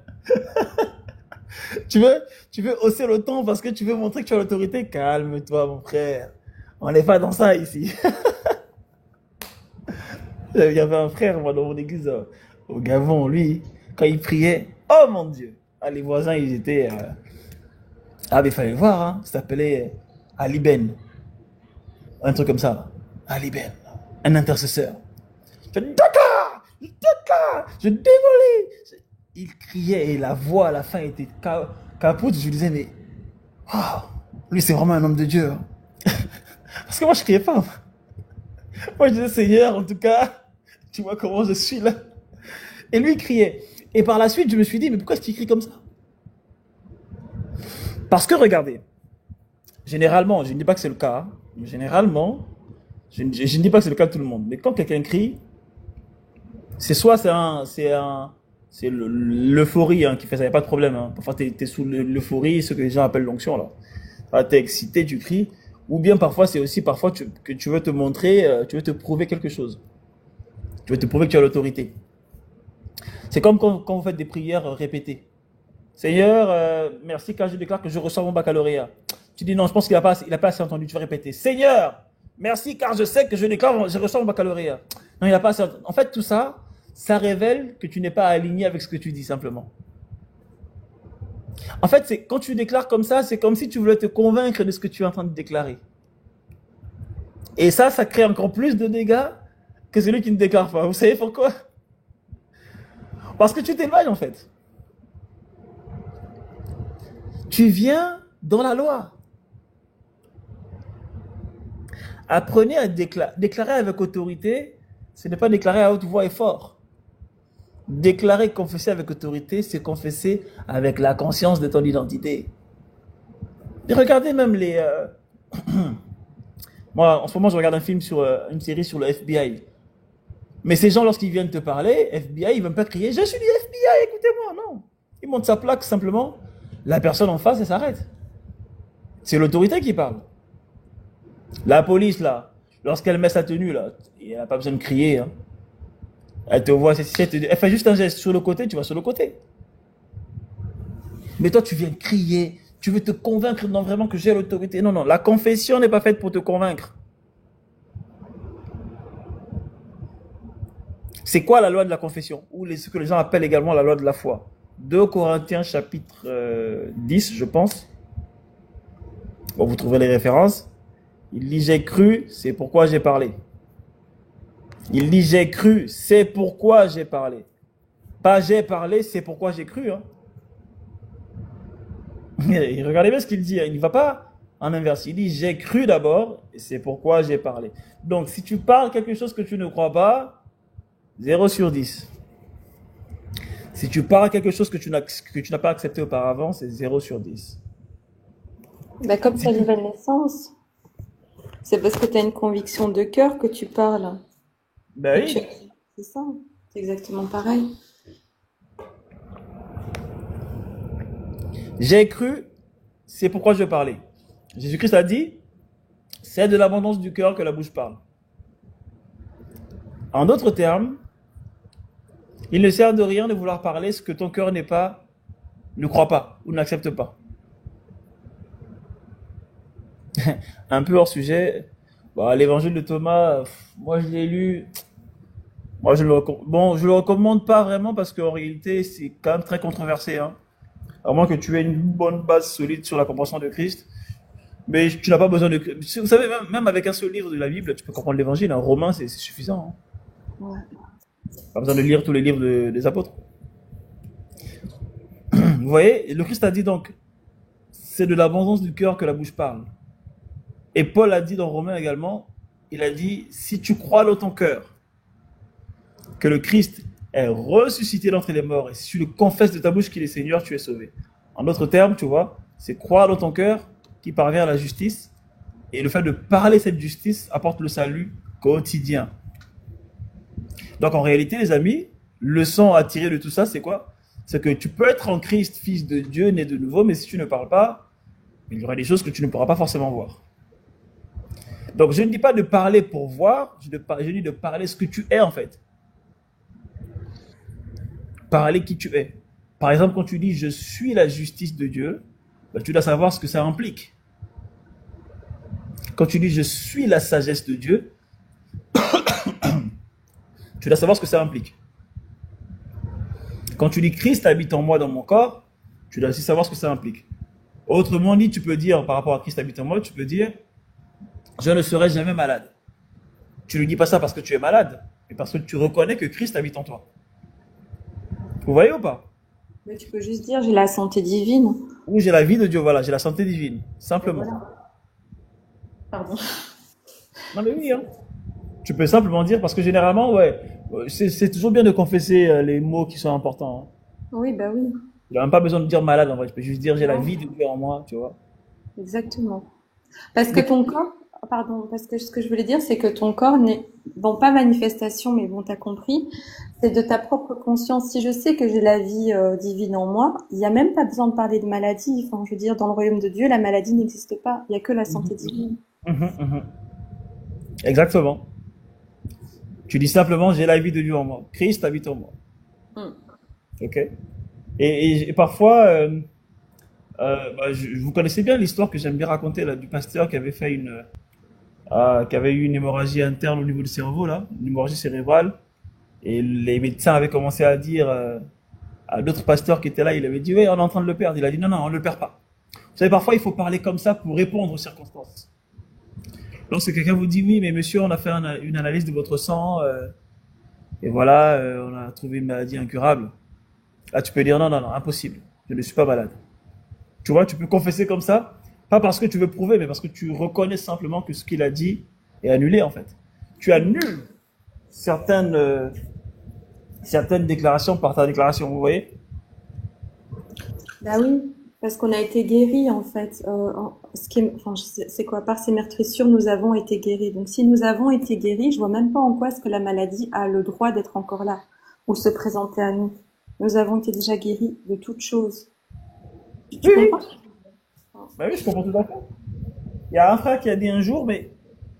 Tu veux hausser le ton parce que tu veux montrer que tu as l'autorité? Calme-toi, mon frère. On n'est pas dans ça ici. Il y avait un frère, moi, dans mon église, au Gabon, lui, quand il priait, oh mon Dieu! Ah, les voisins, ils étaient... Ah, mais il fallait voir, hein. Ça s'appelait Ali Ben. Un truc comme ça. Ali Ben. Un intercesseur. Je déclare! Je déclare! Je démolis! Il criait et la voix à la fin était capoute. Je lui disais, mais... Oh, lui, c'est vraiment un homme de Dieu. Hein. Parce que moi, je criais pas. Moi, je disais, Seigneur, en tout cas, tu vois comment je suis là. Et lui, il criait. Et par la suite, je me suis dit, mais pourquoi est-ce qu'il crie comme ça? Parce que, regardez, généralement, je ne dis pas que c'est le cas, mais généralement, je ne dis pas que c'est le cas de tout le monde, mais quand quelqu'un crie, c'est soit c'est l'euphorie hein, qui fait ça, il n'y a pas de problème. Hein. Parfois, tu es sous l'euphorie, ce que les gens appellent l'onction, là. Tu es excité, tu cries. Ou bien parfois, c'est aussi que tu veux te montrer, tu veux te prouver quelque chose. Tu veux te prouver que tu as l'autorité. C'est comme quand vous faites des prières répétées. Seigneur, merci car je déclare que je reçois mon baccalauréat. Tu dis non, je pense qu'il n'a pas assez entendu. Tu vas répéter. Seigneur, merci car je sais que je déclare que je reçois mon baccalauréat. Non, il n'a pas assez entendu. En fait, tout ça, ça révèle que tu n'es pas aligné avec ce que tu dis simplement. En fait, quand tu déclares comme ça, c'est comme si tu voulais te convaincre de ce que tu es en train de déclarer. Et ça crée encore plus de dégâts que celui qui ne déclare pas. Vous savez pourquoi? Parce que tu t'éloignes en fait. Tu viens dans la loi. Apprenez à déclarer avec autorité, ce n'est pas déclarer à haute voix et fort. Déclarer, confesser avec autorité, c'est confesser avec la conscience de ton identité. Et regardez même les... Moi, en ce moment, je regarde une série sur le FBI. Mais ces gens, lorsqu'ils viennent te parler, FBI, ils ne veulent pas crier « Je suis du FBI, écoutez-moi !» Non. Ils montent sa plaque simplement. La personne en face, elle s'arrête. C'est l'autorité qui parle. La police, là, lorsqu'elle met sa tenue, là, elle n'a pas besoin de crier. Hein. Elle te voit, elle fait juste un geste sur le côté, tu vas sur le côté. Mais toi, tu viens crier, tu veux te convaincre non vraiment que j'ai l'autorité. Non, non, la confession n'est pas faite pour te convaincre. C'est quoi la loi de la confession? Ou ce que les gens appellent également la loi de la foi. 2 Corinthiens chapitre 10, je pense. Bon, vous trouverez les références. Il dit, j'ai cru, c'est pourquoi j'ai parlé. Il dit, j'ai cru, c'est pourquoi j'ai parlé. Pas j'ai parlé, c'est pourquoi j'ai cru. Hein. Regardez bien ce qu'il dit. Hein. Il ne va pas en inverse. Il dit, j'ai cru d'abord, et c'est pourquoi j'ai parlé. Donc, si tu parles quelque chose que tu ne crois pas, 0 sur 10. Si tu parles quelque chose que tu n'as pas accepté auparavant, c'est 0 sur 10. Bah, comme ta nouvelle naissance. C'est parce que tu as une conviction de cœur que tu parles. Ben oui. C'est ça, c'est exactement pareil. J'ai cru, c'est pourquoi je parlais. Jésus-Christ a dit, c'est de l'abondance du cœur que la bouche parle. En d'autres termes, il ne sert de rien de vouloir parler ce que ton cœur ne croit pas ou n'accepte pas. Un peu hors sujet, l'évangile de Thomas, moi je l'ai lu, moi je le recommande pas vraiment parce qu'en réalité c'est quand même très controversé. Hein. À moins que tu aies une bonne base solide sur la compréhension de Christ, Mais tu n'as pas besoin de... Vous savez, même avec un seul livre de la Bible, tu peux comprendre l'évangile. Un romain, c'est suffisant. Hein. Ouais. Pas besoin de lire tous les livres des apôtres. Vous voyez, le Christ a dit donc, c'est de l'abondance du cœur que la bouche parle. Et Paul a dit dans Romains également, il a dit, si tu crois dans ton cœur que le Christ est ressuscité d'entre les morts, et si tu le confesses de ta bouche qu'il est Seigneur, tu es sauvé. En d'autres termes, tu vois, c'est croire dans ton cœur qui parvient à la justice, et le fait de parler cette justice apporte le salut quotidien. Donc en réalité, les amis, leçon à tirer de tout ça, c'est quoi? C'est que tu peux être en Christ, fils de Dieu, né de nouveau, mais si tu ne parles pas, il y aura des choses que tu ne pourras pas forcément voir. Donc je ne dis pas de parler pour voir, je dis de parler ce que tu es en fait. Parler qui tu es. Par exemple, quand tu dis je suis la justice de Dieu, ben, tu dois savoir ce que ça implique. Quand tu dis je suis la sagesse de Dieu, tu dois savoir ce que ça implique. Quand tu dis Christ habite en moi dans mon corps, tu dois aussi savoir ce que ça implique. Autrement dit, tu peux dire par rapport à Christ habite en moi, tu peux dire je ne serai jamais malade. Tu ne dis pas ça parce que tu es malade, mais parce que tu reconnais que Christ habite en toi. Vous voyez ou pas? Mais tu peux juste dire j'ai la santé divine. Ou j'ai la vie de Dieu, voilà, j'ai la santé divine, simplement. Voilà. Pardon. Non mais oui, hein. Tu peux simplement dire, parce que généralement, ouais, c'est toujours bien de confesser les mots qui sont importants. Hein. Oui, bah oui. Il n'y a même pas besoin de dire malade en vrai, tu peux juste dire j'ai la Non. vie de Dieu en moi, tu vois. Exactement. Parce que ton corps, pardon, parce que ce que je voulais dire, c'est que ton corps n'est, bon, pas manifestation, mais bon, t'as compris, c'est de ta propre conscience. Si je sais que j'ai la vie divine en moi, il n'y a même pas besoin de parler de maladie. Enfin, je veux dire, dans le royaume de Dieu, la maladie n'existe pas. Il n'y a que la santé divine. Exactement. Tu dis simplement j'ai la vie de Dieu en moi. Christ habite en moi. Mm. Ok. Et parfois, vous connaissez bien l'histoire que j'aime bien raconter là, du pasteur qui avait fait qui avait eu une hémorragie interne au niveau du cerveau là, une hémorragie cérébrale. Et les médecins avaient commencé à dire à d'autres pasteurs qui étaient là, il avait dit oui, on est en train de le perdre. Il a dit non, non, on ne le perd pas. Vous savez, parfois il faut parler comme ça pour répondre aux circonstances. Lorsque quelqu'un vous dit oui, mais monsieur, on a fait une analyse de votre sang et voilà, on a trouvé une maladie incurable. Là, tu peux dire non, non, non, impossible. Je ne suis pas malade. Tu vois, tu peux confesser comme ça, pas parce que tu veux prouver, mais parce que tu reconnais simplement que ce qu'il a dit est annulé en fait. Tu annules certaines déclarations par ta déclaration, vous voyez? Bah oui, parce qu'on a été guéris en fait. Enfin, c'est quoi? Par ces meurtrissures, nous avons été guéris. Donc si nous avons été guéris, je vois même pas en quoi est-ce que la maladie a le droit d'être encore là ou se présenter à nous. Nous avons été déjà guéris de toutes choses. Tu Oui, oui. comprends? Bah oui, je comprends tout à fait. Il y a un frère qui a dit un jour, mais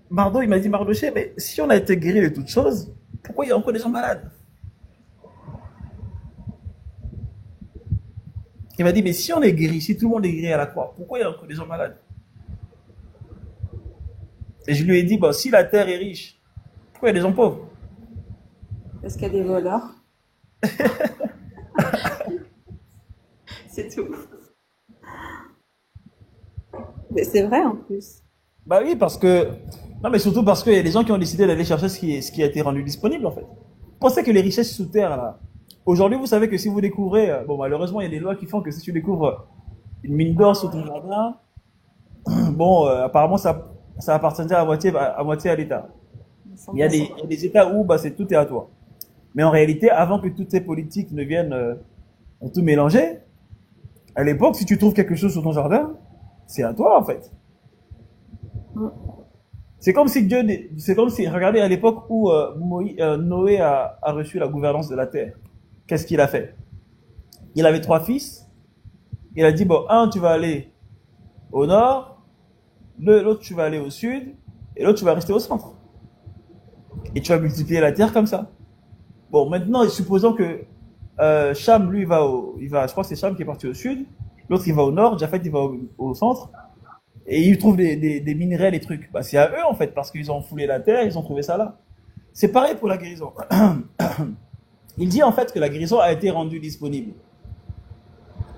Mardo, il m'a dit, Mardoché, mais si on a été guéri de toutes choses, pourquoi il y a encore des gens malades? Il m'a dit, mais si on est guéri, si tout le monde est guéri à la croix, pourquoi il y a encore des gens malades? Et je lui ai dit, bon, si la terre est riche, pourquoi il y a des gens pauvres? Parce qu'il y a des voleurs. C'est tout. Mais c'est vrai en plus. Bah oui, parce que... Non, mais surtout parce qu'il y a des gens qui ont décidé d'aller chercher ce qui a été rendu disponible, en fait. Pensez que les richesses sous terre, là... Aujourd'hui, vous savez que si vous découvrez... Bon, malheureusement, il y a des lois qui font que si tu découvres une mine d'or sous ton jardin, bon, apparemment, ça appartiendrait à moitié à l'État. Il y a des États où tout est à toi. Mais en réalité, avant que toutes ces politiques ne viennent tout mélanger, à l'époque, si tu trouves quelque chose sur ton jardin, c'est à toi, en fait. C'est comme si regardez à l'époque où Noé a reçu la gouvernance de la terre. Qu'est-ce qu'il a fait? Il avait 3 fils. Il a dit, bon, un, tu vas aller au nord, l'autre, tu vas aller au sud, et l'autre, tu vas rester au centre. Et tu vas multiplier la terre comme ça. Bon, maintenant, supposons que Cham, lui, je crois que c'est Cham qui est parti au sud, l'autre, il va au nord, Japhet, il va au centre, et il trouve des minerais, des trucs. Bah, c'est à eux, en fait, parce qu'ils ont foulé la terre, ils ont trouvé ça là. C'est pareil pour la guérison. Il dit, en fait, que la guérison a été rendue disponible.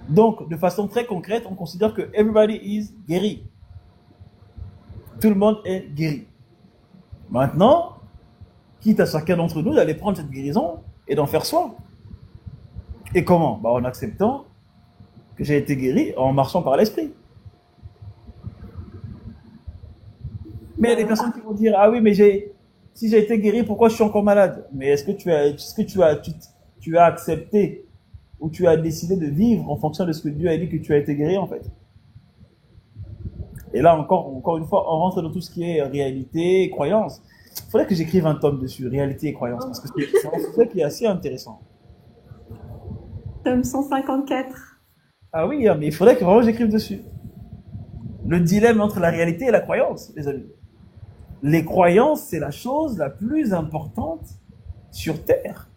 Donc, de façon très concrète, on considère que everybody is guéri. Tout le monde est guéri. Maintenant, quitte à chacun d'entre nous d'aller prendre cette guérison et d'en faire soi. Et comment? Bah, en acceptant que j'ai été guéri en marchant par l'esprit. Mais il y a des personnes qui vont dire, ah oui, mais si j'ai été guéri, pourquoi je suis encore malade? Mais tu as accepté ou tu as décidé de vivre en fonction de ce que Dieu a dit que tu as été guéri, en fait? Et là, encore une fois, on rentre dans tout ce qui est réalité et croyance. Il faudrait que j'écrive un tome dessus, réalité et croyance, parce que c'est un sujet qui est assez intéressant. Tome 154. Ah oui, mais il faudrait que vraiment j'écrive dessus. Le dilemme entre la réalité et la croyance, les amis. Les croyances, c'est la chose la plus importante sur Terre.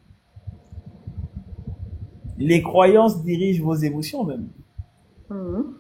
Les croyances dirigent vos émotions même. Mhm.